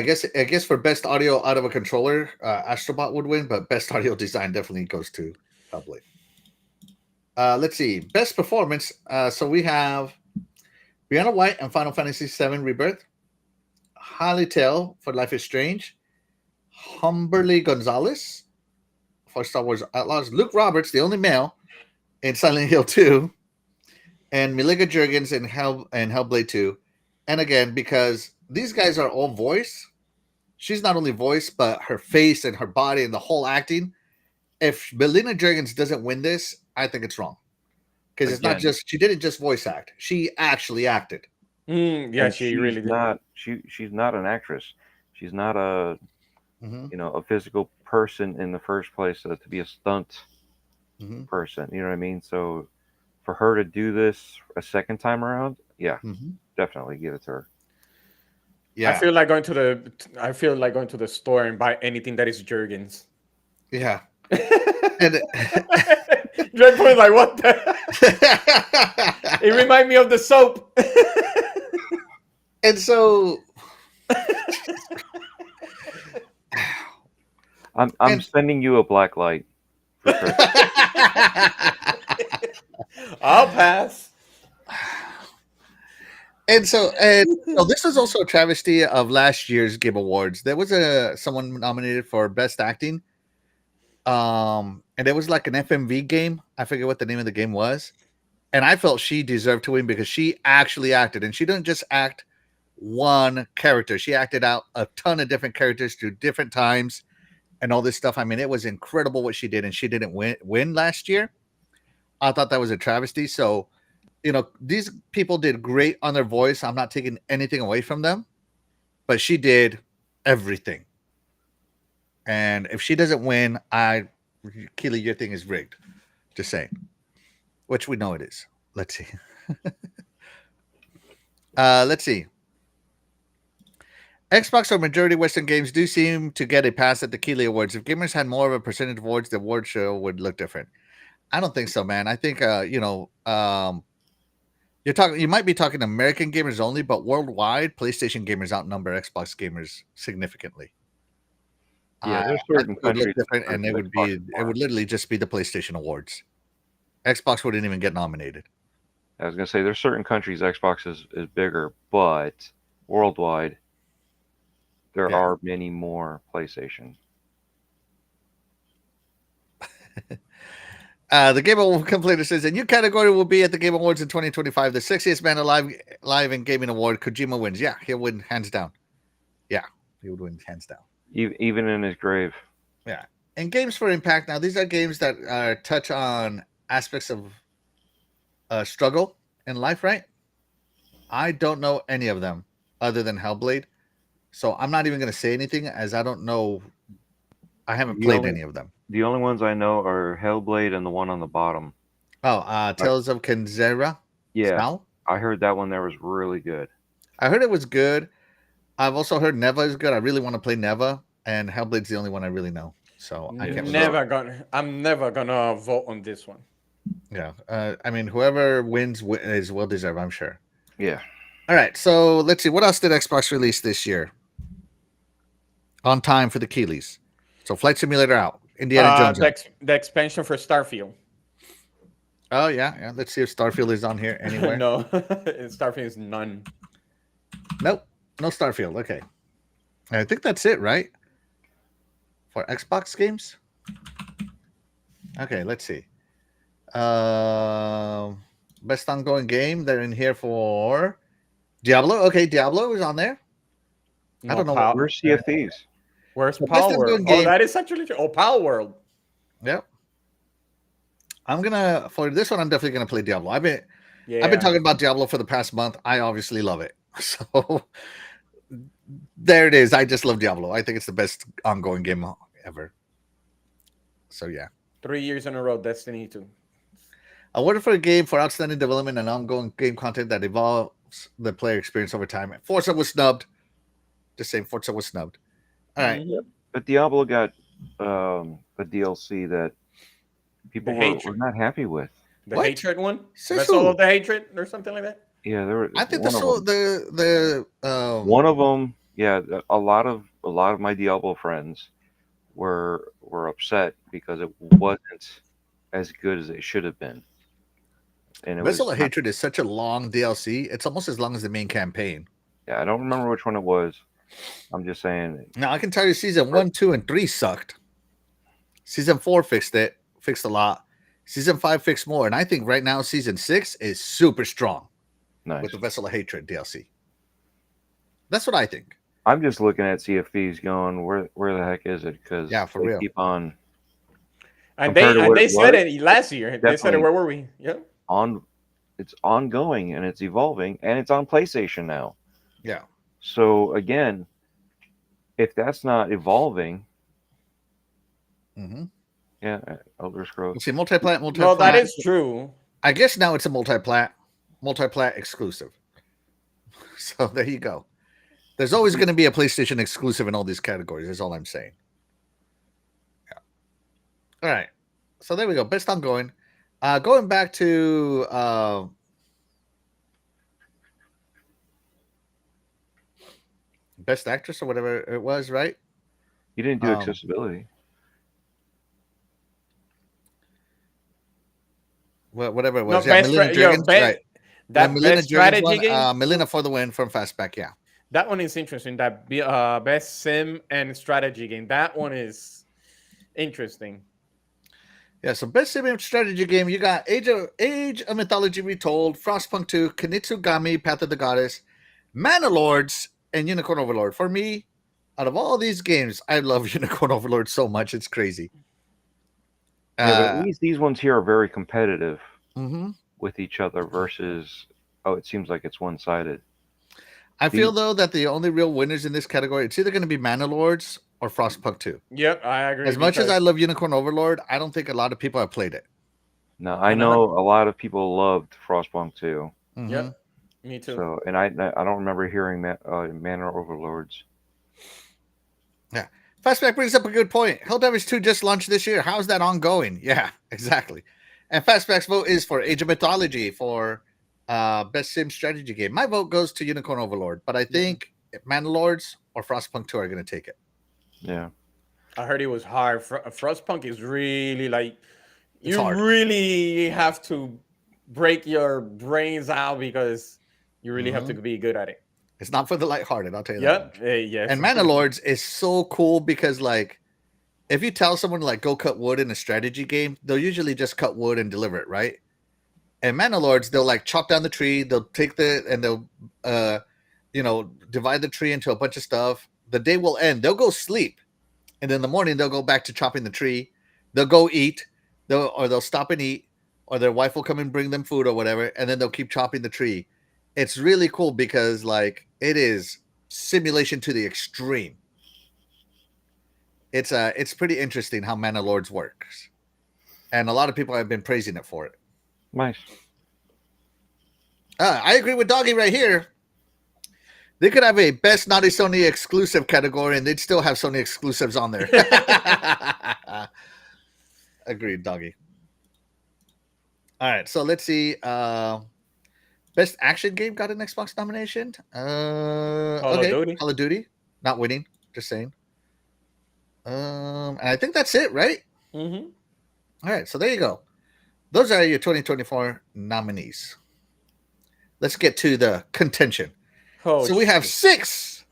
Speaker 1: guess for best audio out of a controller, Astrobot would win, but best audio design definitely goes to Hellblade. Let's see, best performance. So we have Brianna White and Final Fantasy VII Rebirth, Holly Tail for Life is Strange, Humberly Gonzalez for Star Wars Outlaws, Luke Roberts, the only male, in Silent Hill 2, and Miliga Jurgens in Hellblade 2. And again, because these guys are all voice, she's not only voice, but her face and her body and the whole acting. If Melina Jurgens doesn't win this, I think it's wrong. Because it's not
Speaker 3: Again.
Speaker 1: just, she didn't just voice act, she actually acted.
Speaker 2: Yeah,
Speaker 3: And
Speaker 2: she
Speaker 3: she's
Speaker 2: really did.
Speaker 3: not. She's not an actress. She's not a
Speaker 1: Mm-hmm.
Speaker 3: a physical person in the first place to be a stunt
Speaker 1: Mm-hmm.
Speaker 3: person. You know what I mean? So for her to do this a second time around, yeah,
Speaker 1: Mm-hmm.
Speaker 3: definitely give it to her.
Speaker 1: Yeah.
Speaker 2: I feel like going to the store and buy anything that is Jergens.
Speaker 1: Yeah. And
Speaker 2: Dreadpool is like, what the? It reminds me of the soap.
Speaker 1: and so
Speaker 3: I'm
Speaker 1: And-
Speaker 3: sending you a black light for Christmas.
Speaker 2: I'll pass.
Speaker 1: And so this is also a travesty of last year's Game Awards. There was someone nominated for best acting. And it was like an FMV game. I forget what the name of the game was. And I felt she deserved to win because she actually acted, and she didn't just act one character. She acted out a ton of different characters through different times and all this stuff. I mean, it was incredible what she did, and she didn't win last year. I thought that was a travesty. So, these people did great on their voice. I'm not taking anything away from them, but she did everything. And if she doesn't win, Keely, your thing is rigged. Just saying. Which we know it is. Let's see. Let's see. Xbox or majority Western games do seem to get a pass at the Keeley Awards. If gamers had more of a percentage of awards, the award show would look different. I don't think so, man. I think you're talking. You might be talking American gamers only, but worldwide, PlayStation gamers outnumber Xbox gamers significantly.
Speaker 3: Yeah, there's
Speaker 1: I
Speaker 3: certain
Speaker 1: think it would look
Speaker 3: countries.
Speaker 1: different, and it would be.
Speaker 3: Xbox
Speaker 1: It would literally just be the PlayStation Awards. Xbox wouldn't even get nominated.
Speaker 3: I was gonna say there's certain countries Xbox is bigger, but worldwide there
Speaker 1: Yeah.
Speaker 3: are many more PlayStation.
Speaker 1: The Game Award complainer says a new category will be at the Game Awards in 2025. The sexiest man alive in gaming award, Kojima wins. Yeah, he'll win hands down. Yeah, He would win hands down.
Speaker 3: Even in his grave.
Speaker 1: Yeah. And games for impact. Now, these are games that touch on aspects of struggle in life, right? I don't know any of them other than Hellblade. So I'm not even going to say anything as I don't know. I haven't
Speaker 3: The
Speaker 1: played
Speaker 3: only
Speaker 1: any of them.
Speaker 3: the only ones I know are Hellblade and the one on the bottom.
Speaker 1: Oh, Tales of Kenzera.
Speaker 3: Yeah,
Speaker 1: Now?
Speaker 3: I heard that one there was really good.
Speaker 1: I heard it was good. I've also heard Neva is good. I really want to play Neva, and Hellblade's the only one I really know. So I can't. Really
Speaker 2: I'm never gonna vote on this one.
Speaker 1: Yeah. I mean, whoever wins is well deserved, I'm sure.
Speaker 3: Yeah.
Speaker 1: All right. So let's see. What else did Xbox release this year? On time for the Keeleys. So Flight Simulator out. Indiana Jones out.
Speaker 2: The expansion for Starfield.
Speaker 1: Oh, yeah. Let's see if Starfield is on here anywhere.
Speaker 2: No, Starfield is none.
Speaker 1: Nope. No Starfield. Okay. I think that's it, right? For Xbox games? Okay, let's see. Best ongoing game. They're in here for Diablo. Okay, Diablo is on there. I don't know.
Speaker 3: Where's Sea of Thieves?
Speaker 2: Where's
Speaker 1: The best
Speaker 2: Power World?
Speaker 1: ongoing game-
Speaker 2: Oh, that is actually true. Oh, Power World.
Speaker 1: Yep. For this one, I'm definitely gonna play Diablo. I've been
Speaker 2: Yeah.
Speaker 1: talking about Diablo for the past month. I obviously love it. So there it is. I just love Diablo. I think it's the best ongoing game ever. So yeah.
Speaker 2: 3 years in a row, Destiny 2.
Speaker 1: Awarded for a game for outstanding development and ongoing game content that evolves the player experience over time. Forza was snubbed. Just saying, Forza was snubbed. All right.
Speaker 3: But Diablo got a DLC that people were not happy with.
Speaker 2: The
Speaker 1: What?
Speaker 2: hatred one?
Speaker 1: Says
Speaker 2: Vessel
Speaker 1: who?
Speaker 2: of the Hatred or something like that?
Speaker 3: Yeah, there were.
Speaker 1: I think
Speaker 3: one of them- one of them. Yeah, a lot of my Diablo friends were upset because it wasn't as good as it should have been. And it
Speaker 1: Vessel
Speaker 3: was
Speaker 1: of Hatred is such a long DLC. It's almost as long as the main campaign.
Speaker 3: Yeah, I don't remember which one it was. I'm just saying.
Speaker 1: Now I can tell you, season 1, 2, and 3 sucked. Season 4 fixed a lot. Season 5 fixed more, and I think right now season 6 is super strong.
Speaker 3: Nice.
Speaker 1: With the Vessel of Hatred DLC. That's what I think.
Speaker 3: I'm just looking at Sea of Thieves going, where the heck is it? Because
Speaker 1: for real.
Speaker 3: Keep on.
Speaker 2: And they said it last year.
Speaker 3: Definitely.
Speaker 2: They said it. Where were we? Yeah.
Speaker 3: It's ongoing and it's evolving and it's on PlayStation now.
Speaker 1: Yeah.
Speaker 3: So again, if that's not evolving, yeah, Elder Scrolls.
Speaker 1: You see, multi-plat.
Speaker 2: No, that is true.
Speaker 1: I guess now it's a multi-plat exclusive. So there you go. There's always going to be a PlayStation exclusive in all these categories. Is all I'm saying. Yeah. All right. So there we go. Best ongoing. Going back to best actress or whatever it was, right?
Speaker 3: You didn't do accessibility.
Speaker 1: Whatever it was.
Speaker 2: No,
Speaker 1: yeah, Melina Dragons, right.
Speaker 2: That best strategy game.
Speaker 1: Melina for the win from Fastback, yeah.
Speaker 2: That one is interesting. That best sim and strategy game. That one is interesting.
Speaker 1: Yeah, so best sim and strategy game, you got Age of Mythology Retold, Frostpunk 2, Kunitsugami, Path of the Goddess, Mana Lords, and Unicorn Overlord. For me, out of all these games, I love Unicorn Overlord so much. It's crazy.
Speaker 3: Yeah, but at least these ones here are very competitive
Speaker 1: Mm-hmm.
Speaker 3: with each other versus, it seems like it's one-sided.
Speaker 1: I feel, though, that the only real winners in this category, it's either going to be Mana Lords or Frostpunk 2.
Speaker 2: Yep, I agree.
Speaker 1: As much as I love Unicorn Overlord, I don't think a lot of people have played it.
Speaker 3: No, I know a lot of people loved Frostpunk 2.
Speaker 1: Mm-hmm.
Speaker 2: Yep, me too.
Speaker 3: So, and I don't remember hearing Mana Overlords.
Speaker 1: Yeah. Fastback brings up a good point. Helldivers 2 just launched this year. How's that ongoing? Yeah, exactly. And Fastback's vote is for Age of Mythology for best sim strategy game. My vote goes to Unicorn Overlord, but I think Mana Lords or Frostpunk 2 are going to take it.
Speaker 3: Yeah.
Speaker 2: I heard it was hard. Frostpunk is really like,
Speaker 1: It's
Speaker 2: you
Speaker 1: hard.
Speaker 2: really have to break your brains out because you really have to be good at it.
Speaker 1: It's not for the lighthearted, I'll tell you that.
Speaker 2: Yeah.
Speaker 1: And Mana Lords is so cool because, like, if you tell someone, like, go cut wood in a strategy game, they'll usually just cut wood and deliver it, right? And Mana Lords, they'll, like, chop down the tree, they'll take and they'll, divide the tree into a bunch of stuff, the day will end. They'll go sleep, and in the morning they'll go back to chopping the tree. They'll go eat, they'll stop and eat, or their wife will come and bring them food or whatever, and then they'll keep chopping the tree. It's really cool because like it is simulation to the extreme. It's pretty interesting how Mana Lords works, and a lot of people have been praising it for it.
Speaker 3: Nice.
Speaker 1: I agree with Doggy right here. They could have a best naughty Sony exclusive category, and they'd still have Sony exclusives on there. Agreed, Doggy. All right, so let's see. Best action game got an Xbox nomination.
Speaker 2: Call of Duty.
Speaker 1: Call of Duty, not winning. Just saying. And I think that's it, right?
Speaker 2: Mm-hmm.
Speaker 1: All right, so there you go. Those are your 2024 nominees. Let's get to the contention.
Speaker 2: Oh,
Speaker 1: So we have 6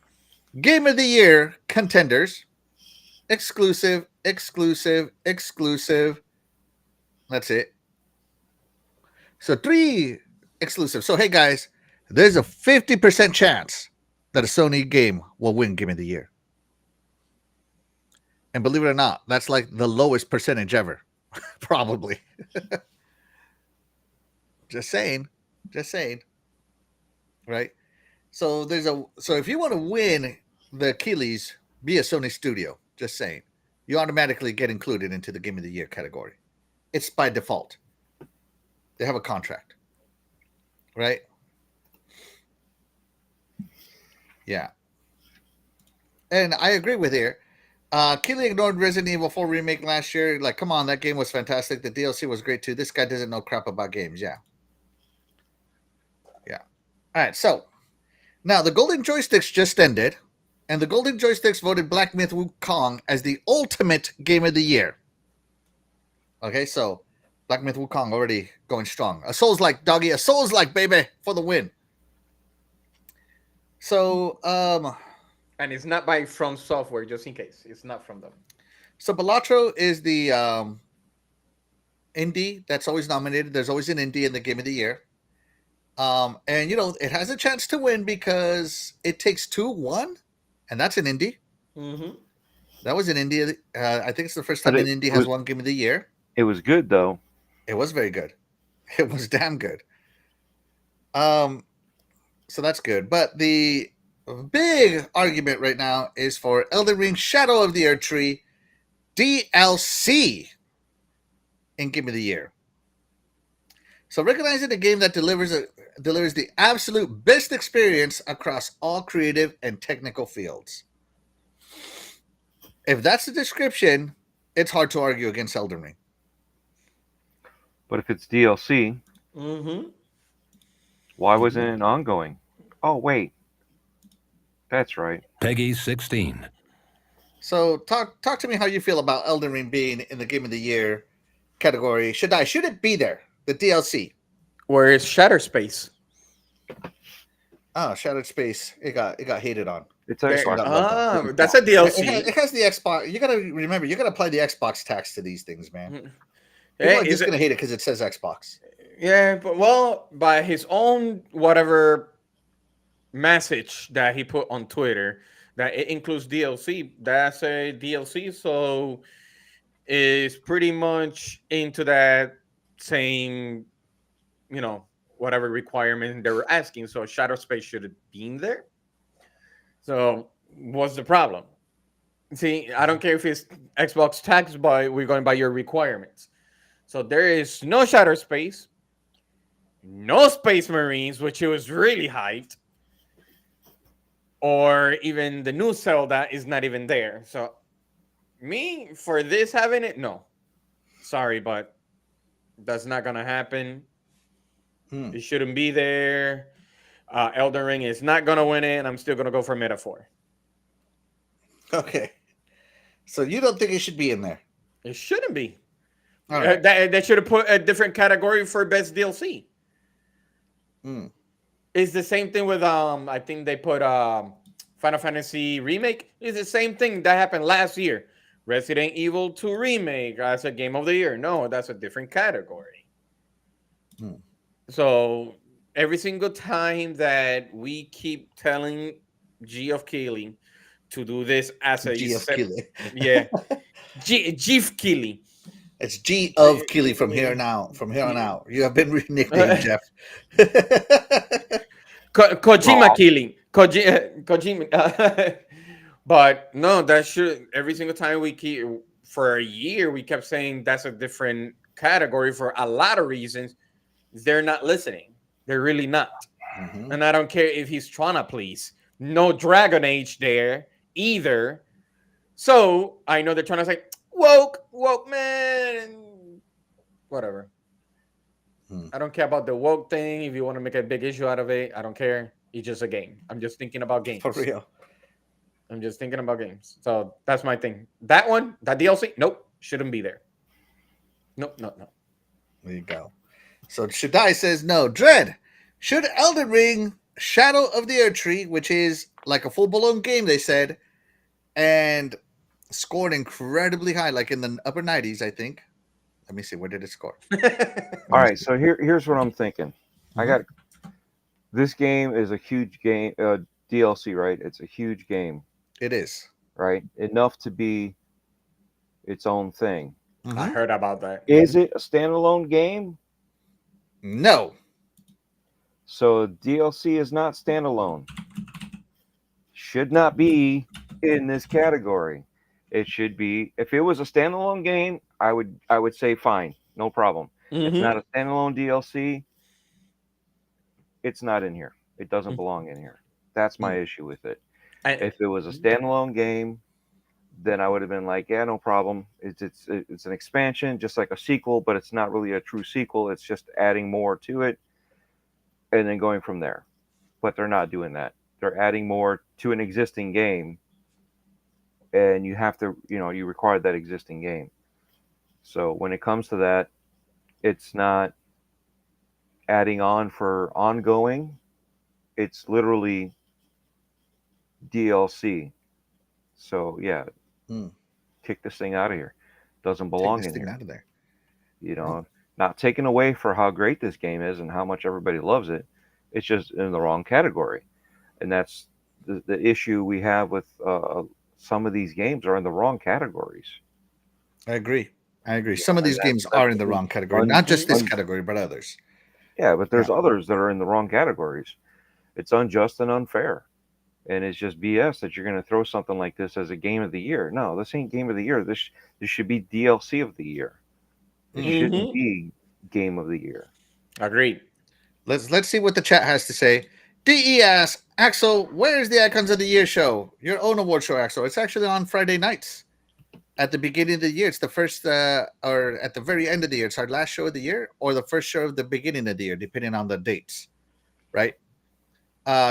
Speaker 1: Game of the Year contenders. Exclusive. That's it. So 3 exclusive. So hey guys, there's a 50% chance that a Sony game will win Game of the Year. And believe it or not, that's like the lowest percentage ever. Probably. Just saying. Right? So if you want to win the Achilles, be a Sony studio. Just saying. You automatically get included into the Game of the Year category. It's by default. They have a contract. Right? Yeah. And I agree with here. Keely ignored Resident Evil 4 remake last year. Like, come on, that game was fantastic. The DLC was great too. This guy doesn't know crap about games. Yeah. All right, so now the Golden Joysticks just ended, and the Golden Joysticks voted Black Myth Wukong as the ultimate game of the year. Okay, so Black Myth Wukong already going strong. A Souls-like, doggy, a Souls-like, baby, for the win. So,
Speaker 2: and it's not by From Software, just in case. It's not from them.
Speaker 1: So Balatro is the indie that's always nominated. There's always an indie in the Game of the Year. And it has a chance to win because It Takes Two won, and that's an indie.
Speaker 2: Mm-hmm.
Speaker 1: That was an indie. I think it's the first time an indie has won Game of the Year.
Speaker 3: It was good though.
Speaker 1: It was very good. It was damn good. So that's good. But the big argument right now is for Elden Ring Shadow of the Erdtree DLC in Game of the Year. So recognizing a game that delivers the absolute best experience across all creative and technical fields. If that's the description, it's hard to argue against Elden Ring.
Speaker 3: But if it's DLC,
Speaker 2: Mm-hmm.
Speaker 3: why wasn't it ongoing? Oh wait, that's right.
Speaker 5: Peggy 16.
Speaker 1: So talk to me how you feel about Elden Ring being in the Game of the Year category. Should it be there? The DLC.
Speaker 2: Where is Shatter Space?
Speaker 1: Oh, Shattered Space. It got hated on.
Speaker 3: It's
Speaker 2: There-
Speaker 3: Xbox.
Speaker 2: that's a DLC.
Speaker 1: It has the Xbox. You gotta remember, you gotta apply the Xbox tax to these things, man. People
Speaker 2: Yeah,
Speaker 1: are just gonna hate it because it says Xbox.
Speaker 2: yeah, but well, by his own whatever message that he put on Twitter, that it includes DLC. That's a DLC, so is pretty much into that same, whatever requirement they were asking. So Shadow Space should have been there. So what's the problem? See, I don't care if it's Xbox tax, but we're going by your requirements. So there is no Shadow Space, no Space Marines, which it was really hyped, or even the new Zelda is not even there. So me, for this having it, no. Sorry, but that's not gonna happen. It shouldn't be there. Elden Ring is not gonna win it, and I'm still gonna go for Metaphor.
Speaker 1: Okay. So you don't think it should be in there?
Speaker 2: It shouldn't be.
Speaker 1: All right.
Speaker 2: They should have put a different category for best DLC.
Speaker 1: Mm.
Speaker 2: It's the same thing with I think they put Final Fantasy Remake. It's the same thing that happened last year. Resident Evil 2 Remake as a Game of the Year. No, that's a different category.
Speaker 1: Hmm.
Speaker 2: So every single time that we keep telling Geoff Keighley to do this as a
Speaker 1: G of Keely.
Speaker 2: yeah, GIF Keely.
Speaker 1: It's G of Keely from here on out. From here on out, you have been nicknamed Jeff.
Speaker 2: Kojima
Speaker 3: Wrong.
Speaker 2: killing. Kojima. But no, that should every single time we keep for a year we kept saying that's a different category for a lot of reasons. They're not listening. They're really not.
Speaker 1: Mhm.
Speaker 2: And I don't care if he's trying to please. No Dragon Age there either. So I know they're trying to say woke man, whatever.
Speaker 1: Hmm.
Speaker 2: I don't care about the woke thing. If you want to make a big issue out of it, I don't care. It's just a game. I'm just thinking about games.
Speaker 1: For real.
Speaker 2: I'm just thinking about games. So that's my thing. That one, that DLC, nope, shouldn't be there. Nope, no, no.
Speaker 1: There you go. So Shaddai says no. Dread. Should Elden Ring Shadow of the Earth Tree, which is like a full blown game, they said, and scored incredibly high, like in the upper 90s, I think. Let me see, where did it score?
Speaker 3: All right, so here's what I'm thinking. I
Speaker 1: Mhm.
Speaker 3: got this game is a huge game, DLC, right? It's a huge game,
Speaker 1: It is.
Speaker 3: right? Enough to be its own thing.
Speaker 2: I
Speaker 1: Mhm.
Speaker 2: heard about that.
Speaker 3: Is it a standalone game?
Speaker 1: No.
Speaker 3: So DLC is not standalone. Should not be in this category. It should be, if it was a standalone game, I would say fine, no problem. It's not a standalone DLC. It's not in here. It doesn't
Speaker 2: Mhm.
Speaker 3: belong in here. That's my
Speaker 1: Mm.
Speaker 3: issue with it.
Speaker 2: And-
Speaker 3: If it was a standalone game, then I would have been like, yeah, no problem. It's an expansion, just like a sequel, but it's not really a true sequel. It's just adding more to it, and then going from there. But they're not doing that. They're adding more to an existing game, and you have to, you require that existing game. So when it comes to that, it's not adding on for ongoing. It's literally DLC. So yeah,
Speaker 1: Hmm.
Speaker 3: kick this thing out of here. Doesn't
Speaker 1: Take
Speaker 3: belong
Speaker 1: this
Speaker 3: in
Speaker 1: thing
Speaker 3: here.
Speaker 1: out of there.
Speaker 3: Not taken away for how great this game is and how much everybody loves it. It's just in the wrong category, and that's the issue we have with some of these games are in the wrong categories.
Speaker 1: I agree. Some of
Speaker 3: And
Speaker 1: these games are in the wrong category,
Speaker 3: un-
Speaker 1: not just this
Speaker 3: un-
Speaker 1: category, but others.
Speaker 3: yeah, but there's
Speaker 1: Yeah.
Speaker 3: others that are in the wrong categories. It's unjust and unfair, and it's just BS that you're going to throw something like this as a game of the year. No, this ain't game of the year. This should be DLC of the year. It shouldn't be game of the year.
Speaker 2: Agreed.
Speaker 1: Let's see what the chat has to say. DE asks, Axel, where's the Icons of the Year show? Your own award show, Axel. It's actually on Friday nights at the beginning of the year. It's the first, or at the very end of the year. It's our last show of the year, or the first show of the beginning of the year, depending on the dates, right?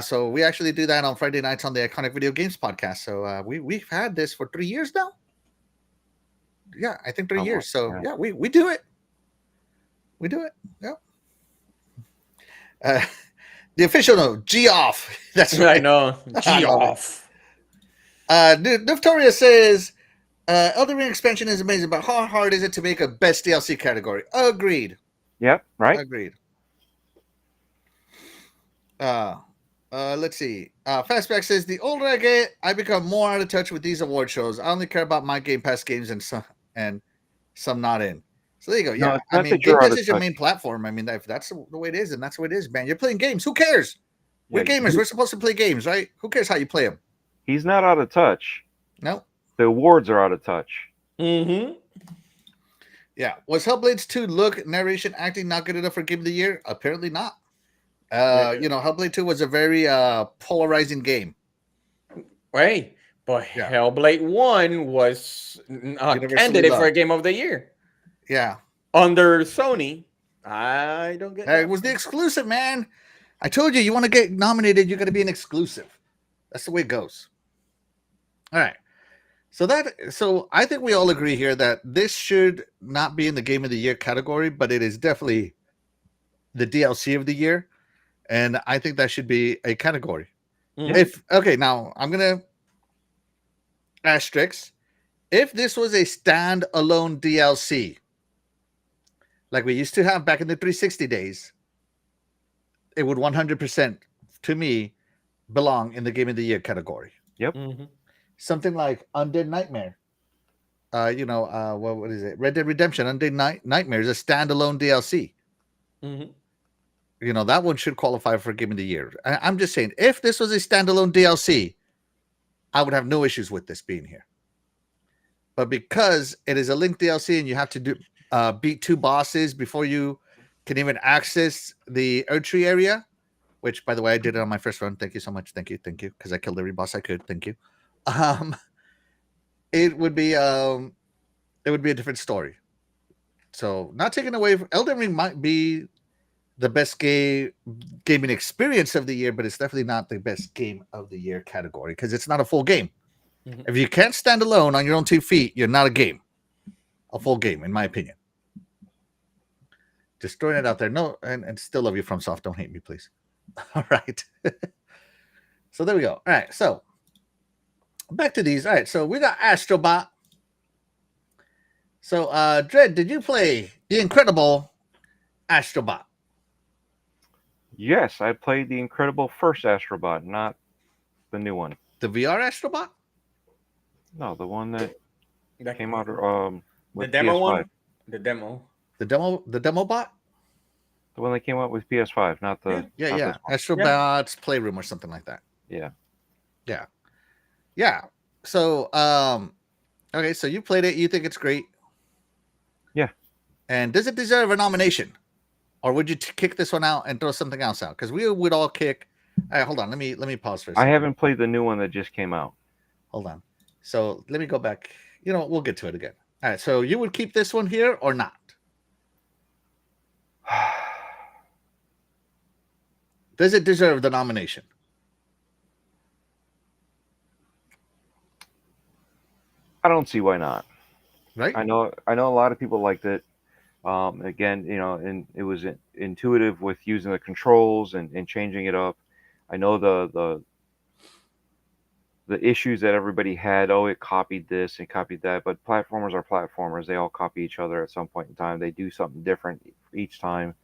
Speaker 1: So we actually do that on Friday nights on the Iconic Video Games podcast. So we've had this for 3 years now. Yeah, I think 3 years. So yeah, we do it. We do it. Yep. The official note, G off. That's
Speaker 2: I
Speaker 1: right.
Speaker 2: know.
Speaker 1: I
Speaker 2: G
Speaker 1: love it.
Speaker 2: off.
Speaker 1: Victoria says, Elden Ring expansion is amazing, but how hard is it to make a best DLC category? Agreed.
Speaker 3: Yep, right.
Speaker 1: Agreed. Let's see. Fastback says, the older I get, I become more out of touch with these award shows. I only care about my Game Pass games and some not in. So there you go.
Speaker 3: No,
Speaker 1: Yeah,
Speaker 3: it's
Speaker 1: I
Speaker 3: not
Speaker 1: mean,
Speaker 3: that
Speaker 1: Game
Speaker 3: you're out
Speaker 1: Pass
Speaker 3: of
Speaker 1: is your
Speaker 3: touch.
Speaker 1: main platform. I mean, if that's the way it is, then that's the way it is, man. You're playing games. Who cares? We're
Speaker 3: Yeah,
Speaker 1: gamers. We're supposed to play games, right? Who cares how you play them?
Speaker 3: He's not out of touch.
Speaker 1: No.
Speaker 3: The awards are out of touch.
Speaker 2: Mm-hmm.
Speaker 1: Yeah. Was Hellblade 2 look, narration, acting not good enough for Game of the Year? Apparently not. Hellblade 2 was a very polarizing game.
Speaker 2: Right. But
Speaker 1: Yeah.
Speaker 2: Hellblade 1 was a
Speaker 1: Universally
Speaker 2: candidate for a
Speaker 1: loved.
Speaker 2: game of the year.
Speaker 1: Yeah.
Speaker 2: Under Sony. I don't get
Speaker 1: It
Speaker 2: that.
Speaker 1: was the exclusive, man. I told you, you want to get nominated, you got to be an exclusive. That's the way it goes. All right. So I think we all agree here that this should not be in the Game of the Year category, but it is definitely the DLC of the year. And I think that should be a category.
Speaker 2: Mhm.
Speaker 1: Now I'm gonna asterisk. If this was a standalone DLC, like we used to have back in the 360 days, it would 100% to me belong in the Game of the Year category.
Speaker 3: Yep.
Speaker 2: Mhm.
Speaker 1: something like Undead Nightmare. What is it? Red Dead Redemption Undead Nightmare is a standalone DLC.
Speaker 2: Mhm.
Speaker 1: That one should qualify for Game of the Year. I'm just saying, if this was a standalone DLC, I would have no issues with this being here. But because it is a Link DLC and you have to beat 2 bosses before you can even access the Erdtree area, which, by the way, I did it on my first run. Thank you so much. Thank you, because I killed every boss I could. Thank you. Um, it would be a different story. So, not taking away from Elden Ring might be the best gaming experience of the year, but it's definitely not the best game of the year category because it's not a full game.
Speaker 2: Mhm.
Speaker 1: If you can't stand alone on your own 2 feet, you're not a full game, in my opinion. Just throwing it out there. No, and still love you from soft. Don't hate me, please. All right. So there we go. All right. So back to these. All right. So we got Astrobot. So Dread, did you play the incredible Astrobot?
Speaker 3: Yes, I played the incredible first Astrobot, not the new one.
Speaker 1: The VR Astrobot?
Speaker 3: No, the one that
Speaker 2: That-
Speaker 3: came out
Speaker 2: the
Speaker 3: with
Speaker 2: demo
Speaker 3: PS5.
Speaker 2: one. The demo.
Speaker 1: The demo bot?
Speaker 3: The one that came out with PS5, not the
Speaker 1: Yeah,
Speaker 3: not
Speaker 1: yeah.
Speaker 3: this one.
Speaker 1: Astrobot's Playroom or something like that.
Speaker 3: Yeah.
Speaker 1: Yeah. So okay, so you played it, you think it's great.
Speaker 3: Yeah.
Speaker 1: And does it deserve a nomination? Or would you kick this one out and throw something else out? Because we would all kick. All right, hold on. Let me pause for a
Speaker 3: I
Speaker 1: second.
Speaker 3: haven't played the new one that just came out.
Speaker 1: Hold on. So let me go back. We'll get to it again. All right. So you would keep this one here or not? Does it deserve the nomination?
Speaker 3: I don't see why not.
Speaker 1: Right?
Speaker 3: I know a lot of people liked it. Again, and it was intuitive with using the controls and changing it up. I know the issues that everybody had. Oh, it copied this and copied that. But platformers are platformers. They all copy each other at some point in time. They do something different each time.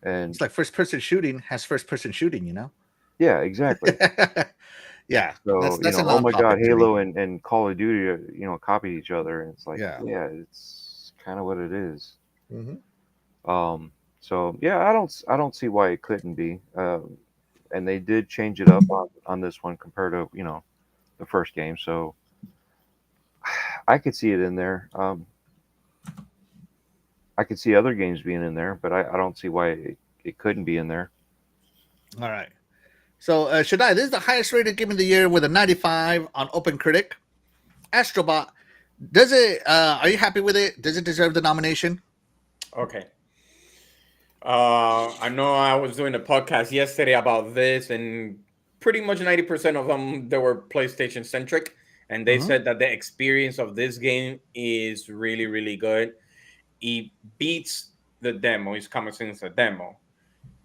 Speaker 3: And
Speaker 1: It's like first person shooting has first person shooting,
Speaker 3: yeah, exactly.
Speaker 1: Yeah.
Speaker 3: So
Speaker 1: That's a
Speaker 3: oh my God,
Speaker 1: non-topic to me.
Speaker 3: Halo and Call of Duty, copied each other, and it's like,
Speaker 1: Yeah.
Speaker 3: yeah, it's kind of what it is.
Speaker 1: Mhm.
Speaker 3: So yeah, I don't see why it couldn't be. And they did change it up on this one compared to the first game, so I could see it in there. I could see other games being in there, but I don't see why it couldn't be in there.
Speaker 1: All right. So, Shaddai, this is the highest rated game of the year with a 95 on OpenCritic. Astrobot, are you happy with it? Does it deserve the nomination?
Speaker 2: Okay. I know I was doing a podcast yesterday about this, and pretty much 90% of them they were PlayStation centric, and they said that the experience of this game is really, really good. It beats the demo. It's coming since a demo,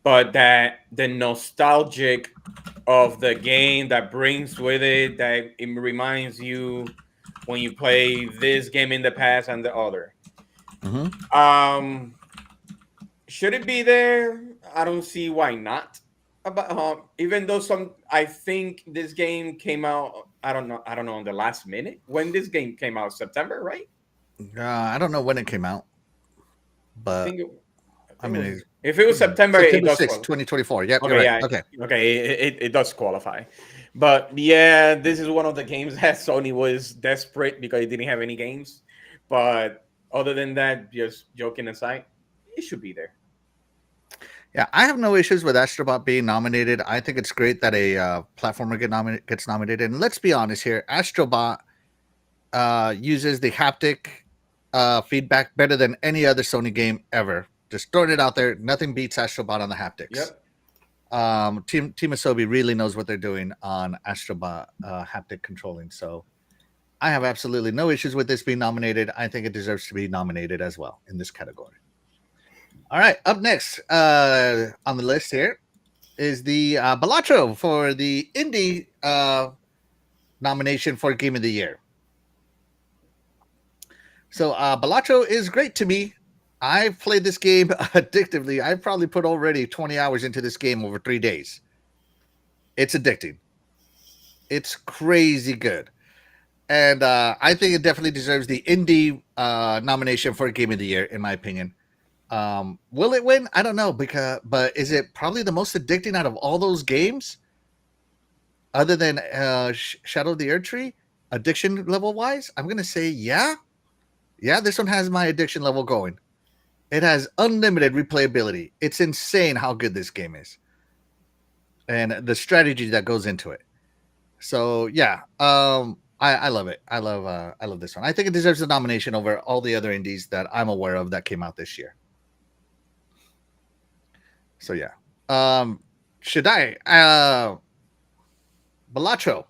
Speaker 2: but that the nostalgic of the game that brings with it, that it reminds you when you play this game in the past and the other. Should it be there? I don't see why not. About even though I think this game came out. I don't know on the last minute when this game came out. September, right?
Speaker 1: I don't know when it came out, but
Speaker 2: I think
Speaker 1: I mean,
Speaker 2: it was, if it was September, it
Speaker 1: September
Speaker 2: does
Speaker 1: 6th,
Speaker 2: qualify.
Speaker 1: 2024. Yep,
Speaker 2: Okay,
Speaker 1: you're right.
Speaker 2: yeah,
Speaker 1: Okay.
Speaker 2: it does qualify. But yeah, this is one of the games that Sony was desperate because it didn't have any games. But other than that, just joking aside, it should be there.
Speaker 1: Yeah, I have no issues with Astrobot being nominated. I think it's great that a platformer gets nominated. And let's be honest here, Astrobot uses the haptic feedback better than any other Sony game ever. Just throwing it out there, nothing beats Astrobot on the haptics.
Speaker 2: Yep.
Speaker 1: Team Asobi really knows what they're doing on Astrobot haptic controlling. So I have absolutely no issues with this being nominated. I think it deserves to be nominated as well in this category. All right, up next on the list here is the Balatro for the Indie nomination for Game of the Year. So Balatro is great to me. I've played this game addictively. I've probably put already 20 hours into this game over 3 days. It's addicting. It's crazy good. and I think it definitely deserves the indie nomination for Game of the Year, in my opinion. Will it win? I don't know, but is it probably the most addicting out of all those games, other than Shadow of the Earth Tree, addiction level wise? I'm gonna say yeah. This one has my addiction level going. It has unlimited replayability. It's insane how good this game is, and the strategy that goes into it. So yeah, I love it. I love this one. I think it deserves a nomination over all the other indies that I'm aware of that came out this year. So yeah, should I Balatro?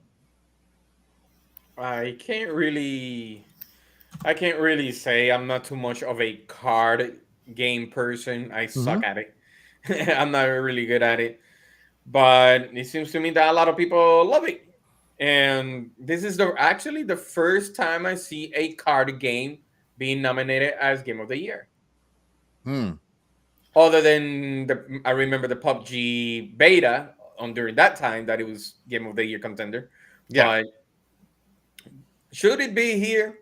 Speaker 2: I can't really I can't really say. I'm not too much of a card game person. I
Speaker 1: Mm-hmm.
Speaker 2: suck at it. I'm not really good at it. But it seems to me that a lot of people love it. And this is actually the first time I see a card game being nominated as Game of the Year.
Speaker 1: Hmm.
Speaker 2: Other than I remember the PUBG beta on during that time that it was Game of the Year contender.
Speaker 1: Yeah.
Speaker 2: But should it be here?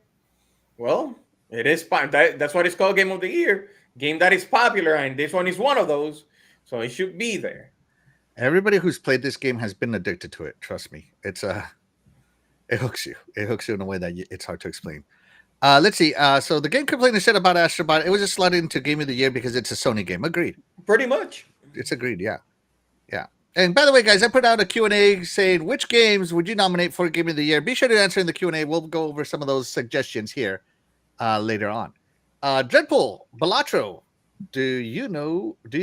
Speaker 2: Well, it is. That's what it's called, Game of the Year. Game that is popular, and this one is one of those, so it should be there.
Speaker 1: Everybody who's played this game has been addicted to it. Trust me, it hooks you. It hooks you in a way that it's hard to explain. Let's see. So the game complaint said about Astrobot, it was just slotted into Game of the Year because it's a Sony game. Agreed.
Speaker 2: Pretty much.
Speaker 1: It's agreed. Yeah. Yeah. And by the way, guys, I put out a Q&A saying which games would you nominate for Game of the Year. Be sure to answer in the Q&A. We'll go over some of those suggestions here later on. Dreadpool, Balatro, do you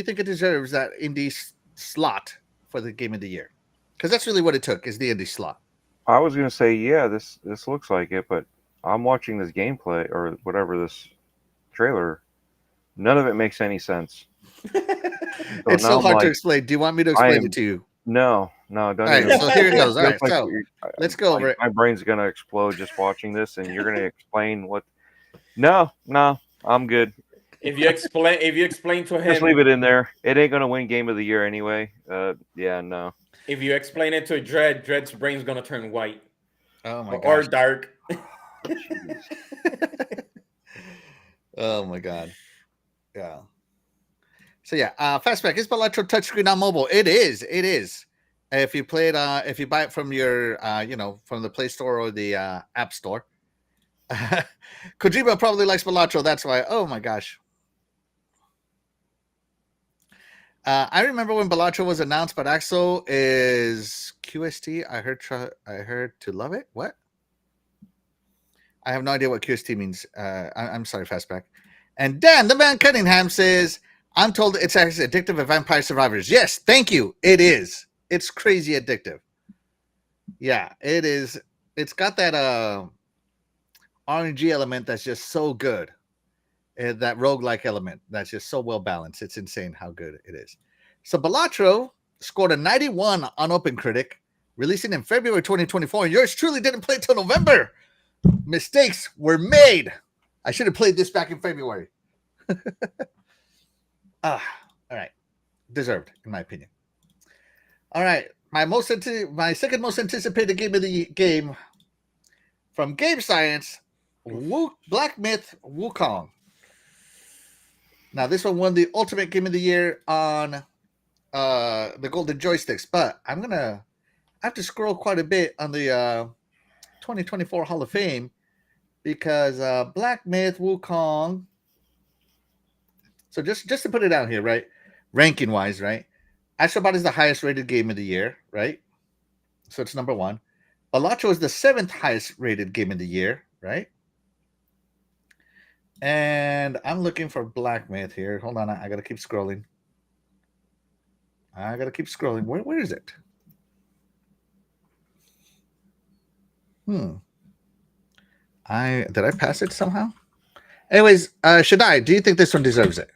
Speaker 1: think it deserves that indie slot for the Game of the Year? Because that's really what it took, is the indie slot.
Speaker 3: I was gonna say, yeah, this looks like it, but I'm watching this gameplay or whatever this trailer. None of it makes any sense. So
Speaker 1: It's
Speaker 3: now
Speaker 1: so
Speaker 3: I'm
Speaker 1: hard to
Speaker 3: like,
Speaker 1: explain. Do you want me to
Speaker 3: I
Speaker 1: explain
Speaker 3: am
Speaker 1: it to you?
Speaker 3: no,
Speaker 1: All
Speaker 3: don't
Speaker 1: right,
Speaker 3: even.
Speaker 1: so here it goes. All
Speaker 3: Feels
Speaker 1: right,
Speaker 3: like
Speaker 1: so let's go over it.
Speaker 3: my brain's gonna explode just watching this, and you're gonna explain what. No, I'm good.
Speaker 2: If you explain to
Speaker 3: Just leave
Speaker 2: him,
Speaker 3: it in there. It ain't gonna win Game of the Year anyway. Yeah, no.
Speaker 2: if you explain it to Dread's brain's gonna turn white
Speaker 1: Oh my
Speaker 2: or
Speaker 1: gosh.
Speaker 2: dark.
Speaker 3: Jeez.
Speaker 1: Oh my god. Yeah. So yeah, Fastback is Balatro touchscreen on mobile. It is. It is. If you play it, if you buy it from your, from the Play Store or the App Store, Kojima probably likes Balatro. That's why. Oh my gosh. I remember when Balatro was announced, but Axel is QST. I heard to love it. What? I have no idea what QST means. I'm sorry, Fastback. And Dan, the man Cunningham says, I'm told it's as addictive as Vampire Survivors. Yes, thank you. It is. It's crazy addictive. Yeah, it is. It's got that RNG element that's just so good. That roguelike element that's just so well balanced. It's insane how good it is. So Balatro scored a 91 on OpenCritic, releasing in February 2024. And yours truly didn't play till November. Mistakes were made. I should have played this back in February. All right. Deserved, in my opinion. All right. My second most anticipated game of the game from Game Science, Black Myth Wukong. Now, this one won the Ultimate Game of the Year on the Golden Joysticks, but I have to scroll quite a bit on the 2024 Hall of Fame because Black Myth Wukong. So just to put it down here, right? Ranking wise, right? Astrobot is the highest rated game of the year, right? So it's number one. Balatro is the 7th highest rated game of the year, right? And I'm looking for Black Myth here. Hold on, I gotta keep scrolling. Where is it? Did I pass it somehow? Anyways, Shaddai, do you think this one deserves it?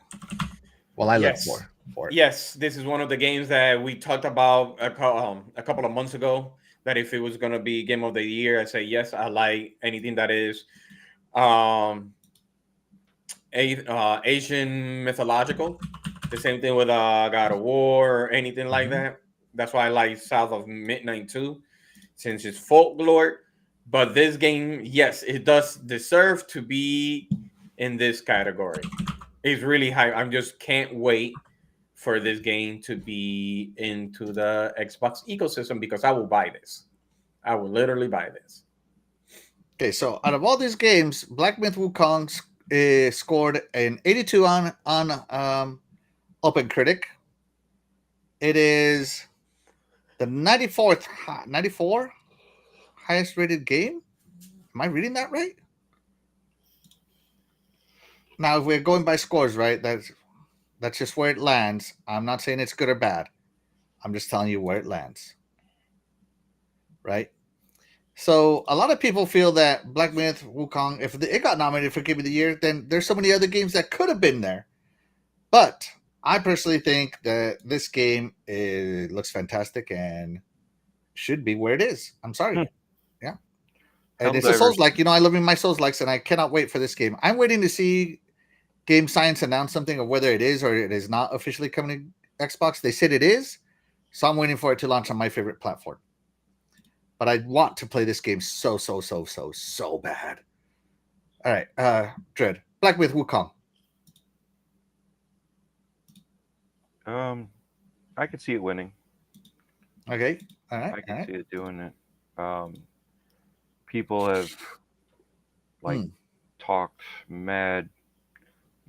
Speaker 1: Well, I look
Speaker 2: Yes.
Speaker 1: for it.
Speaker 2: Yes, this is one of the games that we talked about a couple of months ago. That if it was going to be Game of the Year, I say yes. I like anything that is Asian mythological. The same thing with God of War or anything like that. That's why I like South of Midnight too, since it's folklore. But this game, yes, it does deserve to be in this category. It's really high. I just can't wait for this game to be into the Xbox ecosystem because I will buy this. I will literally buy this.
Speaker 1: Okay, so out of all these games, Black Myth Wukong scored an 82 on Open Critic. It is the 94 highest rated game. Am I reading that right? Now, if we're going by scores, right? That's just where it lands. I'm not saying it's good or bad. I'm just telling you where it lands. Right? So a lot of people feel that Black Myth Wukong, if it got nominated for Game of the Year, then there's so many other games that could have been there. But I personally think that this game looks fantastic and should be where it is. I'm sorry. Yeah. And it's a Souls like. I love my Souls likes, and I cannot wait for this game. I'm waiting to see Game Science announce something of whether it is or it is not officially coming to Xbox. They said it is, so I'm waiting for it to launch on my favorite platform. But I want to play this game so bad. All right, Dread. Black Myth Wukong.
Speaker 3: I could see it winning.
Speaker 1: Okay. All right.
Speaker 3: I can see it doing it. People have talked mad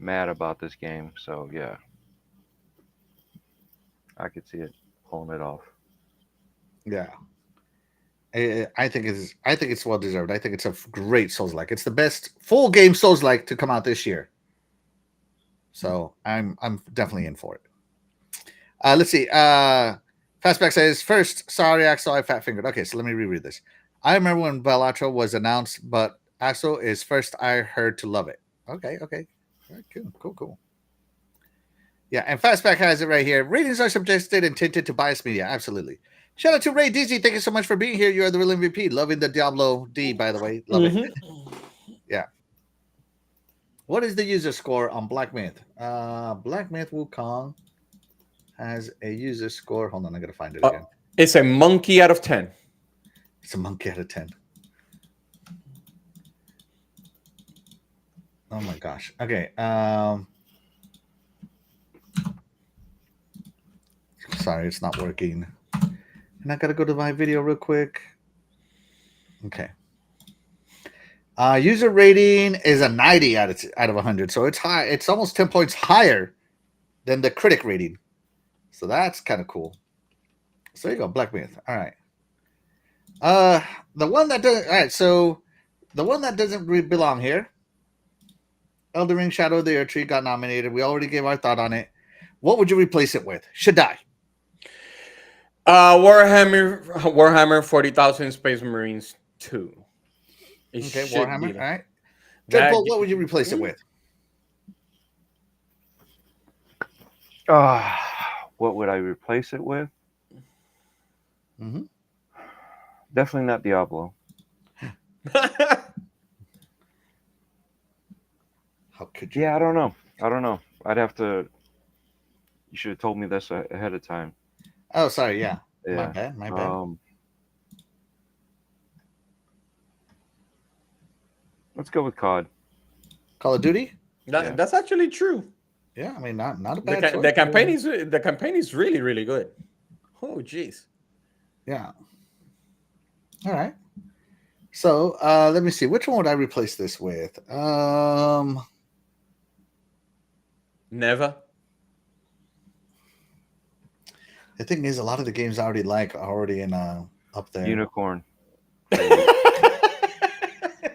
Speaker 3: about this game, so yeah, I could see it pulling it off.
Speaker 1: Yeah, I think it's well deserved. I think it's a great Souls-like. It's the best full game Souls-like to come out this year. So I'm definitely in for it. Let's see. Fastback says first, sorry Axel, I fat fingered. Okay, so let me reread this. I remember when Balatro was announced, but Axel is first I heard to love it. Okay. All right, cool. Yeah, and Fastback has it right here. Ratings are suggested and tinted to bias media. Absolutely. Shout out to Ray Dizzy. Thank you so much for being here. You are the real MVP. Loving the Diablo D, by the way. Love it. Yeah. What is the user score on Black Myth? Black Myth Wukong has a user score. Hold on, I gotta find it again.
Speaker 2: It's a monkey out of 10.
Speaker 1: It's a monkey out of 10. Oh my gosh. Okay. Sorry, it's not working. And I gotta go to my video real quick. Okay. User rating is a 90 out of 100, so it's high. It's almost 10 points higher than the critic rating. So that's kind of cool. So there you go, Black Myth. All right. The one that doesn't. All right. So the one that doesn't belong here. Elden Ring: Shadow of the Earth Tree got nominated. We already gave our thought on it. What would you replace it with? Should die.
Speaker 2: Warhammer 40,000 Space Marines 2.
Speaker 1: Okay, Warhammer. All right. Deadpool, what would you replace it with?
Speaker 3: What would I replace it with?
Speaker 1: Mm-hmm.
Speaker 3: Definitely not Diablo.
Speaker 1: How could you?
Speaker 3: Yeah, I don't know. I'd have to. You should have told me this ahead of time.
Speaker 1: Oh, sorry. Yeah.
Speaker 3: Yeah.
Speaker 1: My bad.
Speaker 3: Let's go with COD.
Speaker 1: Call of Duty.
Speaker 2: That's actually true.
Speaker 1: Yeah, I mean, not a bad choice.
Speaker 2: The campaign is really, really good. Oh, jeez.
Speaker 1: Yeah. All right. So let me see. Which one would I replace this with?
Speaker 2: Never.
Speaker 1: The thing is, a lot of the games I already like are already in up there.
Speaker 3: Unicorn.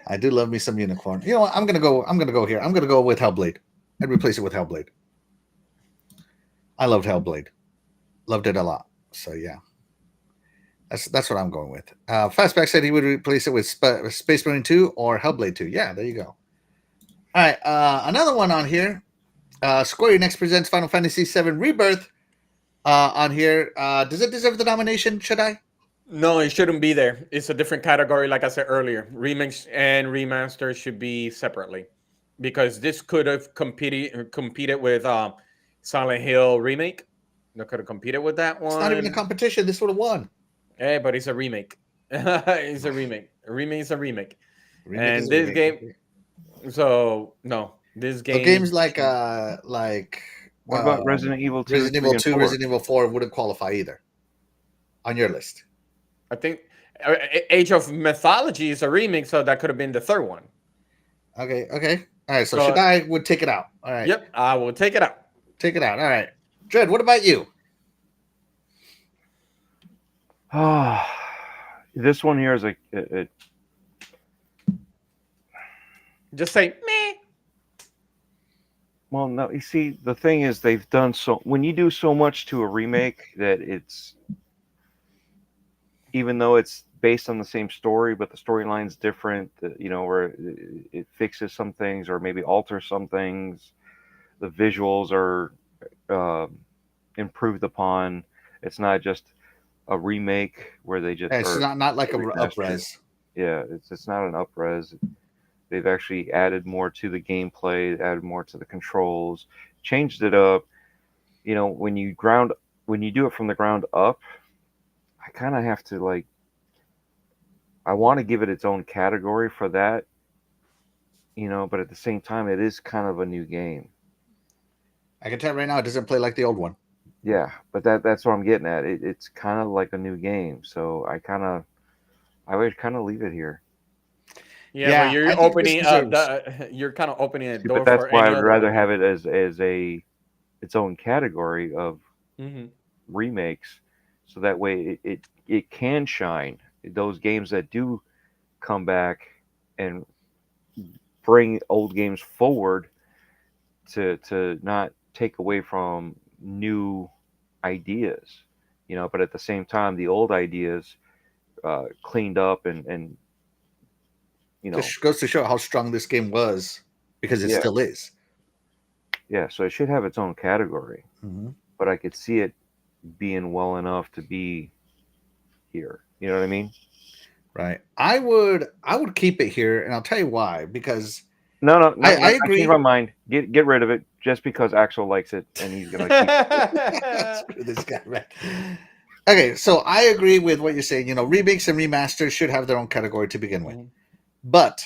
Speaker 1: I do love me some Unicorn. You know what? I'm gonna go here. I'm gonna go with Hellblade. I'd replace it with Hellblade. I loved Hellblade. Loved it a lot. So yeah. That's what I'm going with. Fastback said he would replace it with Space Marine 2 or Hellblade 2. Yeah, there you go. All right, another one on here. Square Enix presents Final Fantasy VII Rebirth on here. Does it deserve the nomination? Should I?
Speaker 2: No, it shouldn't be there. It's a different category, like I said earlier. Remix and remaster should be separately, because this could have competed with Silent Hill remake. They could have competed with that one.
Speaker 1: It's not even a competition. This would have won.
Speaker 2: But it's a remake. It's a remake. A remake is a remake.
Speaker 1: Remake
Speaker 2: And
Speaker 1: is a
Speaker 2: this
Speaker 1: remake.
Speaker 2: game,
Speaker 1: Okay.
Speaker 2: so no, this
Speaker 1: So
Speaker 2: game.
Speaker 1: games like
Speaker 3: What about Resident Evil 2,
Speaker 1: Resident
Speaker 3: 3,
Speaker 1: Evil
Speaker 3: and
Speaker 1: 2,
Speaker 3: 4?
Speaker 1: Resident Evil 4 wouldn't qualify either on your list.
Speaker 2: I think Age of Mythology is a remake, so that could have been the third one.
Speaker 1: Okay, okay. All right, so
Speaker 2: So,
Speaker 1: Shadai would take it out. All right.
Speaker 2: yep, I will take it out.
Speaker 1: Take it out. All right. Dread, what about you?
Speaker 3: Ah, this one here is
Speaker 2: Just say me.
Speaker 3: well, no. You see, the thing is, they've done so. When you do so much to a remake that it's, even though it's based on the same story, but the storyline's different. Where it fixes some things or maybe alters some things. The visuals are uh, improved upon. It's not just a remake where they just
Speaker 1: It's
Speaker 3: or
Speaker 1: not like a
Speaker 3: remaster.
Speaker 1: upres.
Speaker 3: Yeah, it's not an upres. They've actually added more to the gameplay, added more to the controls, changed it up. When you do it from the ground up, I kind of have to I want to give it its own category for that, but at the same time, it is kind of a new game.
Speaker 1: I can tell right now it doesn't play like the old one.
Speaker 3: Yeah, but that's what I'm getting at. It's kind of like a new game, so I would kind of leave it here.
Speaker 2: Yeah, but
Speaker 1: I
Speaker 2: you're
Speaker 1: think this
Speaker 2: opening
Speaker 1: deserves.
Speaker 2: you're kind of opening a
Speaker 3: See,
Speaker 2: door
Speaker 3: but that's
Speaker 2: for
Speaker 3: why I
Speaker 2: any
Speaker 3: would
Speaker 2: other
Speaker 3: rather
Speaker 2: one.
Speaker 3: have it as its own category of
Speaker 2: Hmm.
Speaker 3: remakes, so that way it can shine. Those games that do come back and bring old games forward to not take away from new ideas, but at the same time the old ideas cleaned up and
Speaker 1: Just goes to show how strong this game was because it
Speaker 3: yeah,
Speaker 1: still is.
Speaker 3: yeah. So it should have its own category,
Speaker 1: Mm-hmm.
Speaker 3: but I could see it being well enough to be here. You know what I mean?
Speaker 1: Right. I would keep it here, and I'll tell you why. Because
Speaker 3: No, no, no,
Speaker 1: I
Speaker 3: no. I changed
Speaker 1: agree.
Speaker 3: my mind. Get rid of it just because Axel likes it and he's gonna keep.
Speaker 1: Screw this guy, man. Okay, so I agree with what you're saying. Remakes and remasters should have their own category to begin with. But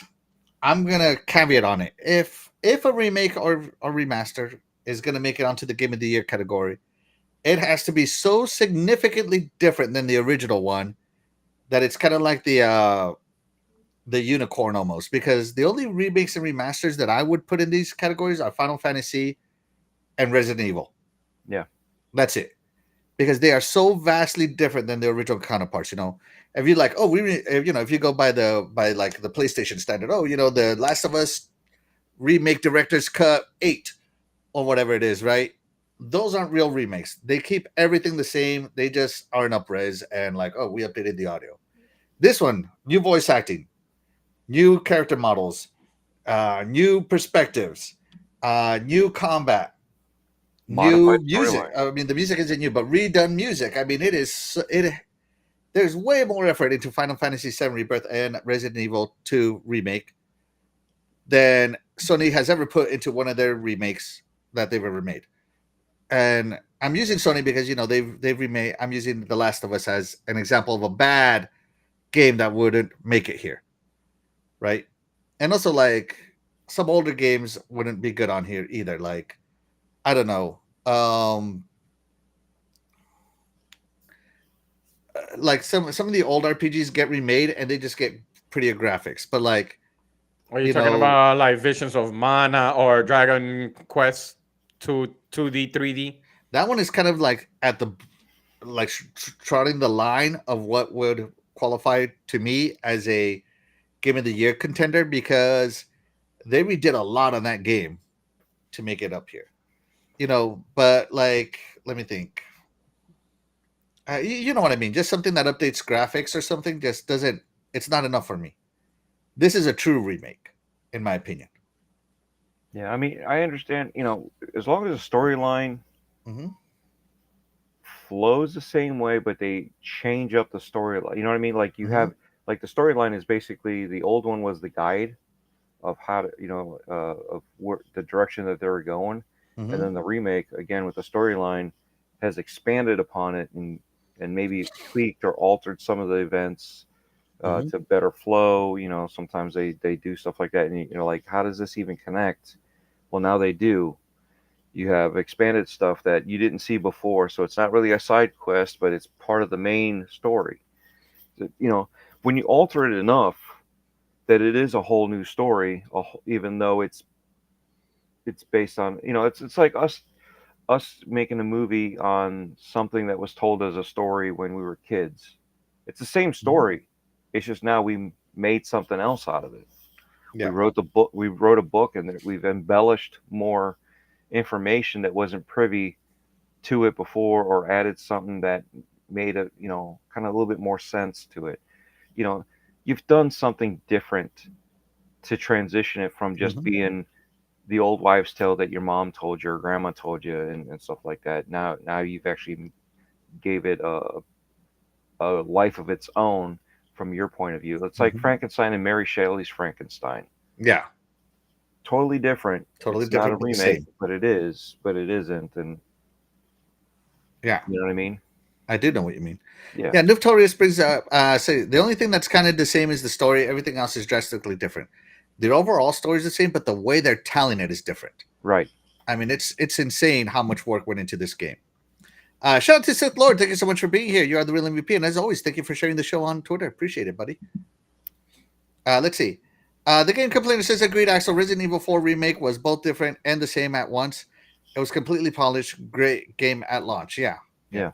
Speaker 1: I'm gonna caveat on it. If a remake or a remaster is gonna make it onto the Game of the Year category, it has to be so significantly different than the original one that it's kind of like the unicorn almost. Because the only remakes and remasters that I would put in these categories are Final Fantasy and Resident Evil.
Speaker 3: Yeah.
Speaker 1: That's it. Because they are so vastly different than the original counterparts. If you like, oh, if you go by like the PlayStation standard, oh, the Last of Us remake director's cut 8 or whatever it is, right? Those aren't real remakes. They keep everything the same. They just are an upres and like, oh, we updated the audio. This one, new voice acting, new character models, new perspectives, new combat, new
Speaker 3: Modified
Speaker 1: music.
Speaker 3: storyline.
Speaker 1: I mean, the music isn't new, but redone music. I mean, it. There's way more effort into Final Fantasy VII Rebirth and Resident Evil 2 remake than Sony has ever put into one of their remakes that they've ever made. And I'm using Sony because they've remade. I'm using The Last of Us as an example of a bad game that wouldn't make it here, right? And also like some older games wouldn't be good on here either. Like I don't know, like some of the old RPGs get remade and they just get prettier graphics, but like
Speaker 2: Are you
Speaker 1: you
Speaker 2: talking
Speaker 1: know
Speaker 2: about like Visions of Mana or Dragon Quest 2D, 3D?
Speaker 1: that one is kind of like at the like trotting the line of what would qualify to me as a game of the year contender because they redid a lot on that game to make it up here. But like let me think. You know what I mean? Just something that updates graphics or something just doesn't. It's not enough for me. This is a true remake, in my opinion.
Speaker 3: Yeah, I mean, I understand. As long as the storyline
Speaker 1: Mm-hmm.
Speaker 3: flows the same way, but they change up the storyline. You know what I mean? Like you
Speaker 1: Mm-hmm.
Speaker 3: have like the storyline is basically the old one was the guide of how to of where the direction that they were going, and
Speaker 1: Mm-hmm.
Speaker 3: then the remake again with the storyline has expanded upon it and maybe tweaked or altered some of the events
Speaker 1: Mhm.
Speaker 3: to better flow. Sometimes they do stuff like that, and like, how does this even connect? Well, now they do. You have expanded stuff that you didn't see before, so it's not really a side quest, but it's part of the main story. When you alter it enough that it is a whole new story, even though it's based on, it's like us making a movie on something that was told as a story when we were kids. It's the same
Speaker 1: Mhm.
Speaker 3: story. It's just now we made something else out of it. We
Speaker 1: Yeah.
Speaker 3: wrote the book. We wrote a book, and we've embellished more information that wasn't privy to it before, or added something that made it, kind of a little bit more sense to it. You know, you've done something different to transition it from just
Speaker 1: Mhm.
Speaker 3: being the old wives' tale that your mom told you or grandma told you, and stuff like that. Now you've actually gave it a life of its own from your point of view. It's like
Speaker 1: Mhm.
Speaker 3: Frankenstein and Mary Shelley's Frankenstein.
Speaker 1: Yeah.
Speaker 3: Totally different.
Speaker 1: Totally
Speaker 3: It's not a
Speaker 1: different, but the
Speaker 3: remake,
Speaker 1: same.
Speaker 3: but it is, but it isn't, and
Speaker 1: Yeah.
Speaker 3: you know what I mean?
Speaker 1: I do know what you mean.
Speaker 3: Yeah.
Speaker 1: Yeah, Notorious brings up. Say the only thing that's kind of the same is the story. Everything else is drastically different. The overall story is the same, but the way they're telling it is different.
Speaker 3: Right.
Speaker 1: I mean, it's insane how much work went into this game. Shout out to Sith Lord. Thank you so much for being here. You are the real MVP, and as always, thank you for sharing the show on Twitter. Appreciate it, buddy. Let's see. The game complainer says agreed. Axel, Resident Evil 4 remake was both different and the same at once. It was completely polished. Great game at launch. Yeah, yeah.
Speaker 3: Yeah.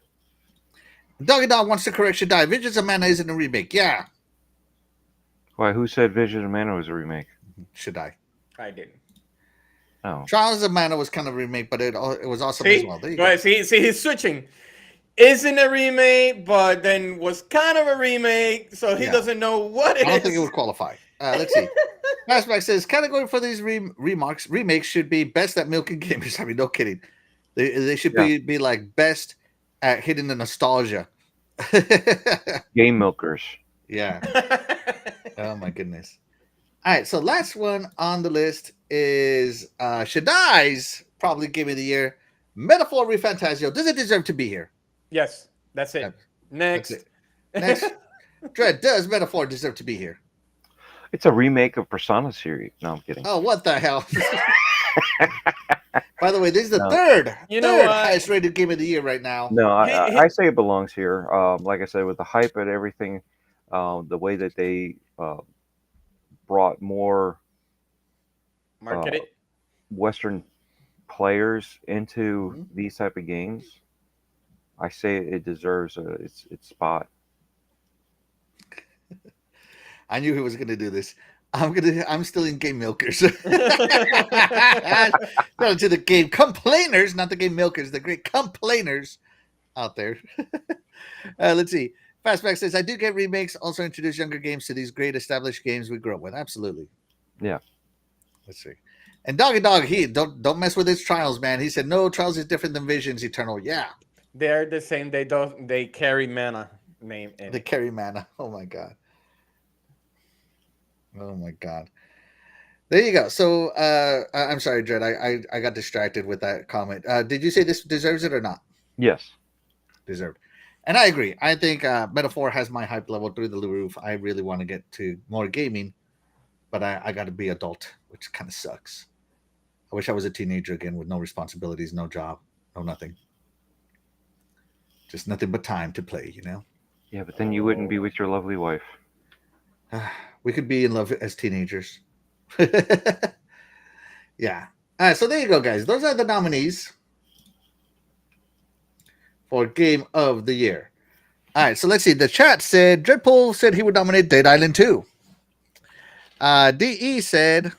Speaker 1: Doggy Dog wants to correct Die. Vengeance of Mana isn't a remake. Yeah,
Speaker 3: Why? Who said Vision of Mana was a remake?
Speaker 1: should I?
Speaker 2: I didn't.
Speaker 3: Oh.
Speaker 1: Trials of Mana was kind of a remake, but it was awesome as
Speaker 2: See,
Speaker 1: well. There you
Speaker 2: go
Speaker 1: go.
Speaker 2: ahead. See, he's switching. Isn't a remake, but then was kind of a remake, so he
Speaker 1: Yeah.
Speaker 2: doesn't know what
Speaker 1: I
Speaker 2: it
Speaker 1: don't think it
Speaker 2: is.
Speaker 1: would qualify. Let's see. Fastback says category for these remakes should be best at milking gamers. I mean, no kidding. They should
Speaker 3: Yeah.
Speaker 1: be like best at hitting the nostalgia.
Speaker 3: Game milkers.
Speaker 1: Yeah. Oh my goodness. All right. So last one on the list is Shadai's probably game of the year. Metaphor Refantasio. Does it deserve to be here?
Speaker 2: Yes, that's it.
Speaker 1: That's
Speaker 2: Next.
Speaker 1: it. Next. Dread, does Metaphor deserve to be here?
Speaker 3: It's a remake of Persona series. No, I'm kidding.
Speaker 1: Oh, what the hell? By the way, this is the
Speaker 3: No.
Speaker 2: You know
Speaker 1: third
Speaker 2: what?
Speaker 1: highest rated game of the year right now.
Speaker 3: No,
Speaker 2: He-
Speaker 3: I say it belongs here. Like I said, with the hype and everything, the way that they brought more
Speaker 2: Market it.
Speaker 3: Western players into
Speaker 1: Mhm.
Speaker 3: these type of games, I say it deserves its spot.
Speaker 1: I knew he was going to do this. I'm still in game milkers. Shout out to the game complainers, not the game milkers, the great complainers out there. Let's see. Fastback says, I do get remakes, also introduce younger games to these great established games we grew up with. Absolutely.
Speaker 3: Yeah.
Speaker 1: Let's see. And Doggy Dog, he don't mess with his trials, man. He said, no, trials is different than Visions Eternal. Yeah.
Speaker 2: They're the same. They carry mana name in
Speaker 1: The
Speaker 2: it.
Speaker 1: carry mana. Oh my god. Oh my god. There you go. So I'm sorry, Dred. I got distracted with that comment. Did you say this deserves it or not?
Speaker 3: Yes.
Speaker 1: Deserved. And I agree. I think Metaphor has my hype level through the roof. I really want to get to more gaming, but I got to be adult, which kind of sucks. I wish I was a teenager again with no responsibilities, no job, no nothing. Just nothing but time to play, you know?
Speaker 3: Yeah, but then you wouldn't be with your lovely wife.
Speaker 1: We could be in love as teenagers. Yeah. All right, so there you go, guys. Those are the nominees for Game of the Year. All right, so let's see. The chat said Dreadpool said he would nominate Dead Island 2. DE said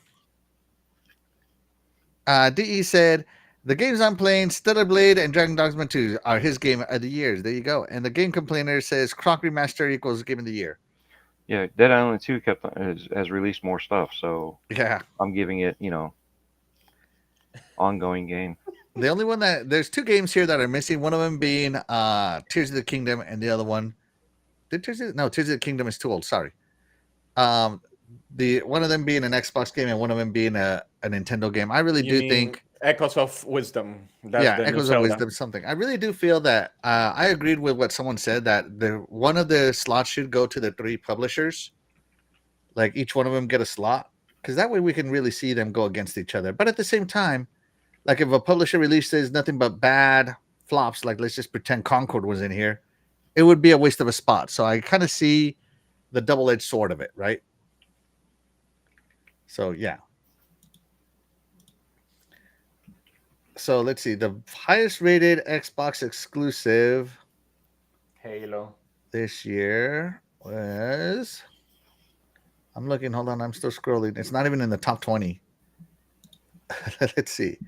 Speaker 1: the games I'm playing, Stellar Blade and Dragon Dogma 2 are his game of the years. There you go. And the game complainer says Croc Remaster equals game of the year.
Speaker 3: Yeah, Dead Island 2 has released more stuff, so
Speaker 1: Yeah.
Speaker 3: I'm giving it, ongoing game.
Speaker 1: The only one that there's two games here that are missing. One of them being Tears of the Kingdom, and the other one Tears of the Kingdom is too old. Sorry. The one of them being an Xbox game and one of them being a Nintendo game. I really
Speaker 2: You
Speaker 1: do
Speaker 2: mean
Speaker 1: think
Speaker 2: Echoes of Wisdom. That's
Speaker 1: Yeah,
Speaker 2: the new
Speaker 1: Echoes of
Speaker 2: Zelda.
Speaker 1: Wisdom, something. I really do feel that I agreed with what someone said that the one of the slots should go to the three publishers. Like each one of them get a slot, because that way we can really see them go against each other. But at the same time, like if a publisher releases nothing but bad flops, like let's just pretend Concord was in here, it would be a waste of a spot. So I kind of see the double-edged sword of it, right? So yeah. So let's see. The highest rated Xbox exclusive
Speaker 2: Halo.
Speaker 1: this year was. I'm looking. Hold on. I'm still scrolling. It's not even in the top 20. Let's see.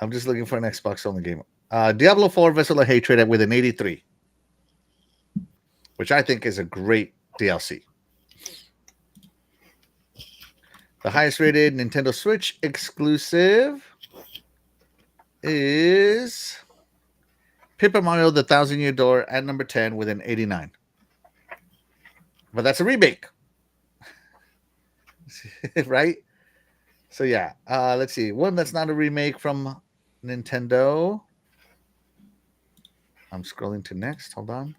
Speaker 1: I'm just looking for an Xbox only game. Diablo 4 Vessel of Hatred with an 83, which I think is a great DLC. The highest rated Nintendo Switch exclusive is Paper Mario: The Thousand Year Door at number 10 with an 89. But that's a remake, right? So yeah, let's see. One that's not a remake from Nintendo. I'm scrolling to next. Hold on.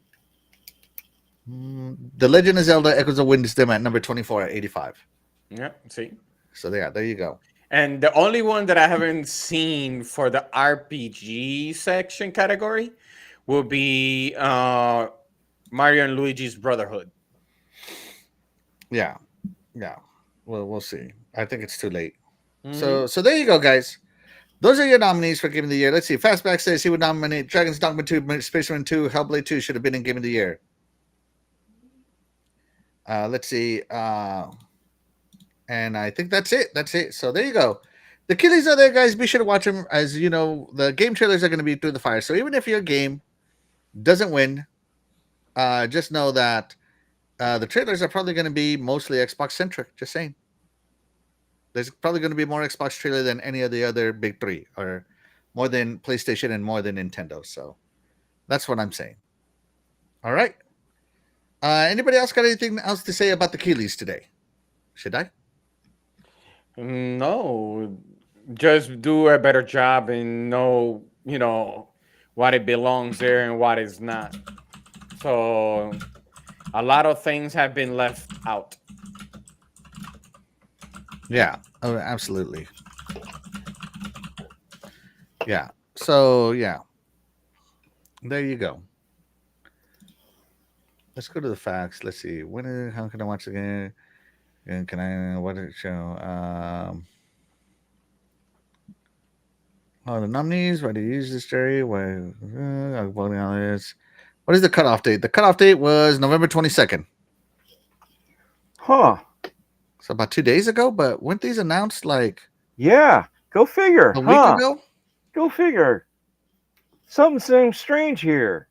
Speaker 1: The Legend of Zelda: Echoes of Wisdom at number 24 at 85.
Speaker 2: Yeah, see.
Speaker 1: So yeah, there you go.
Speaker 2: And the only one that I haven't seen for the RPG section category will be Mario and Luigi's Brotherhood.
Speaker 1: Yeah, yeah. Well, we'll see. I think it's too late.
Speaker 2: Mhm.
Speaker 1: So there you go, guys. Those are your nominees for Game of the Year. Let's see. Fastback says he would nominate Dragon's Dogma 2, Spaceman 2, Hellblade 2 should have been in Game of the Year. Let's see. And I think that's it. That's it. So there you go. The Killies are there, guys. Be sure to watch them. As you know, the game trailers are going to be through the fire. So even if your game doesn't win, just know that the trailers are probably going to be mostly Xbox centric. Just saying. There's probably going to be more Xbox trailer than any of the other big three, or more than PlayStation and more than Nintendo. So that's what I'm saying. All right. Anybody else got anything else to say about the Keeleys today? Should I?
Speaker 2: No, just do a better job and know, what it belongs there and what is not. So a lot of things have been left out.
Speaker 1: Yeah. Oh, absolutely. Yeah. So yeah. There you go. Let's go to the facts. Let's see. How can I watch the game? And can I what did it show? The nominees. Why do you use this, Jerry? Why I'm voting on this? What is the cutoff date? The cutoff date was November 22nd.
Speaker 3: Huh.
Speaker 1: So about 2 days ago. But weren't these announced like
Speaker 3: Yeah. Go figure.
Speaker 1: a week ago?
Speaker 3: Go figure. Something seems strange here.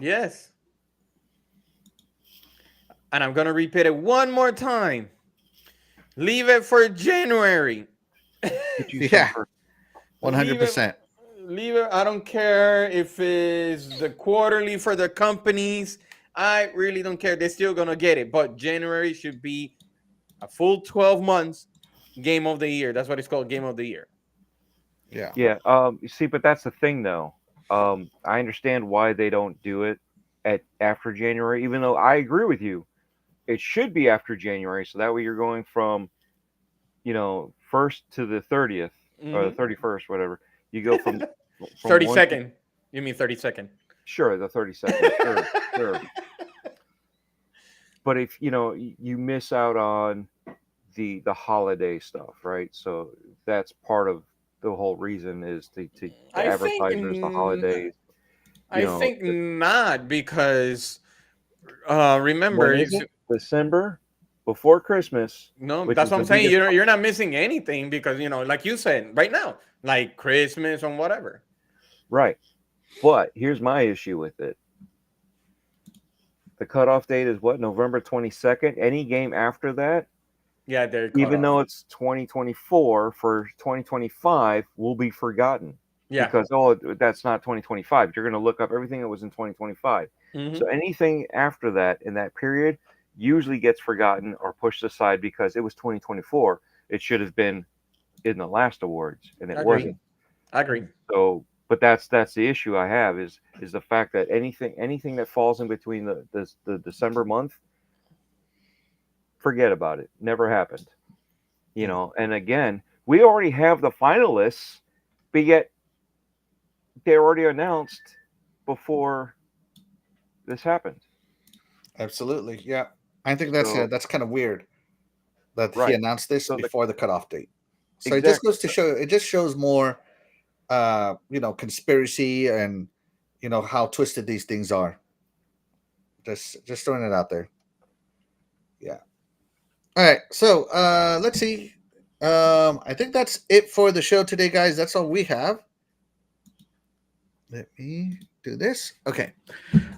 Speaker 2: Yes. And I'm going to repeat it one more time. Leave it for January.
Speaker 1: Yeah. 100%.
Speaker 2: Leave it. I don't care if it's the quarterly for the companies. I really don't care. They're still going to get it. But January should be a full 12 months game of the year. That's what it's called, game of the year.
Speaker 1: Yeah.
Speaker 3: Yeah. You see, but that's the thing, though. I understand why they don't do it after January, even though I agree with you. It should be after January, so that way you're going from, first to the 30th or the 31st, whatever. You go from
Speaker 2: 32nd. You mean 32nd?
Speaker 3: Sure, the 32nd. Sure. But if you miss out on the holiday stuff, right? So that's part of the whole reason is to advertise there's the holidays.
Speaker 2: I think not, because remember,
Speaker 3: When is it? December, before Christmas.
Speaker 2: no,
Speaker 3: which
Speaker 2: that's
Speaker 3: is
Speaker 2: what I'm
Speaker 3: the
Speaker 2: saying.
Speaker 3: biggest-
Speaker 2: You're not missing anything because like you said, right now, like Christmas and whatever.
Speaker 3: Right. But here's my issue with it. The cutoff date is what? November 22nd. Any game after that,
Speaker 2: Yeah, they're
Speaker 3: even though it's 2024, for 2025 will be forgotten.
Speaker 2: yeah.
Speaker 3: Because that's not 2025. You're going to look up everything that was in 2025.
Speaker 2: Mhm.
Speaker 3: So anything after that in that period usually gets forgotten or pushed aside because it was 2024. It should have been in the last awards, and it
Speaker 2: Agreed.
Speaker 3: wasn't.
Speaker 2: I agree.
Speaker 3: So, but that's the issue I have is the fact that anything that falls in between the December month, forget about it. Never happened. You know, and again, we already have the finalists, but yet they already announced before this happened.
Speaker 1: Absolutely. Yeah. I think
Speaker 3: So
Speaker 1: that's kind of weird that he
Speaker 3: right.
Speaker 1: announced this
Speaker 3: So the
Speaker 1: before the cutoff date. So it just
Speaker 3: exactly.
Speaker 1: goes to show, it just shows more conspiracy and how twisted these things are. Just throwing it out there. Yeah. All right. So let's see. I think that's it for the show today, guys. That's all we have. Let me do this. Okay.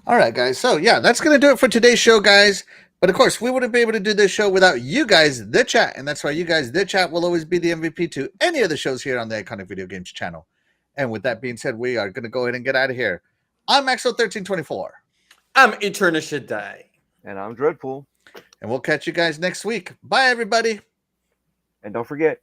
Speaker 1: All right, guys. So yeah, that's gonna do it for today's show, guys. But of course, we wouldn't be able to do this show without you guys, the chat, and that's why you guys, the chat, will always be the MVP to any of the shows here on the Iconic Video Games channel. And with that being said, we are gonna go ahead and get out of here. I'm Maxo1324.
Speaker 2: I'm Eternal Shaddai.
Speaker 3: And I'm Dreadpool.
Speaker 1: And we'll catch you guys next week. Bye, everybody.
Speaker 3: And don't forget,